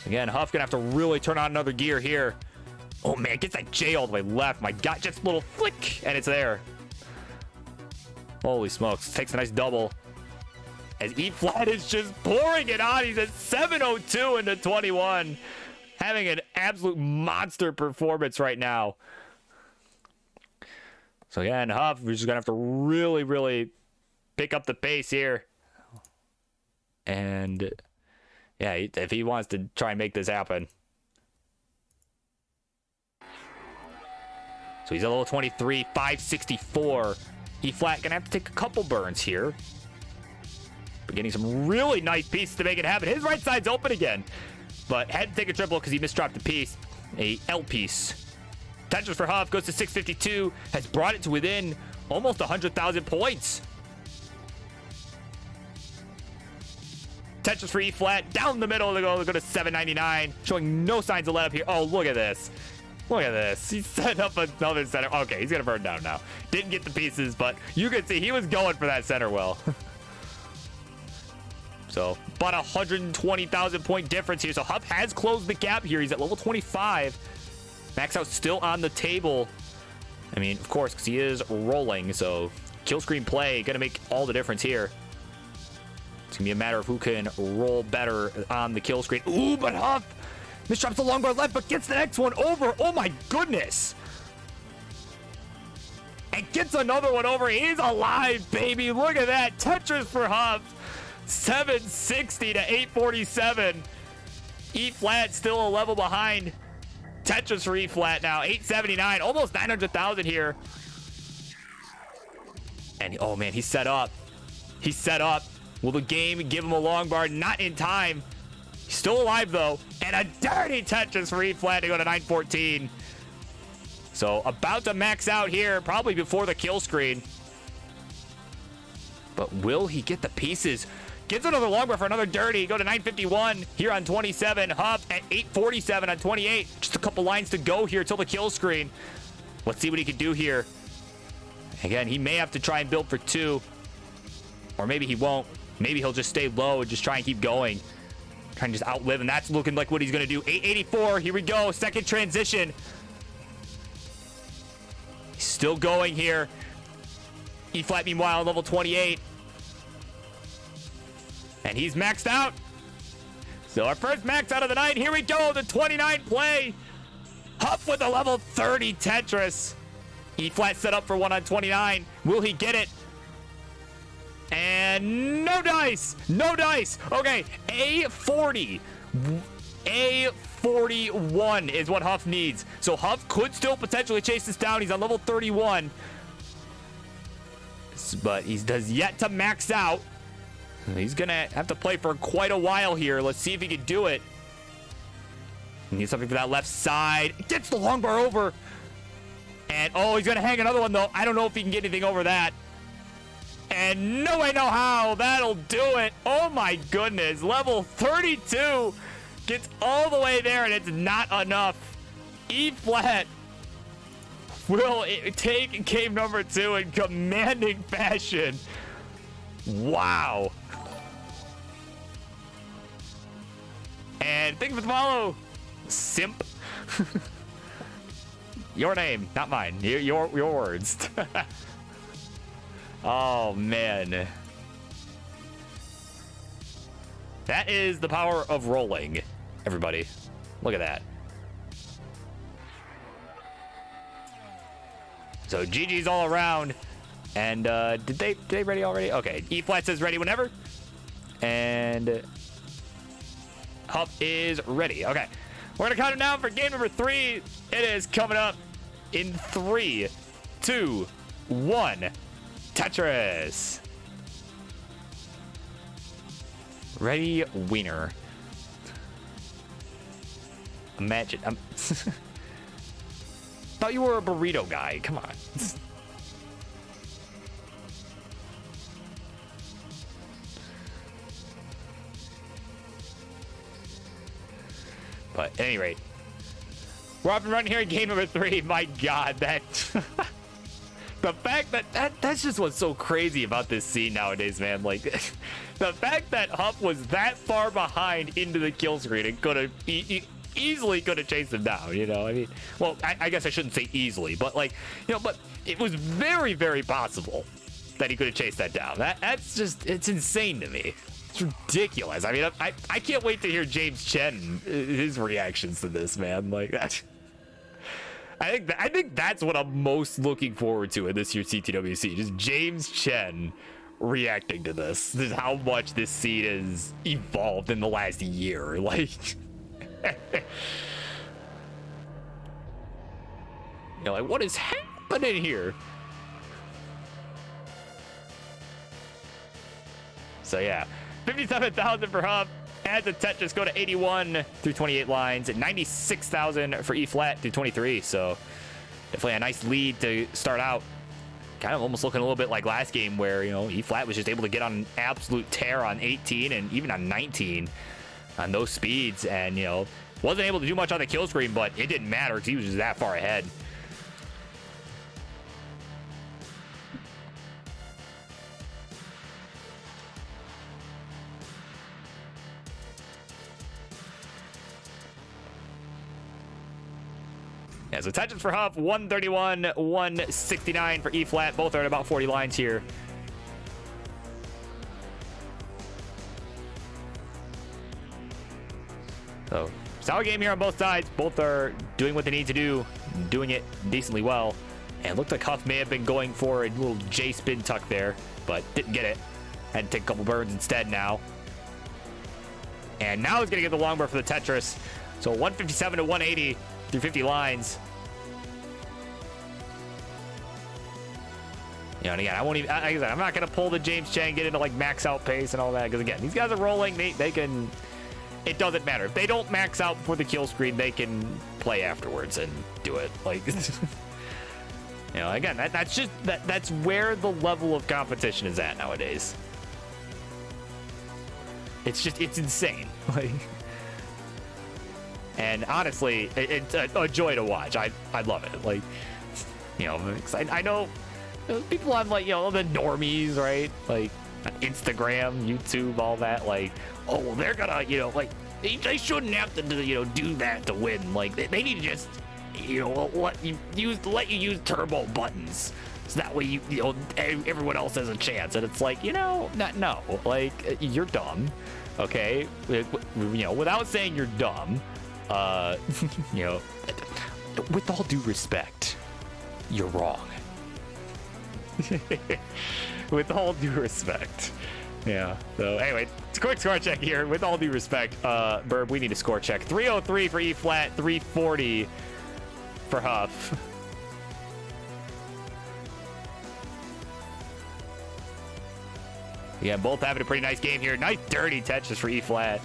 Again, Huff going to have to really turn on another gear here. Oh, man, gets that J all the way left. My God, just a little flick, and it's there. Holy smokes. Takes a nice double as E-flat is just pouring it on. He's at 702 into 21. Having an absolute monster performance right now. So again, Huff, we're just going to have to really, really pick up the pace here. And yeah, if he wants to try and make this happen. So he's at level 23, 564. E-flat going to have to take a couple burns here. But getting some really nice pieces to make it happen. His right side's open again. But had to take a triple because he misdropped the piece. A L piece. Tetris for Huff goes to 652, has brought it to within almost 100,000 points. Tetris for E flat, down the middle to go to 799, showing no signs of let up here. Oh, look at this. Look at this. He's setting up another center. Okay, he's going to burn down now. Didn't get the pieces, but you can see he was going for that center well. So, about 120,000 point difference here. So, Huff has closed the gap here. He's at level 25. Max out still on the table. I mean, of course, because he is rolling. So, kill screen play going to make all the difference here. It's going to be a matter of who can roll better on the kill screen. Ooh, but Huff misdrops the long bar left, but gets the next one over. Oh, my goodness. And gets another one over. He's alive, baby. Look at that. Tetris for Huff. 760 to 847. E flat still a level behind. Tetris for E flat now. 879. Almost 900,000 here. And oh, man, he's set up. He's set up. Will the game give him a long bar? Not in time. He's still alive, though. And a dirty Tetris for E flat to go to 914. So about to max out here, probably before the kill screen. But will he get the pieces? Gets another long bar for another dirty. Go to 951 here on 27. Huff at 847 on 28. Just a couple lines to go here till the kill screen. Let's see what he can do here. Again, he may have to try and build for 2. Or maybe he won't. Maybe he'll just stay low and just try and keep going. Trying to just outlive, and that's looking like what he's going to do. 884, here we go. Second transition. He's still going here. E flat, meanwhile, level 28. And he's maxed out. So our first max out of the night. Here we go, the 29 play. Huff with a level 30 Tetris. E flat set up for 1 on 29. Will he get it? And no dice. No dice. Okay, A40. A41 is what Huff needs. So Huff could still potentially chase this down. He's on level 31. But he does yet to max out. He's going to have to play for quite a while here. Let's see if he can do it. He needs something for that left side. Gets the long bar over. And, oh, he's going to hang another one, though. I don't know if he can get anything over that. And no way, no how. That'll do it. Oh, my goodness. Level 32 gets all the way there, and it's not enough. E flat will take game number 2 in commanding fashion. Wow. And thank you for the follow, simp. Your name, not mine. Your words. Oh, man. That is the power of rolling, everybody. Look at that. So GG's all around. And did they ready already? Okay, E flat says ready whenever. And Huff is ready. Okay, we're gonna count it down for game number 3. It is coming up in 3, 2, 1. Tetris. Ready, wiener. Imagine. Thought you were a burrito guy. Come on. But at any rate, we're off and running here in game number 3. My God, that the fact that's just what's so crazy about this scene nowadays, man. Like the fact that Huff was that far behind into the kill screen and could have easily could have chased him down. You know, I mean, well, I guess I shouldn't say easily, but like, you know, but it was very, very possible that he could have chased that down. That's just, it's insane to me. It's ridiculous. I mean, I can't wait to hear James Chen, his reactions to this, man. Like that. I think that's what I'm most looking forward to in this year's CTWC. Just James Chen reacting to this. This is how much this scene has evolved in the last year. Like, you know, like what is happening here? So yeah. 57,000 for Huff. Adds a Tetris, go to 81 through 28 lines, and 96,000 for E flat through 23. So definitely a nice lead to start out. Kind of almost looking a little bit like last game where, you know, E-flat was just able to get on an absolute tear on 18 and even on 19 on those speeds. And, you know, wasn't able to do much on the kill screen, but it didn't matter because he was just that far ahead. Yeah, so Tetris for Huff, 131, 169 for E-flat. Both are at about 40 lines here. So, solid game here on both sides. Both are doing what they need to do, doing it decently well. And it looked like Huff may have been going for a little J spin tuck there, but didn't get it. Had to take a couple burns instead now. And now he's going to get the long bar for the Tetris. So 157 to 180 through 50 lines. You know, and again, I won't even, like I said, I'm not going to pull the James Chen, get into like max out pace and all that. Because again, these guys are rolling. They can, it doesn't matter. If they don't max out before the kill screen, they can play afterwards and do it. Like, you know, again, that's just, that's where the level of competition is at nowadays. It's just, it's insane. Like, and honestly, it's a joy to watch. I love it. Like, you know, I know people on, like, you know, the normies, right? Like Instagram, YouTube, all that. Like, oh, well, they're gonna, you know, like they shouldn't have to, you know, do that to win. Like, they need to just, you know, let you use turbo buttons. So that way, you know, everyone else has a chance. And it's like, you know, no, like, you're dumb, okay? You know, without saying you're dumb, you know, with all due respect, you're wrong. With all due respect. Yeah. So anyway, it's a quick score check here. With all due respect, Burb, we need a score check. 303 for E-flat, 340 for Huff. Yeah, both having a pretty nice game here. Nice dirty Tetris for E-flat.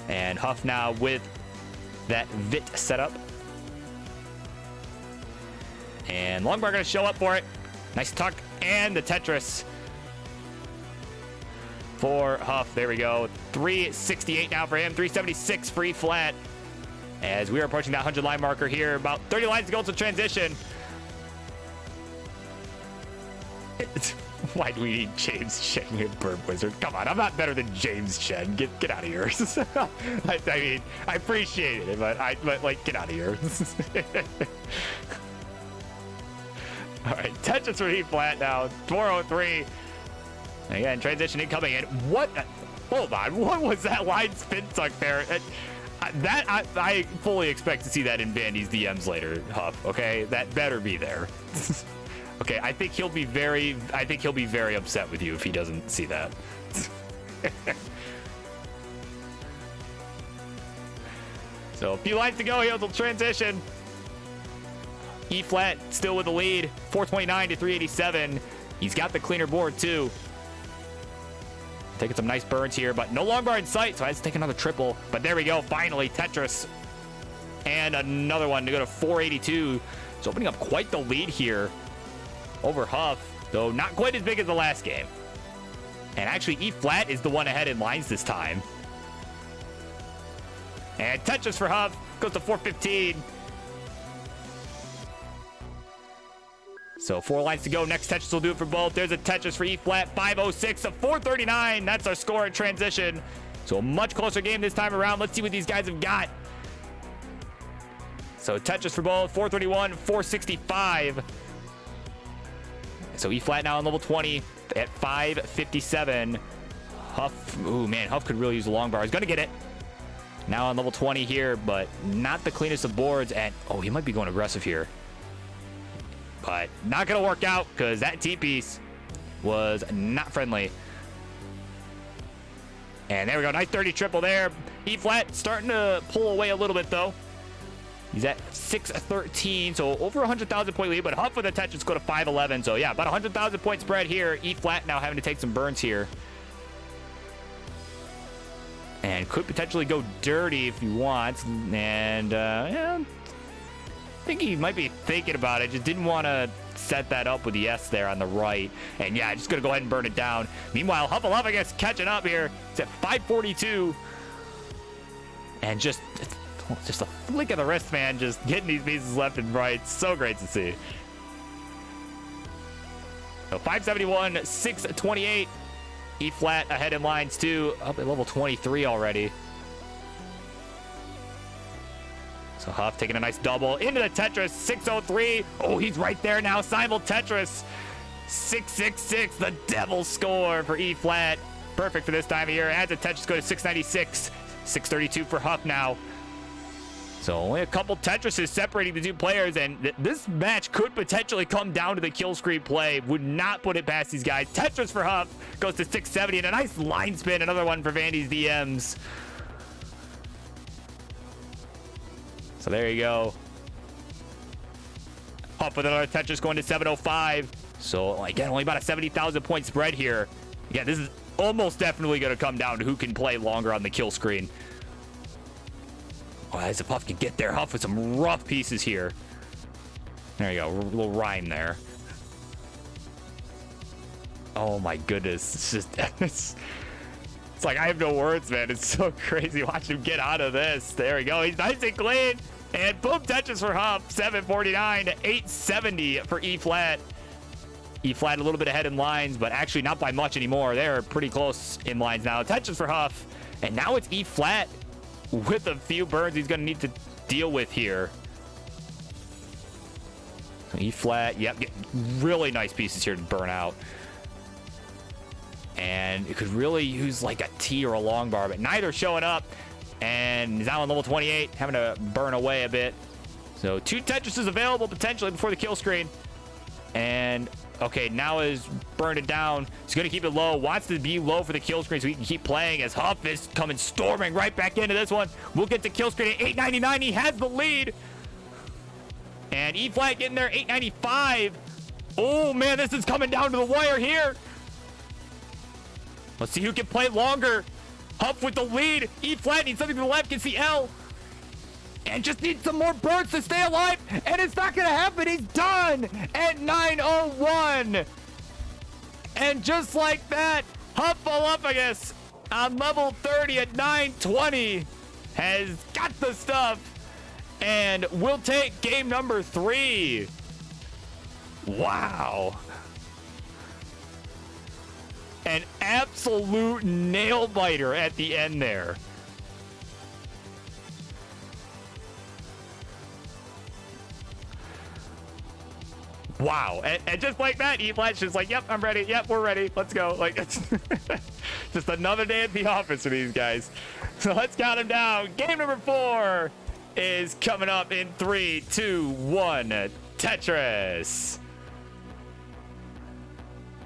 And Huff now with that Vit setup. And Longbar going to show up for it. Nice tuck. And the Tetris for Huff. There we go. 368 now for him. 376 for E-flat. As we are approaching that 100 line marker here. About 30 lines to go to transition. Why do we need James Chen with Burb Wizard? Come on, I'm not better than James Chen. Get out of here. I mean, I appreciate it, but like, get out of here. All right, Tetris for E-flat now. 403. Again, transition incoming. And what? Hold on. What was that line spin tuck there? I fully expect to see that in Vandy's DMs later, Huff. Okay, that better be there. Okay, I think he'll be very upset with you if he doesn't see that. So a few lines to go here. He'll transition. E-flat still with the lead, 429 to 387. He's got the cleaner board too. Taking some nice burns here, but no long bar in sight, so I have to take another triple. But there we go, finally, Tetris. And another one to go to 482. He's opening up quite the lead here over Huff, though not quite as big as the last game. And actually, E-flat is the one ahead in lines this time. And Tetris for Huff goes to 415. So 4 lines to go. Next Tetris will do it for both. There's a Tetris for E-flat, 506 to 439. That's our score in transition. So a much closer game this time around. Let's see what these guys have got. So Tetris for both, 431, 465. So E-flat now on level 20 at 557. Huff, ooh man, Huff could really use a long bar. He's gonna get it. Now on level 20 here, but not the cleanest of boards. And oh, he might be going aggressive here. But not gonna work out because that T-piece was not friendly. And there we go, nice 30 triple there. E-flat starting to pull away a little bit though. He's at 613, so over 100,000 point lead, but Huff with the Tetris go to 511. So yeah, about 100,000 point spread here. E-flat now having to take some burns here. and could potentially go dirty if he wants. And yeah, I think he might be thinking about it. Just didn't want to set that up with the S there on the right. And yeah, just gonna go ahead and burn it down. Meanwhile, Hufflepuff catching up here. It's at 542. And just a flick of the wrist, man. Just getting these pieces left and right. So great to see. So 571, 628. E flat ahead in lines too. Up at level 23 already. So Huff taking a nice double into the Tetris. 603. Oh, he's right there now. Simul Tetris. 666. The devil score for E flat. Perfect for this time of year. Adds a Tetris go to 696. 632 for Huff now. So only a couple Tetrises separating the two players, and this match could potentially come down to the kill screen play. Would not put it past these guys. Tetris for Huff goes to 670, and a nice line spin. Another one for Vandy's DMs. So there you go. Huff with another Tetris going to 705. So again, only about a 70,000 point spread here. Yeah, this is almost definitely going to come down to who can play longer on the kill screen. Oh, as if Huff can get there. Huff with some rough pieces here. There you go. A little rhyme there. Oh my goodness. It's just it's like I have no words, man. It's so crazy. Watch him get out of this. There we go. He's nice and clean. And boom, Tetris for Huff. 749 to 870 for E flat. E flat a little bit ahead in lines, but actually not by much anymore. They're pretty close in lines now. Tetris for Huff. And now it's E flat with a few burns he's going to need to deal with here. So E flat. Yep. Get really nice pieces here to burn out. And it could really use like a T or a long bar, but neither showing up. And he's now on level 28, having to burn away a bit. So 2 Tetrises available potentially before the kill screen. And okay, now is burned it down. He's going to keep it low. Wants to be low for the kill screen so he can keep playing as Huff is coming storming right back into this one. We'll get to kill screen at 899. He has the lead. And E flat getting there, 895. Oh man, this is coming down to the wire here. Let's see who can play longer. Huff with the lead. E flat needs something to the left. Can see L. And just needs some more burns to stay alive. And it's not going to happen. He's done at 901. And just like that, Hufflepuff on level 30 at 920 has got the stuff. And we'll take game number 3. Wow. An absolute nail biter at the end there. Wow. And just like that, E-Flat's just like, yep, I'm ready. Yep, we're ready. Let's go. Like, it's just another day at the office for these guys. So let's count them down. Game number 4 is coming up in 3, 2, 1. Tetris.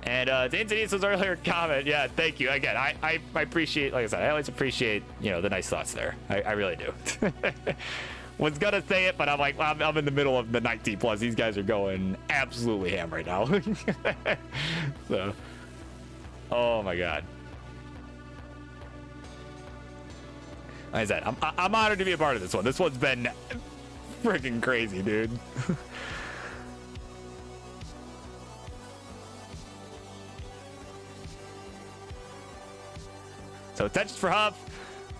And to Intoniso's earlier comment, yeah, thank you. Again, I appreciate, like I said, I always appreciate, you know, the nice thoughts there. I really do. Was gonna say it, but I'm like, I'm in the middle of the 19 plus. These guys are going absolutely ham right now. So, oh my god. Like I said, I'm honored to be a part of this one. This one's been freaking crazy, dude. So Tetris for Huff.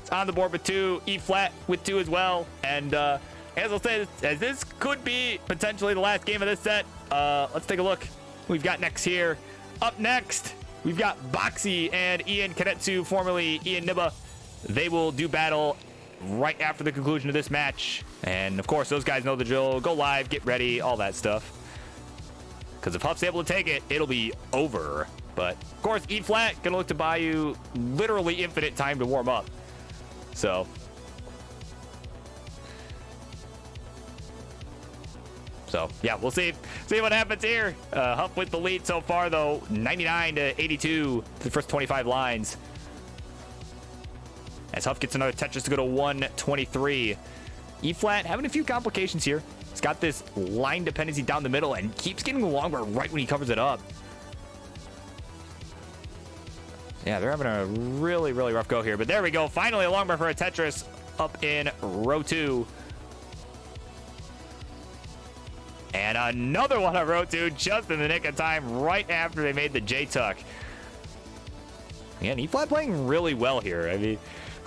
It's on the board with 2. E flat with 2 as well. And as I'll say, as this could be potentially the last game of this set, let's take a look. We've got next here. Up next, we've got Boxy and Ian Kanetsu, formerly Ian Nibba. They will do battle right after the conclusion of this match. And of course, those guys know the drill. Go live, get ready, all that stuff. Because if Huff's able to take it, it'll be over. But of course, E flat gonna look to buy you literally infinite time to warm up. So yeah, we'll see what happens here. Huff with the lead so far though, 99 to 82 for the first 25 lines. As Huff gets another Tetris to go to 123. E flat having a few complications here. He's got this line dependency down the middle and keeps getting the long bar right when he covers it up. Yeah, they're having a really, really rough go here. But there we go. Finally, a long run for a Tetris up in row 2. And another one on row 2 just in the nick of time right after they made the J-Tuck. Again, E-flat playing really well here. I mean,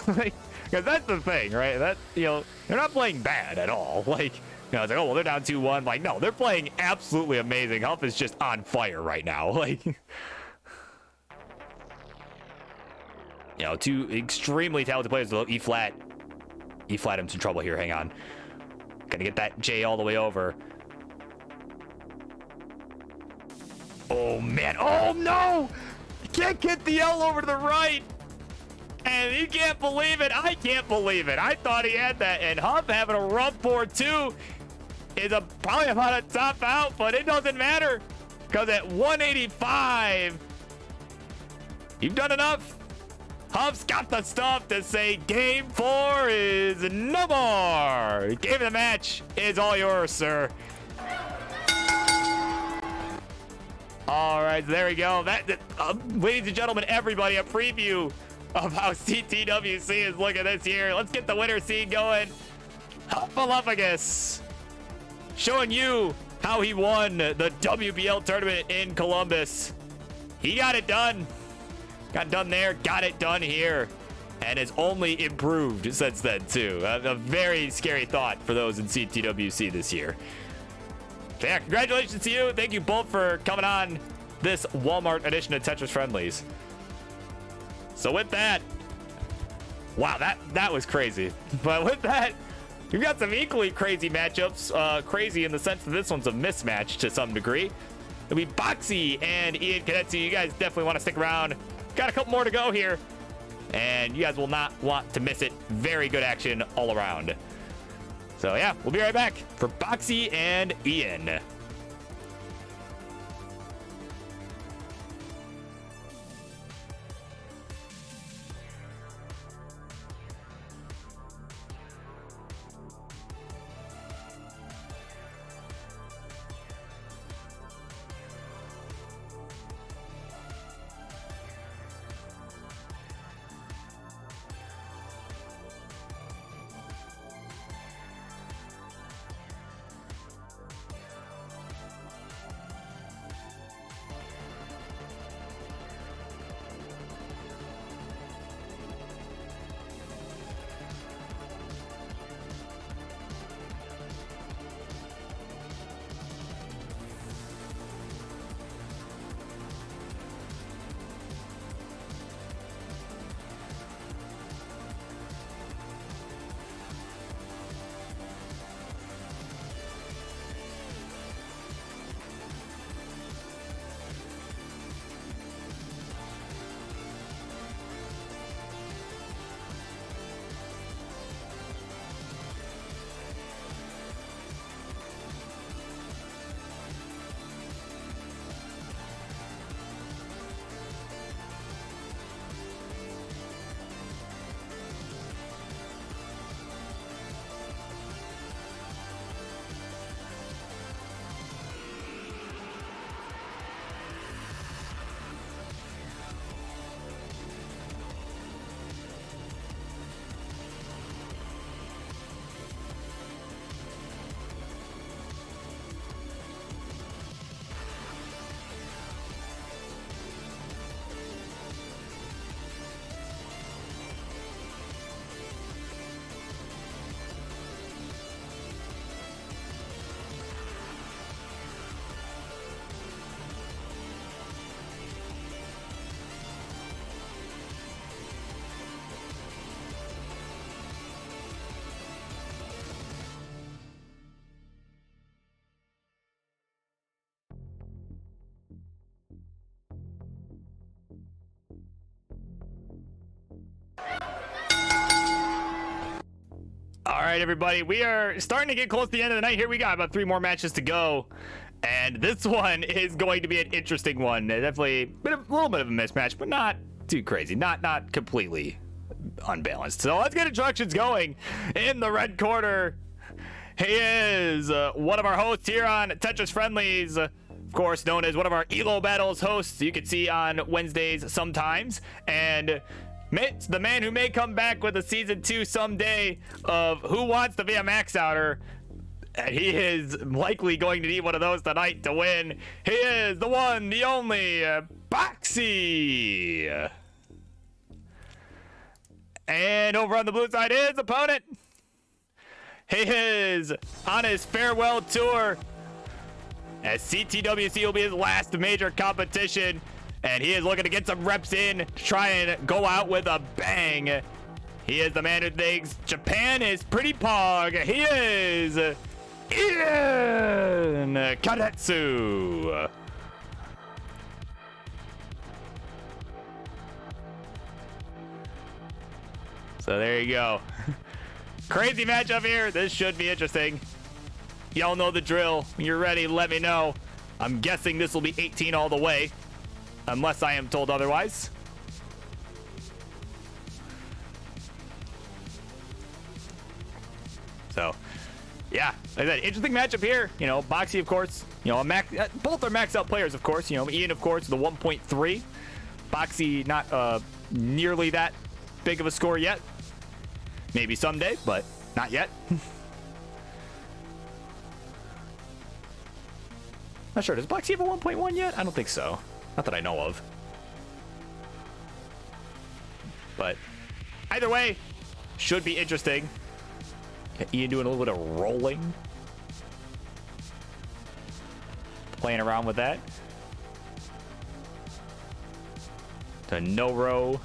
like, because that's the thing, right? That, you know, they're not playing bad at all. Like, you know, it's like, oh, well, they're down 2-1. Like, no, they're playing absolutely amazing. Huff is just on fire right now. Like, you know, two extremely talented players. E-flat. E-flat in some trouble here. Hang on. Gonna get that J all the way over. Oh, man. Oh, no! Can't get the L over to the right. And you can't believe it. I can't believe it. I thought he had that. And Huff having a rough board, too, is probably about to top out, but it doesn't matter. Because at 185, you've done enough. Huff's got the stuff to say game 4 is no more. Game of the match is all yours, sir. All right, there we go. Ladies and gentlemen, everybody, a preview of how CTWC is looking this year. Let's get the winner scene going. Huffaluffagus showing you how he won the WBL tournament in Columbus. He got it done. Got done there, got it done here, and has only improved since then, too. A very scary thought for those in CTWC this year. So yeah, congratulations to you. Thank you both for coming on this Walmart edition of Tetris Friendlies. So with that, wow, that was crazy. But with that, you've got some equally crazy matchups. Crazy in the sense that this one's a mismatch to some degree. It'll be Boxy and Ian Cadetsu. You guys definitely want to stick around. Got a couple more to go here, and you guys will not want to miss it. Very good action all around. So yeah, we'll be right back for Boxy and Ian. All right, everybody, we are starting to get close to the end of the night here. We got about 3 more matches to go, and this one is going to be an interesting one. Definitely a little bit of a mismatch, but not too crazy. Not completely unbalanced. So let's get introductions going. In the red corner, he is one of our hosts here on Tetris Friendlies, of course, known as one of our ELO Battles hosts you can see on Wednesdays sometimes. And Mitch, the man who may come back with a season 2 someday of Who Wants to Be a Max Outer. And he is likely going to need one of those tonight to win. He is the one, the only, Boxy. And over on the blue side, his opponent. He is on his farewell tour, as CTWC will be his last major competition. And he is looking to get some reps in to try and go out with a bang. He is the man who thinks Japan is pretty pog. He is Ian Kadetsu. So there you go. Crazy matchup here. This should be interesting. Y'all know the drill. When you're ready, let me know. I'm guessing this will be 18 all the way, unless I am told otherwise. So, yeah, like I said, interesting matchup here. You know, Boxy, of course, you know, both are max out players, of course. You know, Ian, of course, the 1.3. Boxy, not nearly that big of a score yet. Maybe someday, but not yet. Not sure. Does Boxy have a 1.1 yet? I don't think so. Not that I know of. But either way, should be interesting. Ian doing a little bit of rolling. Playing around with that. The no row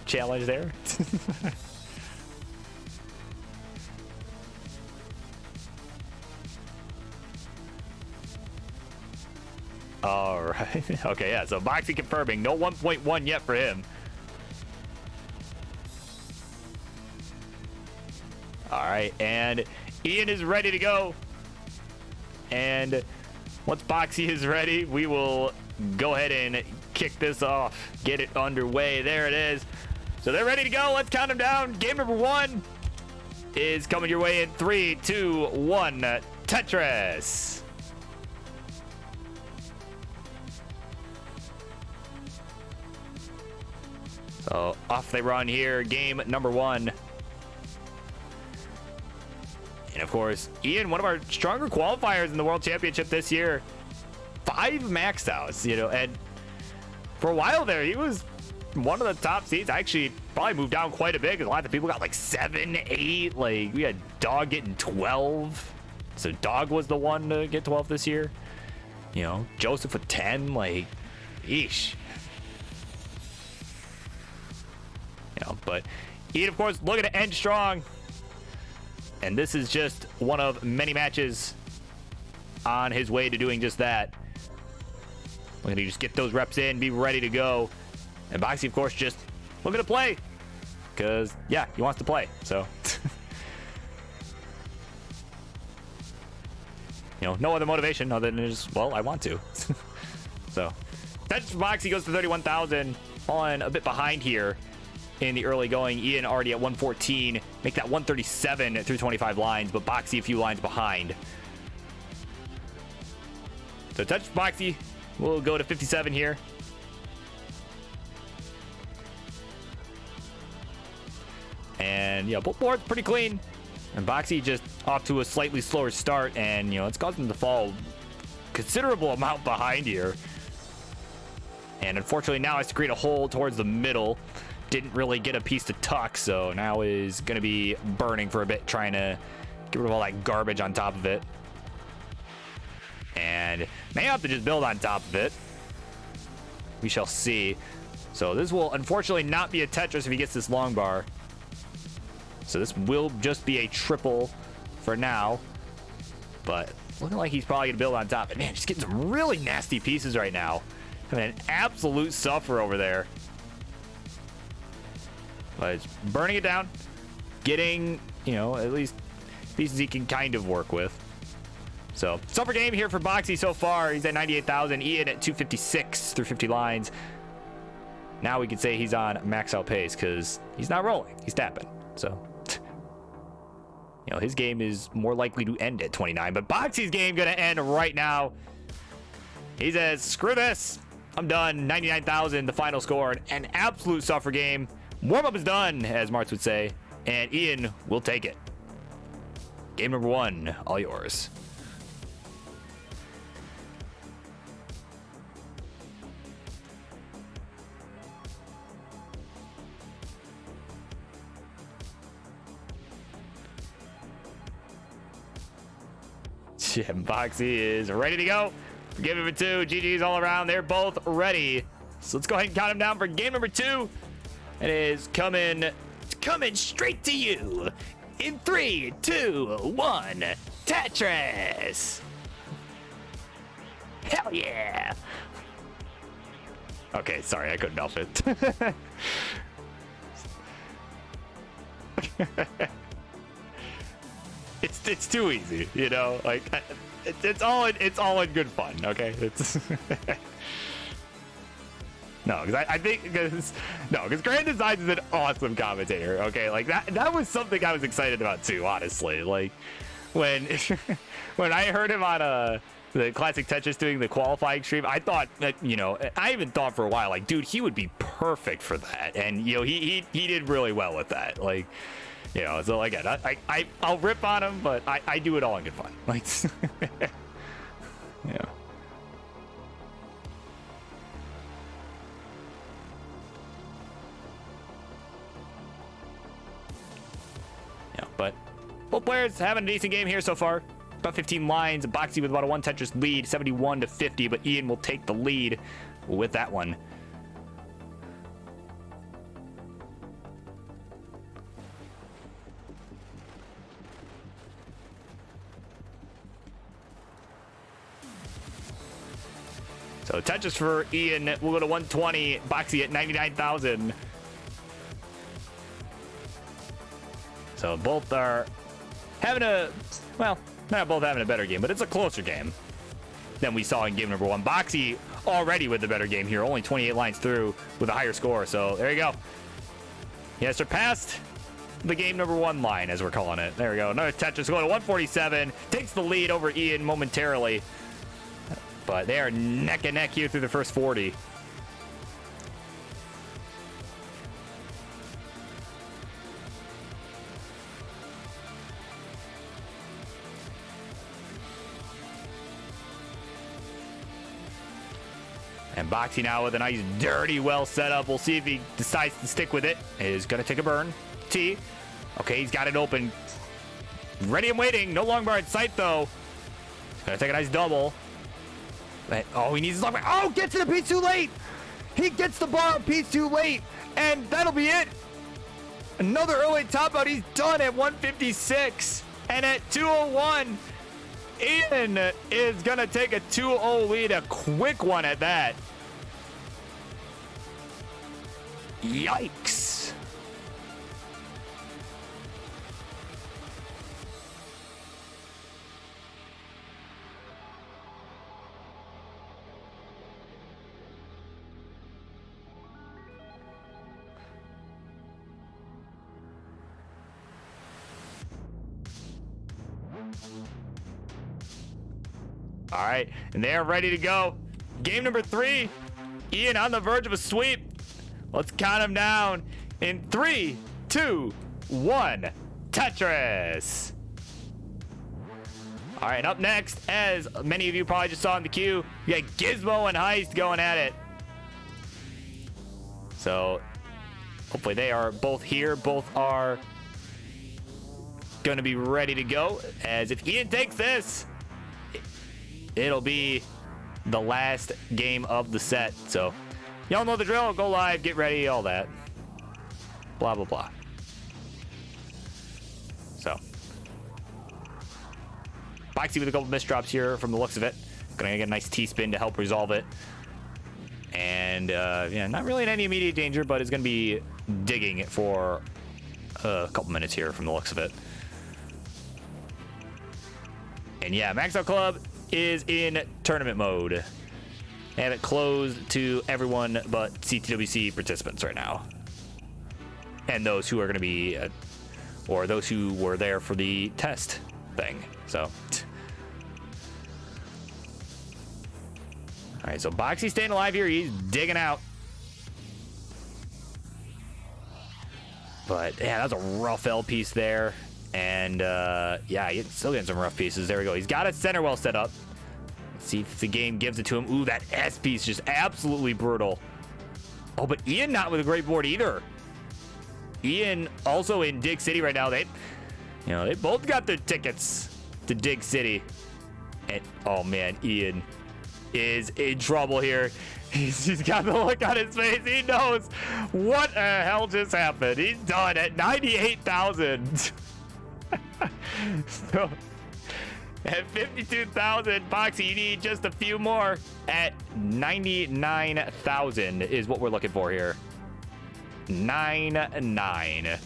challenge there. All right. Okay, yeah. So Boxy confirming. No 1.1 yet for him. All right. And Ian is ready to go. And once Boxy is ready, we will go ahead and kick this off. Get it underway. There it is. So they're ready to go. Let's count them down. Game number 1 is coming your way in 3, 2, 1. Tetris. So off they run here, game number 1. And of course, Ian, one of our stronger qualifiers in the World Championship this year. 5 max outs, you know, and for a while there, he was one of the top seeds. Actually, probably moved down quite a bit because a lot of people got like 7, 8. Like, we had Dog getting 12. So Dog was the one to get 12 this year. You know, Joseph with 10. Like, eesh. But Ian, of course, looking to end strong. And this is just one of many matches on his way to doing just that. Looking to just get those reps in, be ready to go. And Boxy, of course, just looking to play. Because, yeah, he wants to play. So, you know, no other motivation other than just, well, I want to. So, that's Boxy goes to 31,000. Falling a bit behind here in the early going. Ian already at 114. Make that 137 through 25 lines, but Boxy a few lines behind. So touch Boxy. We'll go to 57 here. And yeah, both boards pretty clean. And Boxy just off to a slightly slower start, and you know, it's caused him to fall considerable amount behind here. And unfortunately now has to create a hole towards the middle. Didn't really get a piece to tuck, so now is going to be burning for a bit, trying to get rid of all that garbage on top of it. And may have to just build on top of it. We shall see. So this will unfortunately not be a Tetris if he gets this long bar. So this will just be a triple for now. But looking like he's probably going to build on top. And man, just getting some really nasty pieces right now. Having an absolute suffer over there. But it's burning it down. Getting, you know, at least pieces he can kind of work with. So, suffer game here for Boxy so far. He's at 98,000. Ian at 256 through 50 lines. Now we can say he's on max out pace because he's not rolling. He's tapping. So, you know, his game is more likely to end at 29. But Boxy's game going to end right now. He says, screw this. I'm done. 99,000, the final score. An absolute suffer game. Warm-up is done, as Martz would say. And Ian will take it. Game number 1, all yours. Jim Boxy is ready to go. Game number 2, GG's all around. They're both ready. So let's go ahead and count them down for game number 2. It is coming straight to you. In 3, 2, 1, Tetris. Hell yeah. Okay, sorry, I couldn't help it. It's too easy, you know. Like it's all in good fun. Okay, it's no, because I think because Grand Designs is an awesome commentator. Okay, like that was something I was excited about too. Honestly, like when when I heard him on the Classic Tetris doing the qualifying stream, I thought that, you know, I even thought for a while, like, dude, he would be perfect for that, and you know, he did really well with that, like. You know, so again, I'll rip on him, but I do it all in good fun. Like, yeah. Yeah, but both players having a decent game here so far. About 15 lines. Boxy with about a 1 Tetris lead, 71 to 50, but Ian will take the lead with that one. So Tetris for Ian will go to 120. Boxy at 99,000. So both are having a, well, not both having a better game, but it's a closer game than we saw in game number 1. Boxy already with the better game here, only 28 lines through with a higher score. So there you go. He has surpassed the game number 1 line, as we're calling it. There we go. Another Tetris going to 147. Takes the lead over Ian momentarily. But they are neck and neck here through the first 40. And Boxy now with a nice dirty well set up. We'll see if he decides to stick with it. Is going to take a burn. T. Okay, he's got it open. Ready and waiting. No long bar in sight, though. He's going to take a nice double. Oh, he needs his long bar. Oh, gets to the piece too late. He gets the bar up piece too late. And that'll be it. Another early top out. He's done at 156. And at 201, Ian is going to take a 2-0 lead. A quick one at that. Yikes. All right, and they are ready to go. Game number 3. Ian on the verge of a sweep. Let's count him down in 3, 2, 1. Tetris. All right, up next, as many of you probably just saw in the queue, we got Gizmo and Heist going at it. So hopefully they are both here. Both are going to be ready to go. As if Ian takes this, it'll be the last game of the set. So y'all know the drill. Go live, get ready, all that. Blah, blah, blah. So Boxy with a couple missed drops here from the looks of it. Gonna get a nice T-spin to help resolve it. And yeah, not really in any immediate danger, but is gonna be digging it for a couple minutes here from the looks of it. And yeah, Max Out Club is in tournament mode. They have it closed to everyone but CTWC participants right now. And those who are going to be, or those who were there for the test thing. So, All right, so Boxy staying alive here. He's digging out. But, yeah, that was a rough L piece there. And, yeah, he's still getting some rough pieces. There we go. He's got a center well set up. Let's see if the game gives it to him. Ooh, that S piece just absolutely brutal. Oh, but Ian not with a great board either. Ian also in Dig City right now. They both got their tickets to Dig City. And, oh, man, Ian is in trouble here. He's got the look on his face. He knows what the hell just happened. He's done at 98,000. So at 52,000, Boxy, you need just a few more. At 99,000 is what we're looking for here. 99.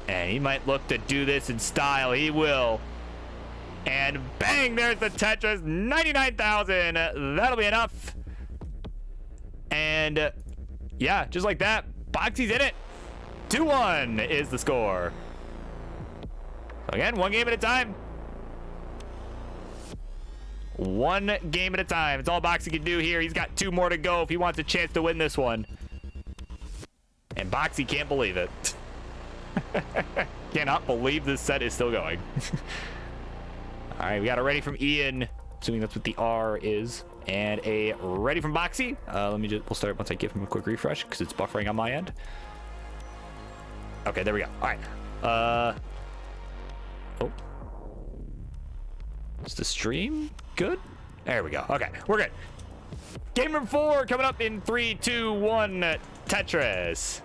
And he might look to do this in style. He will. And bang, there's the Tetris, 99,000. That'll be enough. And yeah, just like that, Boxy's in it. 2-1 is the score. Again, one game at a time. One game at a time. It's all Boxy can do here. He's got 2 more to go if he wants a chance to win this one. And Boxy can't believe it. Cannot believe this set is still going. All right, we got a ready from Ian, assuming that's what the R is, and a ready from Boxy. We'll start once I give him a quick refresh because it's buffering on my end. Okay, there we go. All right. Oh, is the stream good? There we go. Okay, we're good. Game number 4 coming up in 3, 2, 1. Tetris.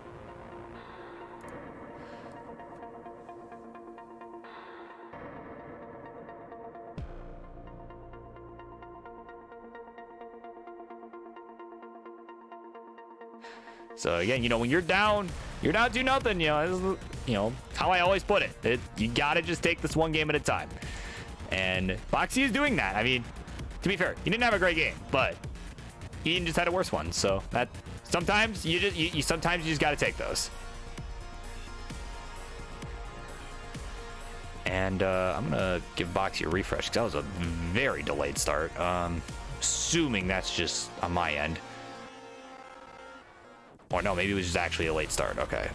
So again, when you're down 2-0. This is, how I always put it. You gotta just take this one game at a time. And Boxy is doing that. I mean, to be fair, he didn't have a great game, but Ian just had a worse one. So that sometimes you just gotta take those. And I'm gonna give Boxy a refresh because that was a very delayed start. Assuming that's just on my end. Or no, maybe it was just actually a late start. Okay.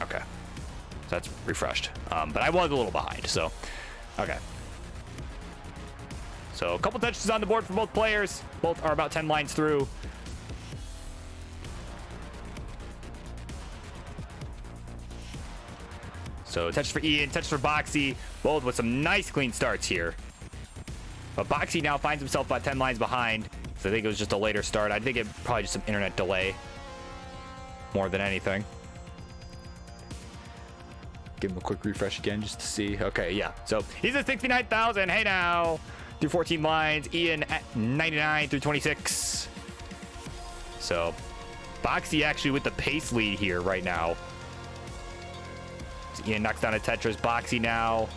Okay. So that's refreshed. But I was a little behind, so. Okay. So a couple touches on the board for both players. Both are about 10 lines through. So touches for Ian, touches for Boxy. Both with some nice clean starts here. But Boxy now finds himself about 10 lines behind. So I think it was just a later start. I think it probably just some internet delay more than anything. Give him a quick refresh again just to see. Okay, yeah. So he's at 69,000. Hey now. Through 14 lines. Ian at 99 through 26. So Boxy actually with the pace lead here right now. So Ian knocks down a Tetris. Boxy now.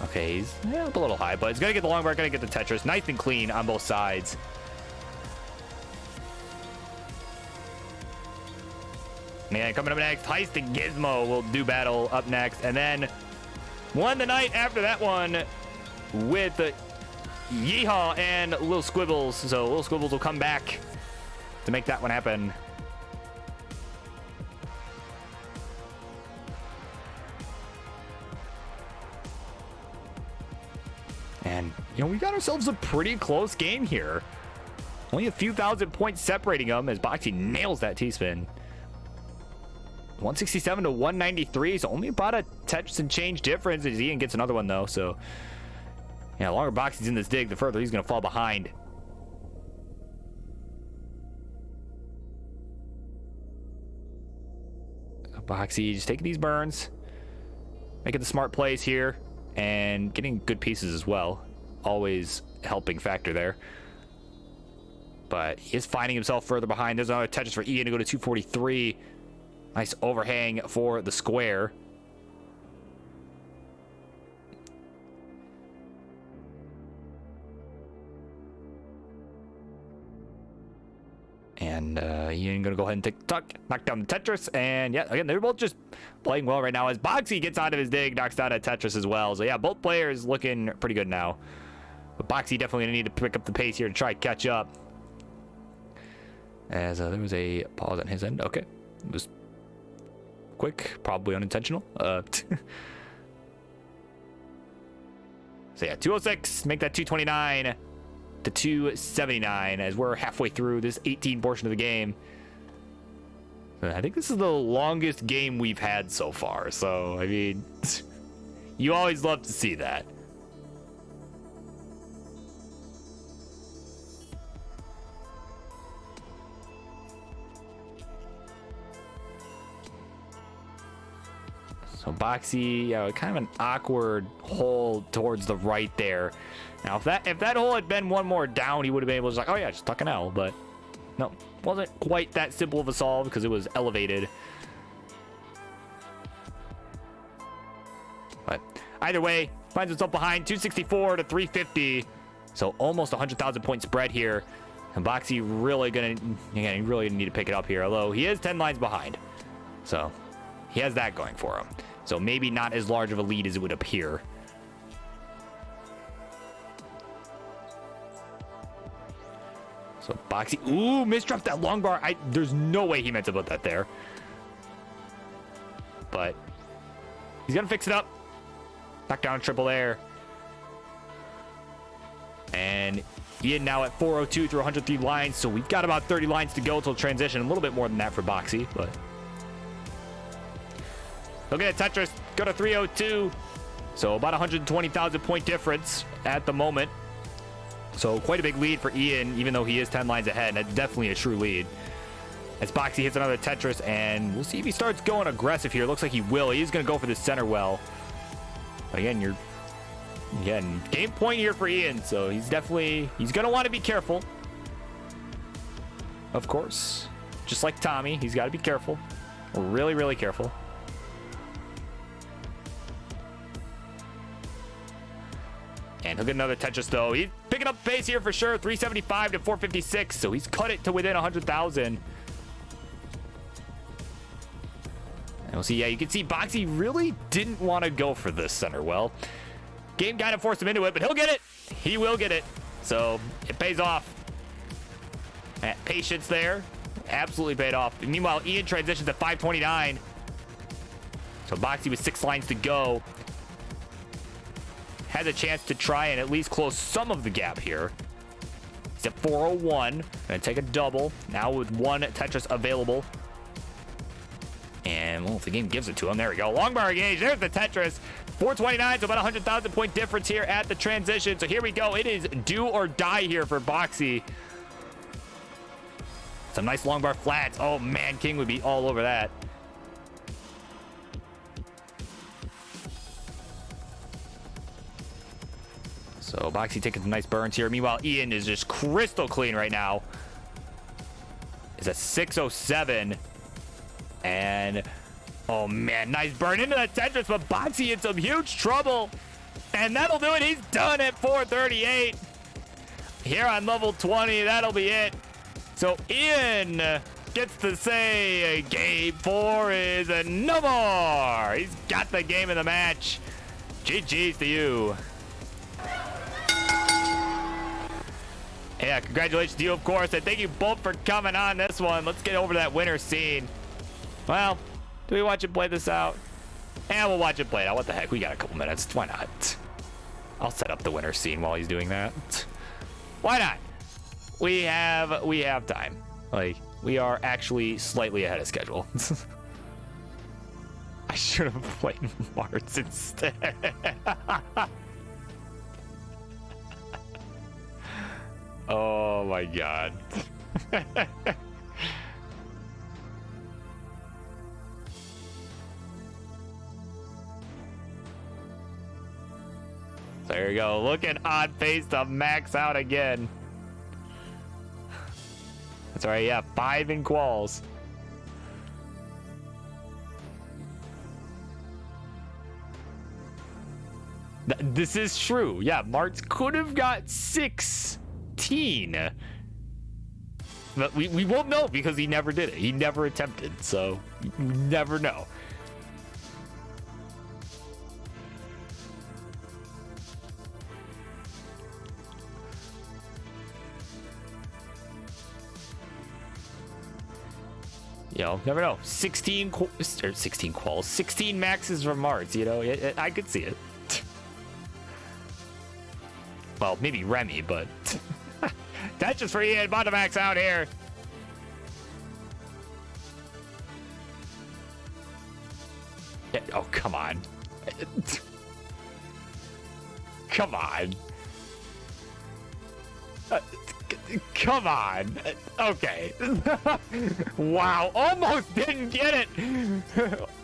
Okay, he's up a little high, but he's going to get the long bar, going to get the Tetris. Nice and clean on both sides. Man, coming up next, Heist and Gizmo will do battle up next. And then won the night after that one with Yeehaw and Little Squibbles. So Little Squibbles will come back to make that one happen. And, we got ourselves a pretty close game here. Only a few thousand points separating them as Boxy nails that T-spin. 167 to 193, so only about a Tetris and change difference as Ian gets another one, though. So, yeah, the longer Boxy's in this dig, the further he's going to fall behind. Boxy just taking these burns, making the smart plays here, and getting good pieces as well. Always helping factor there. But he is finding himself further behind. There's another Tetris for Ian to go to 243. Nice overhang for the square. And Ian gonna go ahead and knock down the Tetris. And yeah, again, they're both just playing well right now as Boxy gets out of his dig, knocks down a Tetris as well. So yeah, both players looking pretty good now. But Boxy definitely gonna need to pick up the pace here to try and catch up. As there was a pause on his end. Okay, it was quick, probably unintentional. So yeah, 206, make that 229 to 279 as we're halfway through this 18 portion of the game. I think this is the longest game we've had so far. So, I mean, you always love to see that. So Boxy, kind of an awkward hole towards the right there. Now, if that hole had been one more down, he would have been able to just like, oh yeah, just tuck an L. But no, wasn't quite that simple of a solve because it was elevated. But either way, finds himself behind 264 to 350. So almost 100,000 point spread here. And Boxy really gonna need to pick it up here. Although he is 10 lines behind. So he has that going for him. So maybe not as large of a lead as it would appear. So Boxy, ooh, misdropped that long bar. There's no way he meant to put that there. But he's gonna fix it up. Back down triple air. And Ian now at 402 through 103 lines. So we've got about 30 lines to go till transition. A little bit more than that for Boxy, but look at that Tetris, go to 302. So about 120,000 point difference at the moment. So quite a big lead for Ian, even though he is 10 lines ahead. And that's definitely a true lead. As Boxy hits another Tetris, and we'll see if he starts going aggressive here. Looks like he will. He's going to go for the center well. But again, game point here for Ian. So he's going to want to be careful. Of course. Just like Tommy, he's got to be careful. Really, really careful. And he'll get another Tetris, though. He's picking up pace here for sure. 375 to 456. So he's cut it to within 100,000. And we'll see. Yeah, you can see Boxy really didn't want to go for this center well. Game kind of forced him into it, but he'll get it. He will get it. So it pays off. That patience there absolutely paid off. And meanwhile, Ian transitions at 529. So Boxy with 6 lines to go has a chance to try and at least close some of the gap here. He's at 401. Gonna take a double now with 1 Tetris available. And well, if the game gives it to him, there we go. Long bar engage. There's the Tetris. 429, so about 100,000 point difference here at the transition. So here we go. It is do or die here for Boxy. Some nice long bar flats. Oh man, King would be all over that. So Boxy taking some nice burns here. Meanwhile, Ian is just crystal clean right now. Is at 607. And oh man, nice burn into that Tetris, but Boxy in some huge trouble. And that'll do it. He's done at 438. Here on level 20, that'll be it. So Ian gets to say game 4 is no more. He's got the game of the match. GG's to you. Yeah, congratulations to you, of course, and thank you both for coming on this one. Let's get over to that winner scene. Well, do we watch him play this out? Yeah, we'll watch him play it out. What the heck? We got a couple minutes. Why not? I'll set up the winner scene while he's doing that. Why not? We have time. Like, we are actually slightly ahead of schedule. I should have played Marts instead. Oh my god. There you go. Looking on pace to max out again. That's all right. Yeah, 5 in quals. This is true. Yeah, Marts could have got 16. But we won't know because he never did it. He never attempted. So we never know. never know. 16 quals, 16 maxes from Mars. I could see it. Well, maybe Remy, but that's just for Ian Bottomax out here. Yeah, oh, come on. Come on. Come on. Okay. Wow. Almost didn't get it.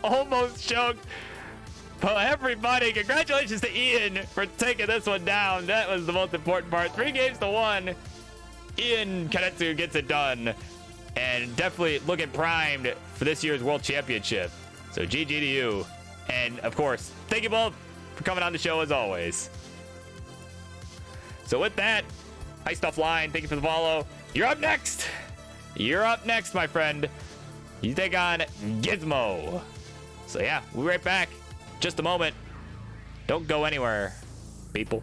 Almost choked. But everybody, congratulations to Ian for taking this one down. That was the most important part. 3 games to 1. Ian Kanetsu gets it done. And definitely looking primed for this year's World Championship. So GG to you. And of course, thank you both for coming on the show as always. So with that, Ice Stuff Line, thank you for the follow. You're up next. You're up next, my friend. You take on Gizmo. So yeah, we'll be right back. Just a moment. Don't go anywhere, people.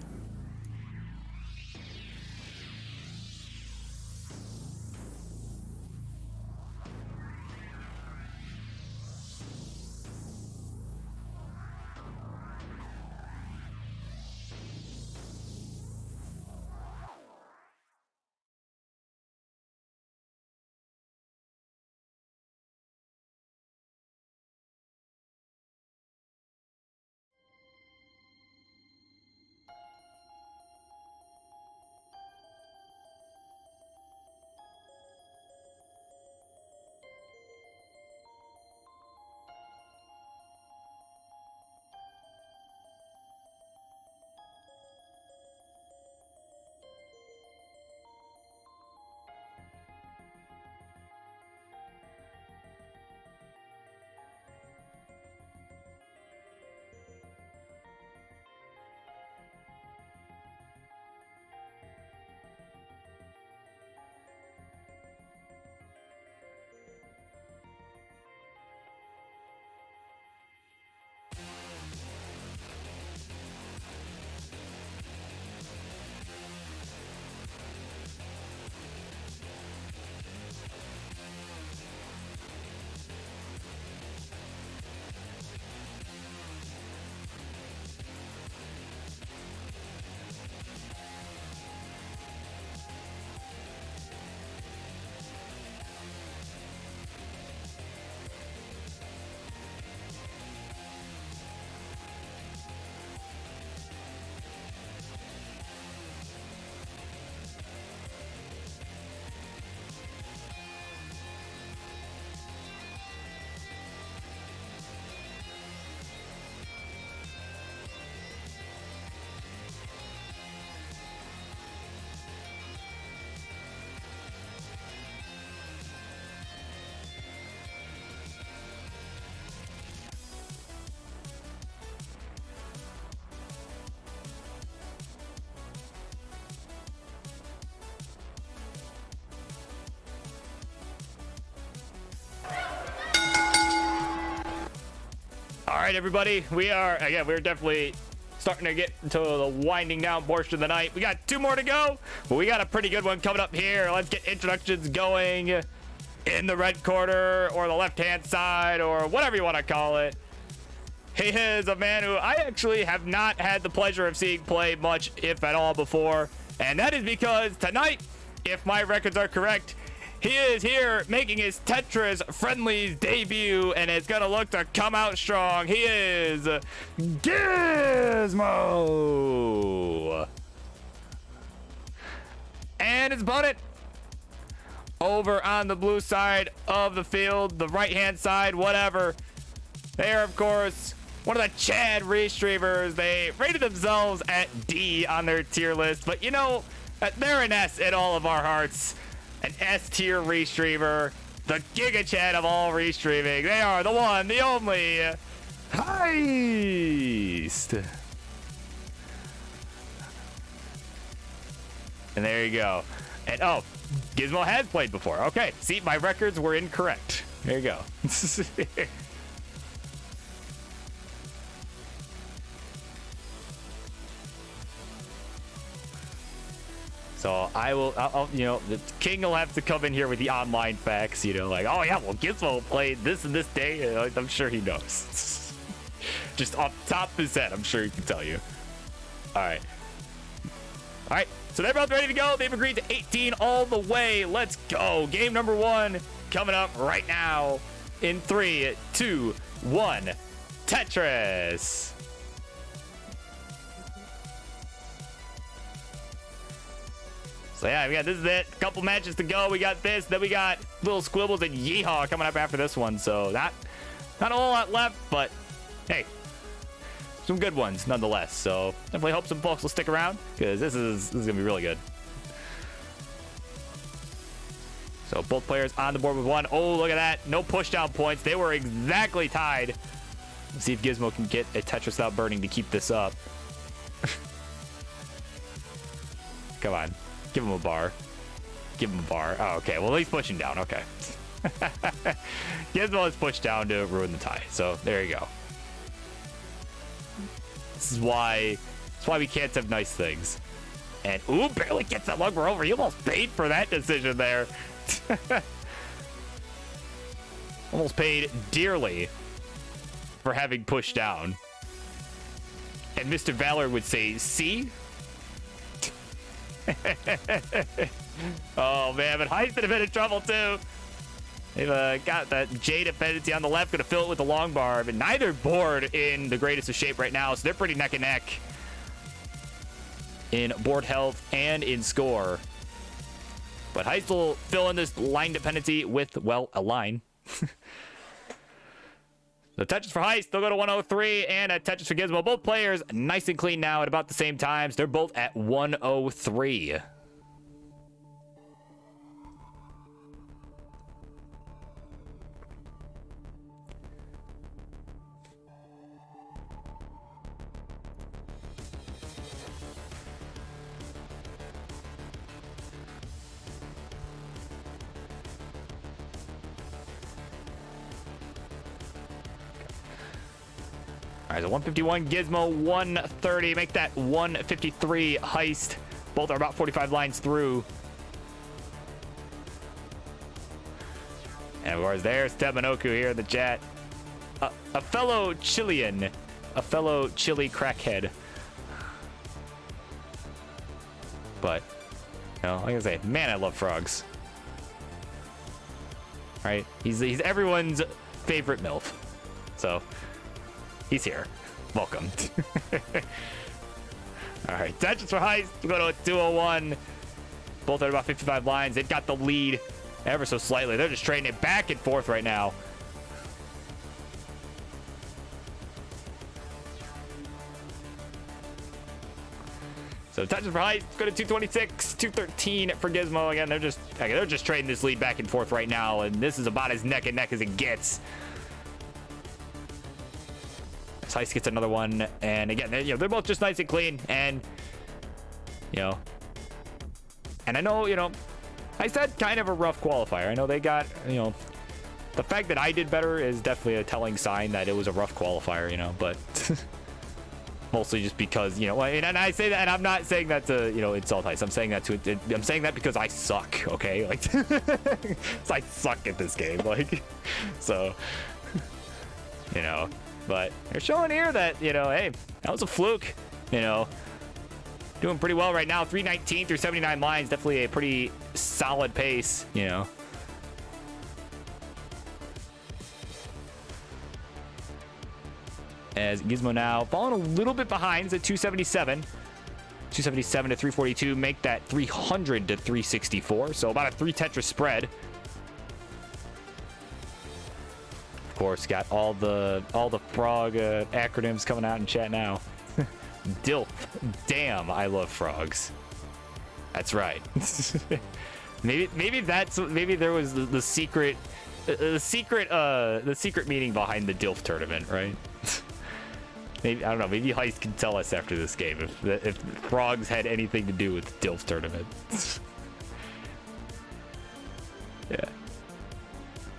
All right, everybody, we're definitely starting to get into the winding down portion of the night. We got 2 more to go, but we got a pretty good one coming up here. Let's get introductions going in the red corner or the left-hand side or whatever you want to call it. He is a man who I actually have not had the pleasure of seeing play much, if at all, before. And that is because tonight, if my records are correct, he is here making his Tetris Friendlies debut, and it's gonna look to come out strong. He is Gizmo! And his opponent over on the blue side of the field, the right-hand side, whatever. They are, of course, one of the Chad Restreamers. They rated themselves at D on their tier list, but you know, they're an S in all of our hearts. An S-tier restreamer, the Giga Chad of all restreaming. They are the one, the only Heist. And there you go. And oh, Gizmo has played before. Okay, see, my records were incorrect. There you go. So I'll you know, the King will have to come in here with the online facts, you know, like, oh yeah, well, Gizmo played this and this day. You know, I'm sure he knows. Just off the top of his head, I'm sure he can tell you. All right. All right, so they're both ready to go. They've agreed to 18 all the way. Let's go. Game number 1 coming up right now in 3, 2, 1. Tetris. So yeah, we got this is it. A couple matches to go. We got this, then we got Little Squibbles and Yeehaw coming up after this one. So not a whole lot left, but hey, some good ones nonetheless. So definitely hope some folks will stick around because this is gonna be really good. So both players on the board with 1. Oh, look at that. No push down points. They were exactly tied. Let's see if Gizmo can get a Tetris without burning to keep this up. Come on. Give him a bar. Give him a bar. Oh, okay. Well, he's pushing down. Okay. Gizmo is pushed down to ruin the tie. So there you go. This is why we can't have nice things. And ooh, barely gets that lugger over. He almost paid for that decision there. Almost paid dearly for having pushed down. And Mr. Valor would say, see? Oh man, but Heist would have been in trouble too. They've got that J dependency on the left, gonna fill it with the long bar, but neither board in the greatest of shape right now, so they're pretty neck and neck in board health and in score. But Heist will fill in this line dependency with, well, a line. The Tetris for Heist, they'll go to 103, and a Tetris for Gizmo. Both players nice and clean now at about the same times. They're both at 103. All right, so 151 Gizmo, 130. Make that 153 Heist. Both are about 45 lines through. And of course, there's Tebanoku here in the chat. A fellow Chilean. A fellow Chile crackhead. But, you know, like I say, man, I love frogs. Right? He's everyone's favorite MILF. So... he's here. Welcome. All right, Tetris for Heist. We'll go to 201. Both at about 55 lines. They've got the lead ever so slightly. They're just trading it back and forth right now. So Tetris for Heist. Go to 226, 213 for Gizmo. Again, they're just trading this lead back and forth right now, and this is about as neck and neck as it gets. Heist gets another one, and again, they're both just nice and clean, and and I know, Heist had kind of a rough qualifier. I know they got, the fact that I did better is definitely a telling sign that it was a rough qualifier, but mostly just because, and I say that, and I'm not saying that to, insult Heist. I'm saying that I'm saying that because I suck, okay? Like, so I suck at this game, like, so, but they're showing here that, hey, that was a fluke, doing pretty well right now. 319 through 79 lines, definitely a pretty solid pace, As Gizmo now falling a little bit behind, is at 277. 277 to 342, make that 300 to 364, so about a 3 Tetris spread. Of course, got all the frog acronyms coming out in chat now. DILF. Damn, I love frogs. That's right. maybe there was the secret meaning behind the DILF tournament, right? Maybe, I don't know, maybe Heist can tell us after this game if frogs had anything to do with the DILF tournament. Yeah.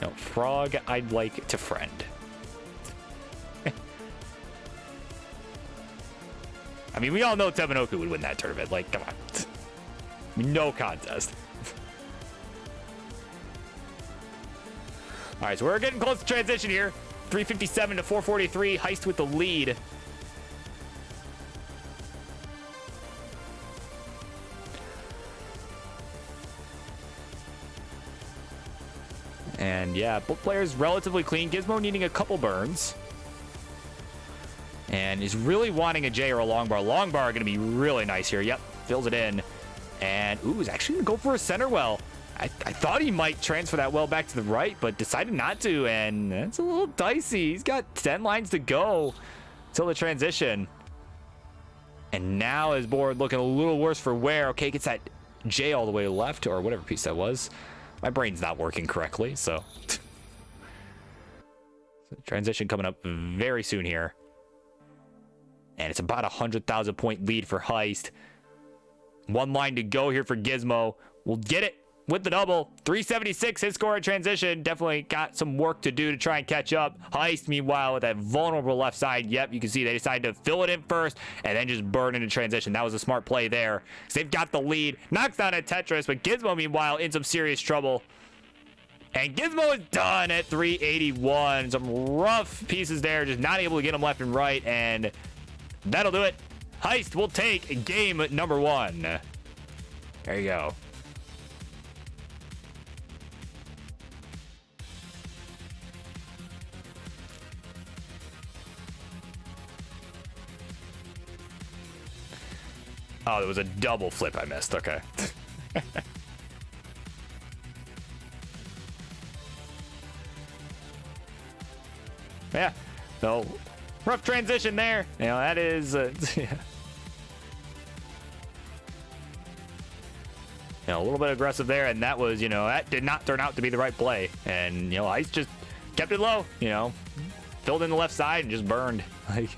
No, frog I'd like to friend. I mean, we all know Tebanoku would win that tournament. Like, come on. No contest. All right, so we're getting close to transition here. 357 to 443. Heist with the lead. And yeah, both players relatively clean. Gizmo needing a couple burns. And is really wanting a J or a long bar. Long bar going to be really nice here. Yep, fills it in. And, ooh, is actually going to go for a center well. I thought he might transfer that well back to the right, but decided not to, and that's a little dicey. He's got 10 lines to go till the transition. And now his board looking a little worse for wear. Okay, gets that J all the way left, or whatever piece that was. My brain's not working correctly, so. Transition coming up very soon here. And it's about 100,000 point lead for Heist. One line to go here for Gizmo. We'll get it with the double. 376 his score at transition. Definitely got some work to do to try and catch up. Heist, meanwhile, with that vulnerable left side. Yep, you can see they decided to fill it in first and then just burn into transition. That was a smart play there. They've got the lead. Knocks down at Tetris, but Gizmo, meanwhile, in some serious trouble. And Gizmo is done at 381. Some rough pieces there, just not able to get them left and right. And that'll do it. Heist will take game number 1. There you go. Oh, there was a double flip I missed. Okay. Yeah. So, rough transition there. You know, that is... yeah. You know, a little bit aggressive there, and that was, you know, that did not turn out to be the right play. And, you know, Ice just kept it low, you know, filled in the left side and just burned. Like...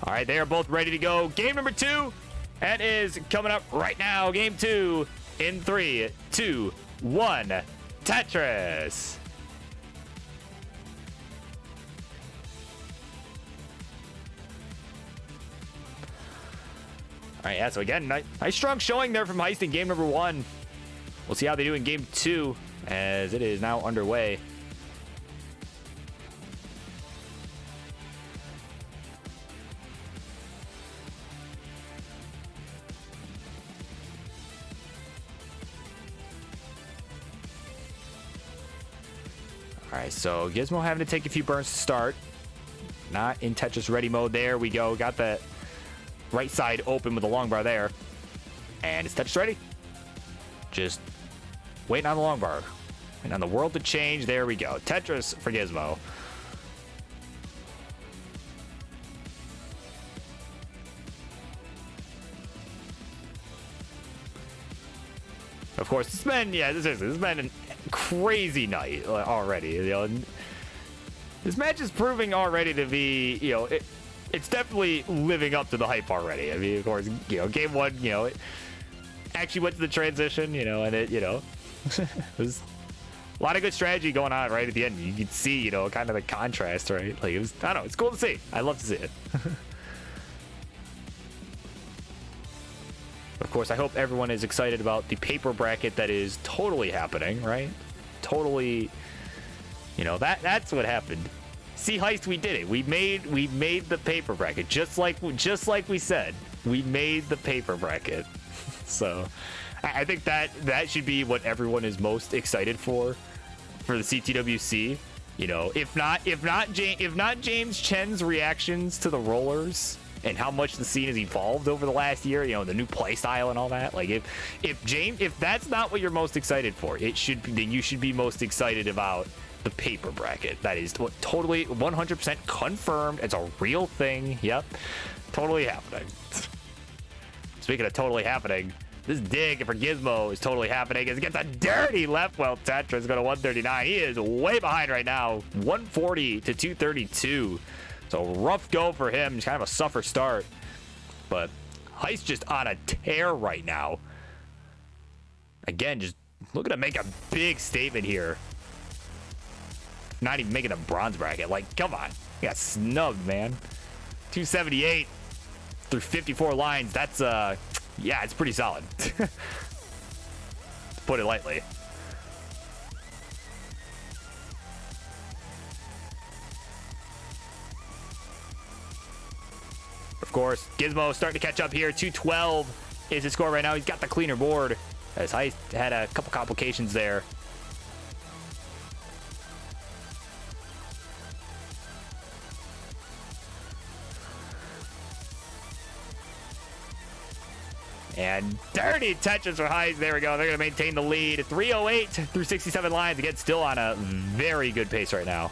All right, they are both ready to go. Game number 2, that is coming up right now. Game 2 in 3, 2, 1. Tetris. All right, yeah, so again, nice strong showing there from Heist in game number 1. We'll see how they do in game 2 as it is now underway. All right, so Gizmo having to take a few burns to start. Not in Tetris ready mode. There we go. Got the right side open with the long bar there. And it's Tetris ready. Just waiting on the long bar. And on the world to change. There we go. Tetris for Gizmo. Of course, it's been, yeah, this has been a crazy night already. You know, this match is proving already to be, you know, it's definitely living up to the hype already. I mean, of course, you know, game 1, you know, it actually went to the transition, you know, and it, you know, it was a lot of good strategy going on right at the end. You could see, you know, kind of the contrast, right? Like, it was, I don't know, it's cool to see. I love to see it. Of course, I hope everyone is excited about the paper bracket that is totally happening, right? Totally, you know, that's what happened. See, Heist, we did it. We made the paper bracket just like we said. We made the paper bracket. So, I think that should be what everyone is most excited for the CTWC. You know, if not James Chen's reactions to the rollers and how much the scene has evolved over the last year, you know, the new play style and all that. Like, if that's not what you're most excited for, then you should be most excited about the paper bracket. That is totally 100% confirmed. It's a real thing. Yep, totally happening. Speaking of totally happening, this dig for Gizmo is totally happening. It gets a dirty left well. Tetris go to 139. He is way behind right now. 140 to 232. So rough go for him. It's kind of a suffer start. But Heist just on a tear right now. Again, just looking to make a big statement here. Not even making a bronze bracket. Like, come on. You got snubbed, man. 278. through 54 lines. That's yeah, it's pretty solid. To put it lightly. Of course, Gizmo starting to catch up here. 212 is his score right now. He's got the cleaner board, as Heist had a couple complications there. And dirty touches for Heist. There we go. They're going to maintain the lead. 308 through 67 lines. Again, still on a very good pace right now.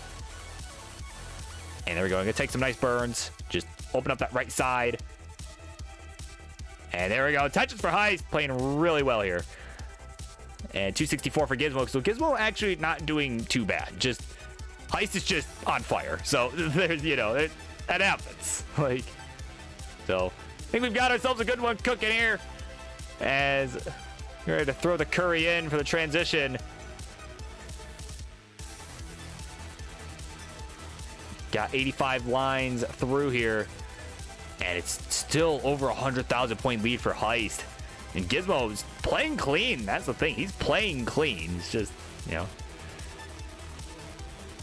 And there we go. I'm going to take some nice burns. Just open up that right side. And there we go. Touches for Heist. Playing really well here. And 264 for Gizmo. So Gizmo actually not doing too bad. Just Heist is just on fire. So there's, you know, that happens. Like, so I think we've got ourselves a good one cooking here. As we're ready to throw the curry in for the transition. Got 85 lines through here. And it's still over 100,000 point lead for Heist. And Gizmo's playing clean. That's the thing. He's playing clean. It's just, you know,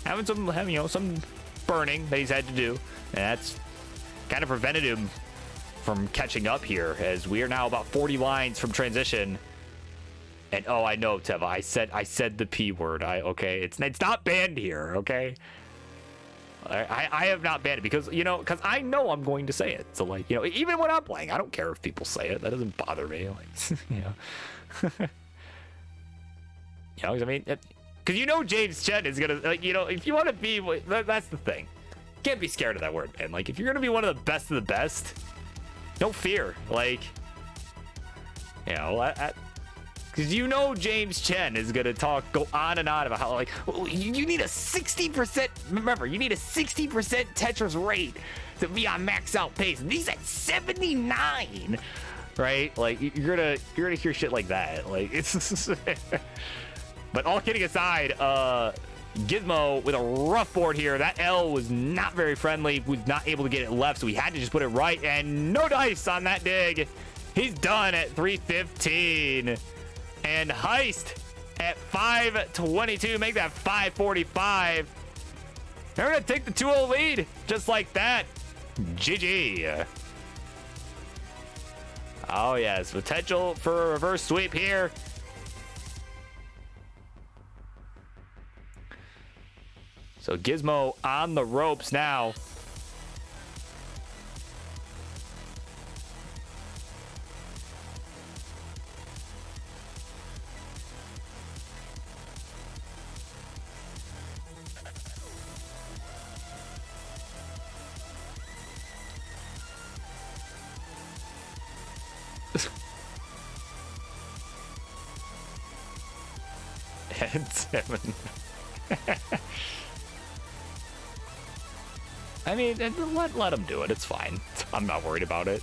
having some burning that he's had to do. And that's kind of prevented him from catching up here, as we are now about 40 lines from transition. And oh, I know, Teva, I said the P word. Okay, it's not banned here, okay? I have not banned it because, you know, because I know I'm going to say it. So, like, you know, even when I'm playing, I don't care if people say it. That doesn't bother me. Like, you know. You know, I mean, because you know James Chen is gonna, like, you know, if you want to be, that's the thing. Can't be scared of that word, man. Like, if you're gonna be one of the best, no fear. Like, you know, because you know James Chen is going to go on and on about how, like, you need a 60%, remember, you need a 60% Tetris rate to be on max out pace. And he's at 79, right? Like, you're gonna hear shit like that. Like, it's but all kidding aside, Gizmo with a rough board here. That L was not very friendly, was not able to get it left, so he had to just put it right, and no dice on that dig. He's done at 315. And Heist at 522, make that 545. They're gonna take the 2-0 lead just like that. GG. Oh yes, potential for a reverse sweep here. So Gizmo on the ropes now. And 7. I mean, let him do it. It's fine. I'm not worried about it.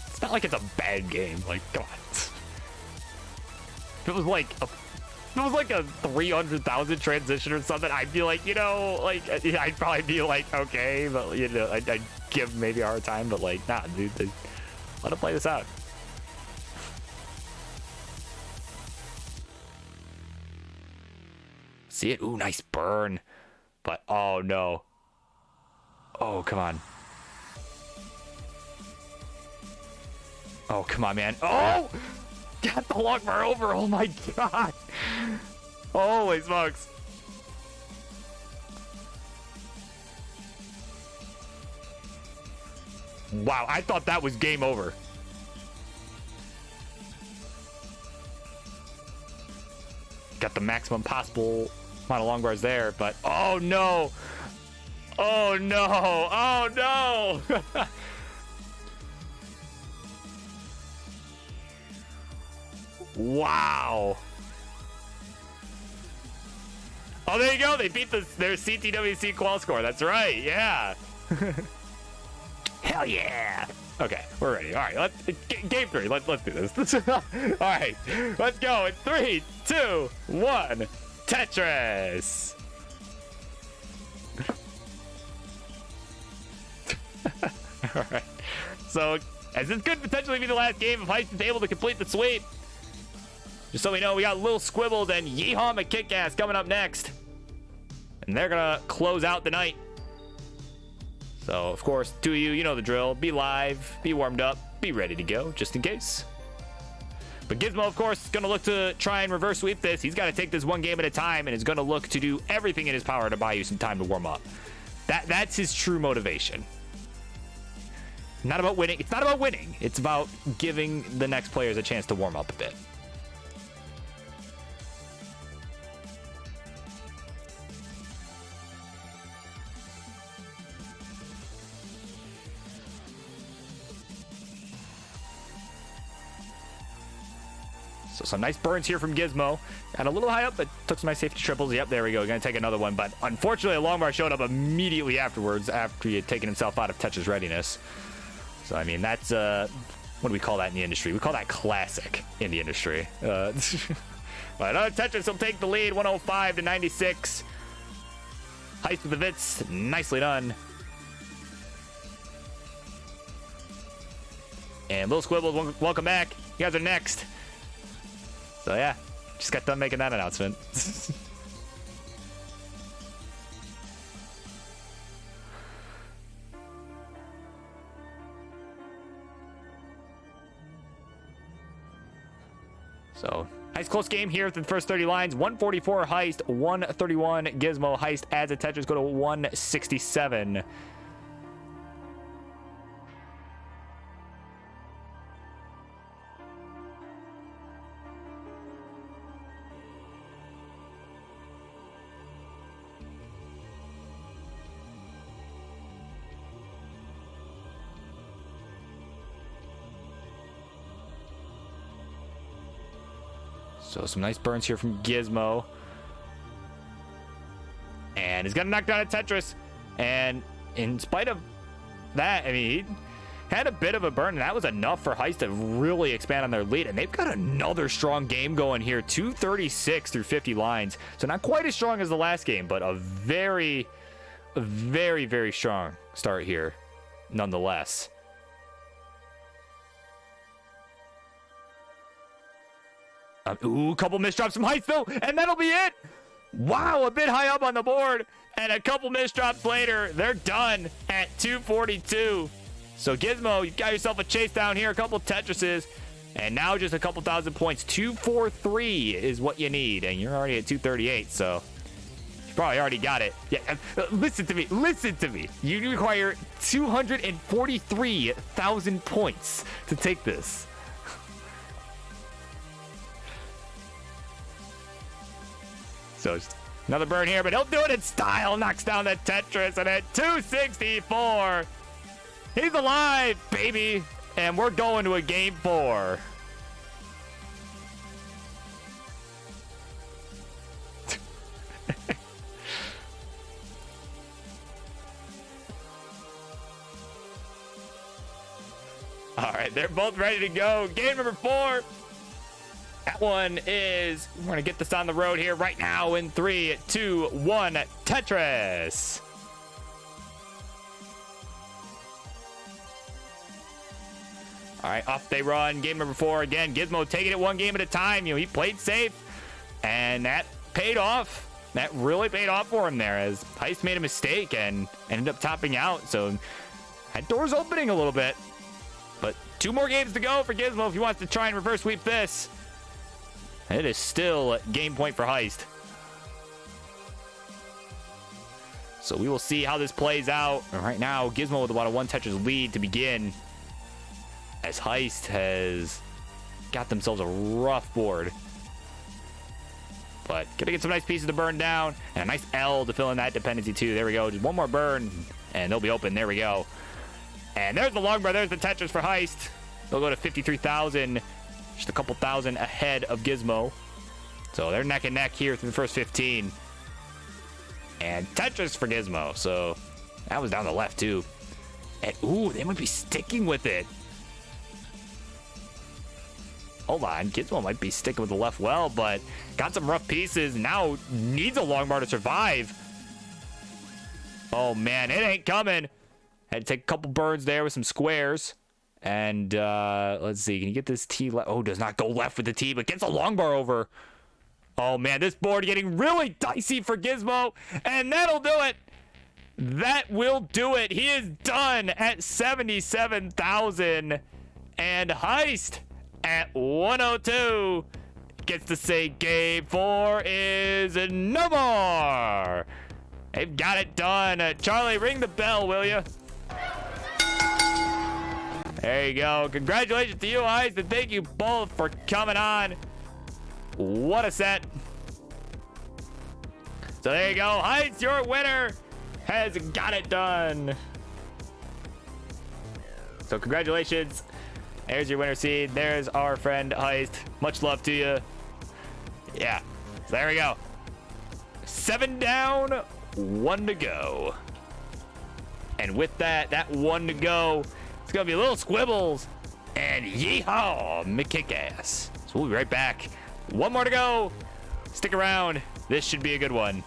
It's not like it's a bad game. Like, come on. If it was like a 300,000 transition or something, I'd be like, you know, like, I'd probably be like, okay, but, you know, I'd give maybe a hard time, but, like, nah, dude, let him play this out. See it? Ooh, nice burn. But, oh, no. Oh, come on. Oh, come on, man. Oh! Got the long bar over. Oh, my God. Holy smokes. Wow, I thought that was game over. Got the maximum possible amount of long bars there, but oh no! Oh no! Oh no! Wow! Oh, there you go. They beat their CTWC qual score. That's right. Yeah. Hell yeah. Okay, we're ready. All right, game 3. Let's do this. All right, let's go. In 3, 2, 1, Tetris. All right. So, as this could potentially be the last game if Heist is able to complete the sweep. Just so we know, we got Lil Squibbles and Yeehaw McKickass coming up next. And they're going to close out the night. So, of course, to you, you know the drill. Be live, be warmed up, be ready to go, just in case. But Gizmo, of course, is going to look to try and reverse sweep this. He's got to take this one game at a time and is going to look to do everything in his power to buy you some time to warm up. That's his true motivation. Not about winning. It's not about winning. It's about giving the next players a chance to warm up a bit. So some nice burns here from Gizmo. Got a little high up, but took some nice safety triples. Yep, there we go. Gonna take another one. But unfortunately, a long bar showed up immediately afterwards after he had taken himself out of Tetris readiness. So, I mean, that's, what do we call that in the industry? We call that classic in the industry. But Tetris will take the lead, 105 to 96. Heist with the Vits. Nicely done. And Lil Squibbles, welcome back. You guys are next. So yeah, just got done making that announcement. So nice close game here through the first 30 lines. 144 Heist, 131 Gizmo. Heist adds a Tetris, go to 167. So some nice burns here from Gizmo. And he's gonna knock down a Tetris. And in spite of that, I mean, he had a bit of a burn, and that was enough for Heist to really expand on their lead. And they've got another strong game going here. 236 through 50 lines. So not quite as strong as the last game, but a very, very strong start here, nonetheless. Ooh, a couple misdrops from Heist though, and that'll be it. Wow, a bit high up on the board, and a couple misdrops later, they're done at 242. So Gizmo, you've got yourself a chase down here, a couple Tetrises, and now just a couple thousand points. 243 is what you need, and you're already at 238, so you probably already got it. Yeah, listen to me. You require 243,000 points to take this. So another burn here, but he'll do it in style. Knocks down the Tetris, and at 264, he's alive, baby. And we're going to a game 4. All right, they're both ready to go. Game number 4. That one is, we're going to get this on the road here right now in 3, 2, 1, Tetris. All right, off they run. Game number 4 again. Gizmo taking it one game at a time. You know, he played safe, and that paid off. That really paid off for him there as Heist made a mistake and ended up topping out. So that door's opening a little bit. But 2 more games to go for Gizmo if he wants to try and reverse sweep this. It is still game point for Heist. So we will see how this plays out. And right now, Gizmo with about a 1 Tetris lead to begin. As Heist has got themselves a rough board. But gonna get some nice pieces to burn down. And a nice L to fill in that dependency too. There we go. Just one more burn. And they'll be open. There we go. And there's the long bar. There's the Tetris for Heist. They'll go to 53,000. Just a couple thousand ahead of Gizmo. So they're neck and neck here through the first 15. And Tetris for Gizmo. So that was down the left too. And ooh, they might be sticking with it. Hold on, Gizmo might be sticking with the left well, but got some rough pieces. Now needs a long bar to survive. Oh man, it ain't coming. Had to take a couple burns there with some squares. And let's see. Can you get this T left? Oh, does not go left with the T, but gets a long bar over. Oh, man, this board getting really dicey for Gizmo. And that'll do it. That will do it. He is done at 77,000. And Heist at 102 gets to say game 4 is no more. They've got it done. Charlie, ring the bell, will you? There you go. Congratulations to you, Heist, and thank you both for coming on. What a set. So there you go. Heist, your winner, has got it done. So congratulations. There's your winner seed. There's our friend Heist. Much love to you. Yeah. So there we go. 7 down, 1 to go. And with that 1 to go, it's going to be Little Squibbles and Yeehaw McKickass. So we'll be right back. 1 more to go. Stick around. This should be a good one.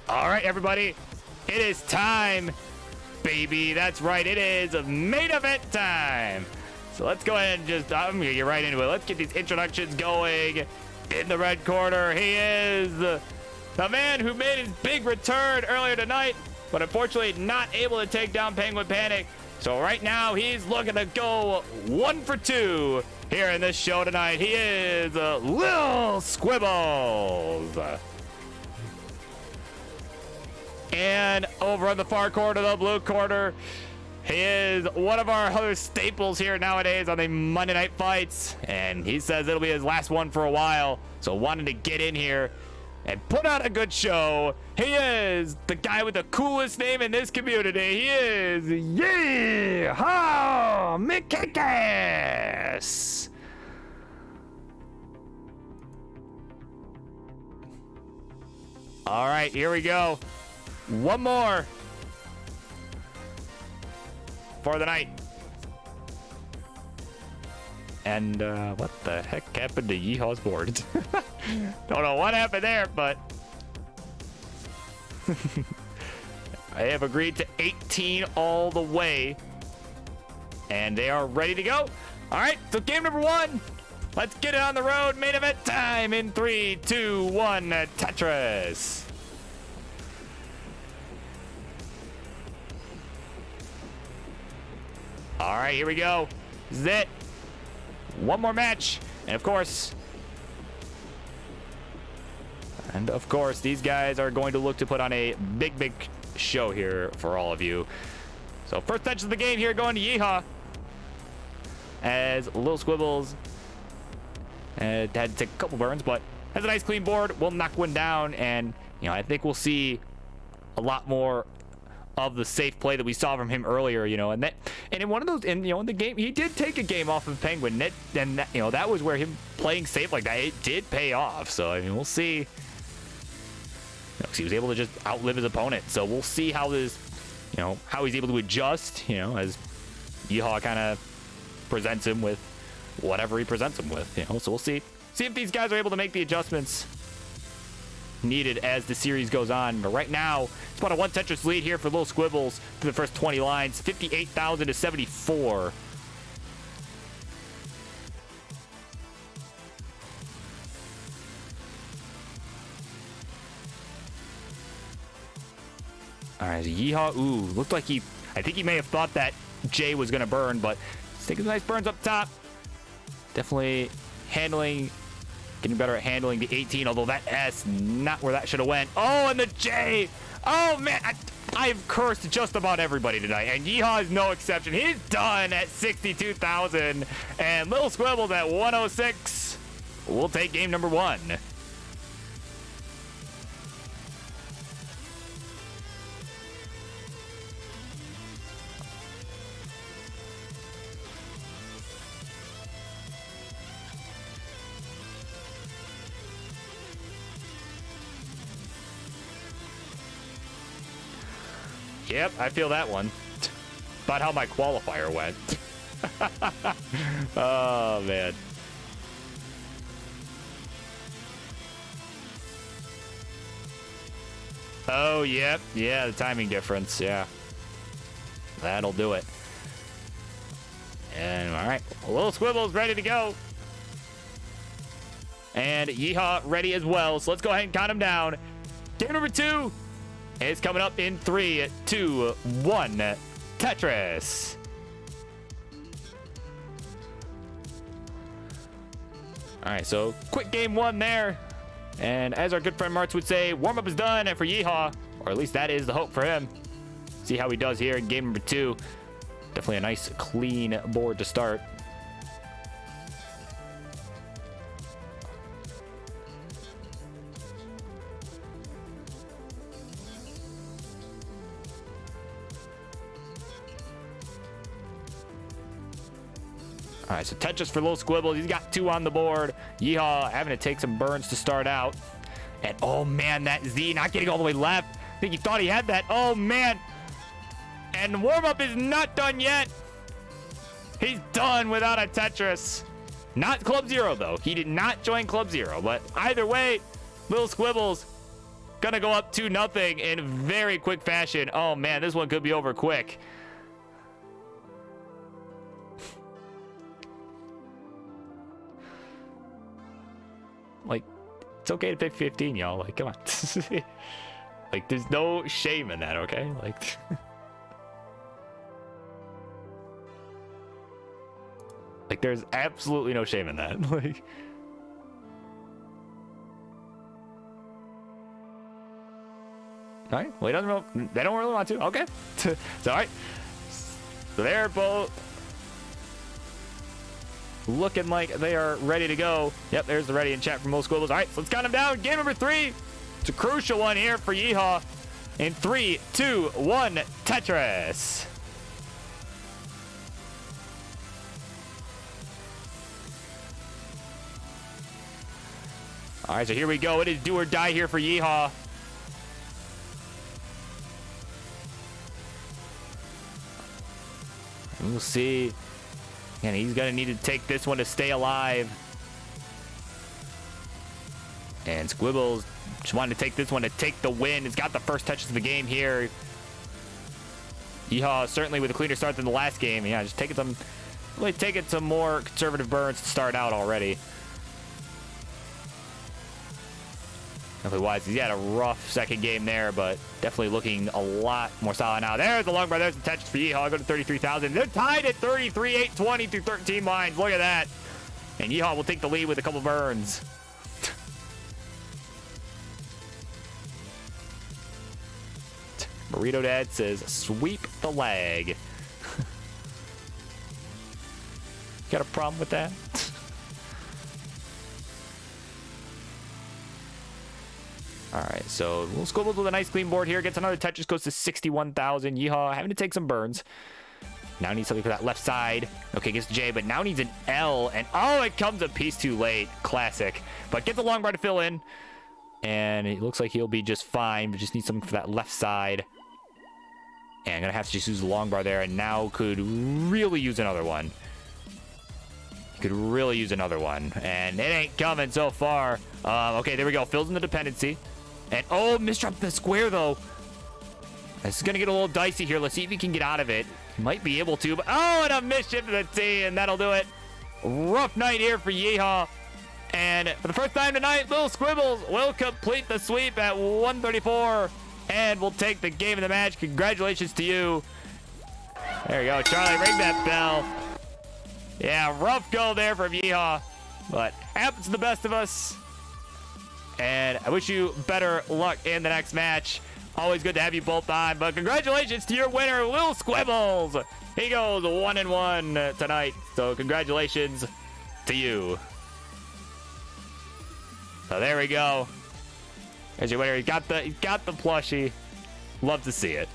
All right, everybody, it is time, baby. That's right, it is main event time. So let's go ahead and I'm gonna get right into it. Let's get these introductions going. In the red corner, he is the man who made his big return earlier tonight, but unfortunately not able to take down Penguin Panic. So right now, he's looking to go 1 for 2 here in this show tonight. He is Lil Squibbles. And over on the far corner, the blue corner, he is one of our other staples here nowadays on the Monday Night Fights. And he says it'll be his last one for a while. So wanted to get in here and put on a good show. He is the guy with the coolest name in this community. He is Yeehaw McKickass. All right, here we go. One more for the night. And what the heck happened to Yeehaw's board? Don't know what happened there, but I have agreed to 18 all the way. And they are ready to go. All right, so game number 1. Let's get it on the road. Main event time in 3, 2, 1, Tetris. All right, here we go. This is it. One more match. And of course, these guys are going to look to put on a big show here for all of you. So first touch of the game here going to Yeehaw, as Lil Squibbles Had to take a couple burns, but has a nice clean board. We'll knock one down, and I think we'll see a lot more of the safe play that we saw from him earlier. And in one of those, in the game, he did take a game off of Penguin, and that was where him playing safe like that, it did pay off. So I mean, we'll see. 'Cause he was able to just outlive his opponent. So we'll see how this, how he's able to adjust. As Yeehaw kind of presents him with whatever he presents him with. So we'll see if these guys are able to make the adjustments needed as the series goes on. But right now, it's about a 1 Tetris lead here for Little Squibbles through the first 20 lines, 58,000 to 74. All right, Yeehaw. Ooh, looked like I think he may have thought that Jay was going to burn, but he's taking some nice burns up top. Definitely getting better at handling the 18, although that S, not where that should have went. Oh, and the J. Oh, man. I've cursed just about everybody tonight, and Yeehaw is no exception. He's done at 62,000, and Little Squibbles at 106. We'll take game number 1. Yep, I feel that one. About how my qualifier went. Oh, man. Oh, yep. Yeah, the timing difference. Yeah. That'll do it. And, all right. Little Squibbles ready to go. And Yeehaw ready as well. So let's go ahead and count him down. Game number 2. It's coming up in 3, 2, 1. Tetris. All right, so quick game 1 there. And as our good friend Martz would say, warm-up is done for Yeehaw. Or at least that is the hope for him. See how he does here in game number 2. Definitely a nice, clean board to start. All right, so Tetris for Little Squibbles. He's got 2 on the board. Yeehaw having to take some burns to start out. And, oh, man, that Z not getting all the way left. I think he thought he had that. Oh, man. And warm-up is not done yet. He's done without a Tetris. Not Club Zero, though. He did not join Club Zero. But either way, Little Squibbles going to go up 2-0 in very quick fashion. Oh, man, this one could be over quick. Like, it's okay to pick 15, y'all. Like, come on. Like, there's no shame in that, okay? Like, like, there's absolutely no shame in that. Like, all right. Well, they don't really want to. Okay. So, all right. So they're both looking like they are ready to go. Yep, there's the ready in chat from Little Squibbles. All right, so let's count them down. Game number 3. It's a crucial one here for Yeehaw. In 3, 2, 1, Tetris. All right, so here we go. It is do or die here for Yeehaw. And we'll see. And he's going to need to take this one to stay alive. And Squibbles just wanted to take this one to take the win. It's got the first touches of the game here. Yeehaw certainly with a cleaner start than the last game. Yeah, just taking some more conservative burns to start out already. Otherwise, he's had a rough second game there, but definitely looking a lot more solid now. There's the long bar. There's the touch for Yeehaw. Go to 33,000. They're tied at 33,820 through 13 lines. Look at that. And Yeehaw will take the lead with a couple burns. Burrito Dad says, sweep the lag. Got a problem with that? All right, so Little Squibbles with a nice clean board here. Gets another Tetris, goes to 61,000. Yeehaw, having to take some burns. Now needs something for that left side. Okay, gets J, but now needs an L. And oh, it comes a piece too late. Classic. But gets a long bar to fill in. And it looks like he'll be just fine, but just needs something for that left side. And I'm going to have to just use the long bar there. And now could really use another one. Could really use another one. And it ain't coming so far. Okay, there we go. Fills in the dependency. And oh, misdropped the square, though. This is going to get a little dicey here. Let's see if he can get out of it. He might be able to. But oh, and a mischief to the T. And that'll do it. Rough night here for Yeehaw. And for the first time tonight, Little Squibbles will complete the sweep at 134. And we'll take the game of the match. Congratulations to you. There you go. Charlie, ring that bell. Yeah, rough go there from Yeehaw. But happens to the best of us. And I wish you better luck in the next match. Always good to have you both on. But congratulations to your winner, Little Squibbles. He goes 1-1 tonight. So congratulations to you. So there we go. There's your winner. He's got the plushie. Love to see it.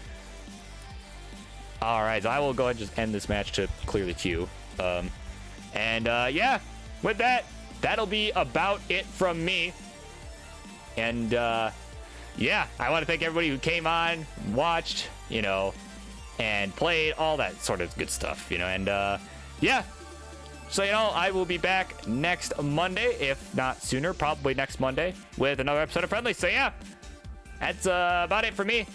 All right, so I will go ahead and just end this match to clear the queue. Yeah, with that, that'll be about it from me. And yeah, I want to thank everybody who came on, watched, and played, all that sort of good stuff, and yeah. So, I will be back next Monday, if not sooner, probably next Monday, with another episode of Friendly. So, yeah, that's about it for me.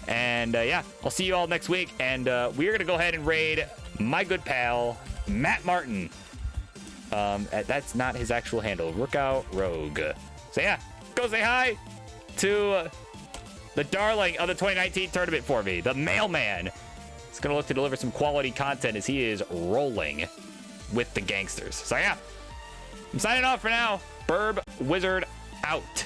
And, yeah, I'll see you all next week. And we're going to go ahead and raid my good pal, Matt Martin. That's not his actual handle, Rookout Rogue. So, yeah, go say hi to the darling of the 2019 tournament for me, the mailman. He's going to look to deliver some quality content as he is rolling with the gangsters. So yeah, I'm signing off for now. Burb Wizard out.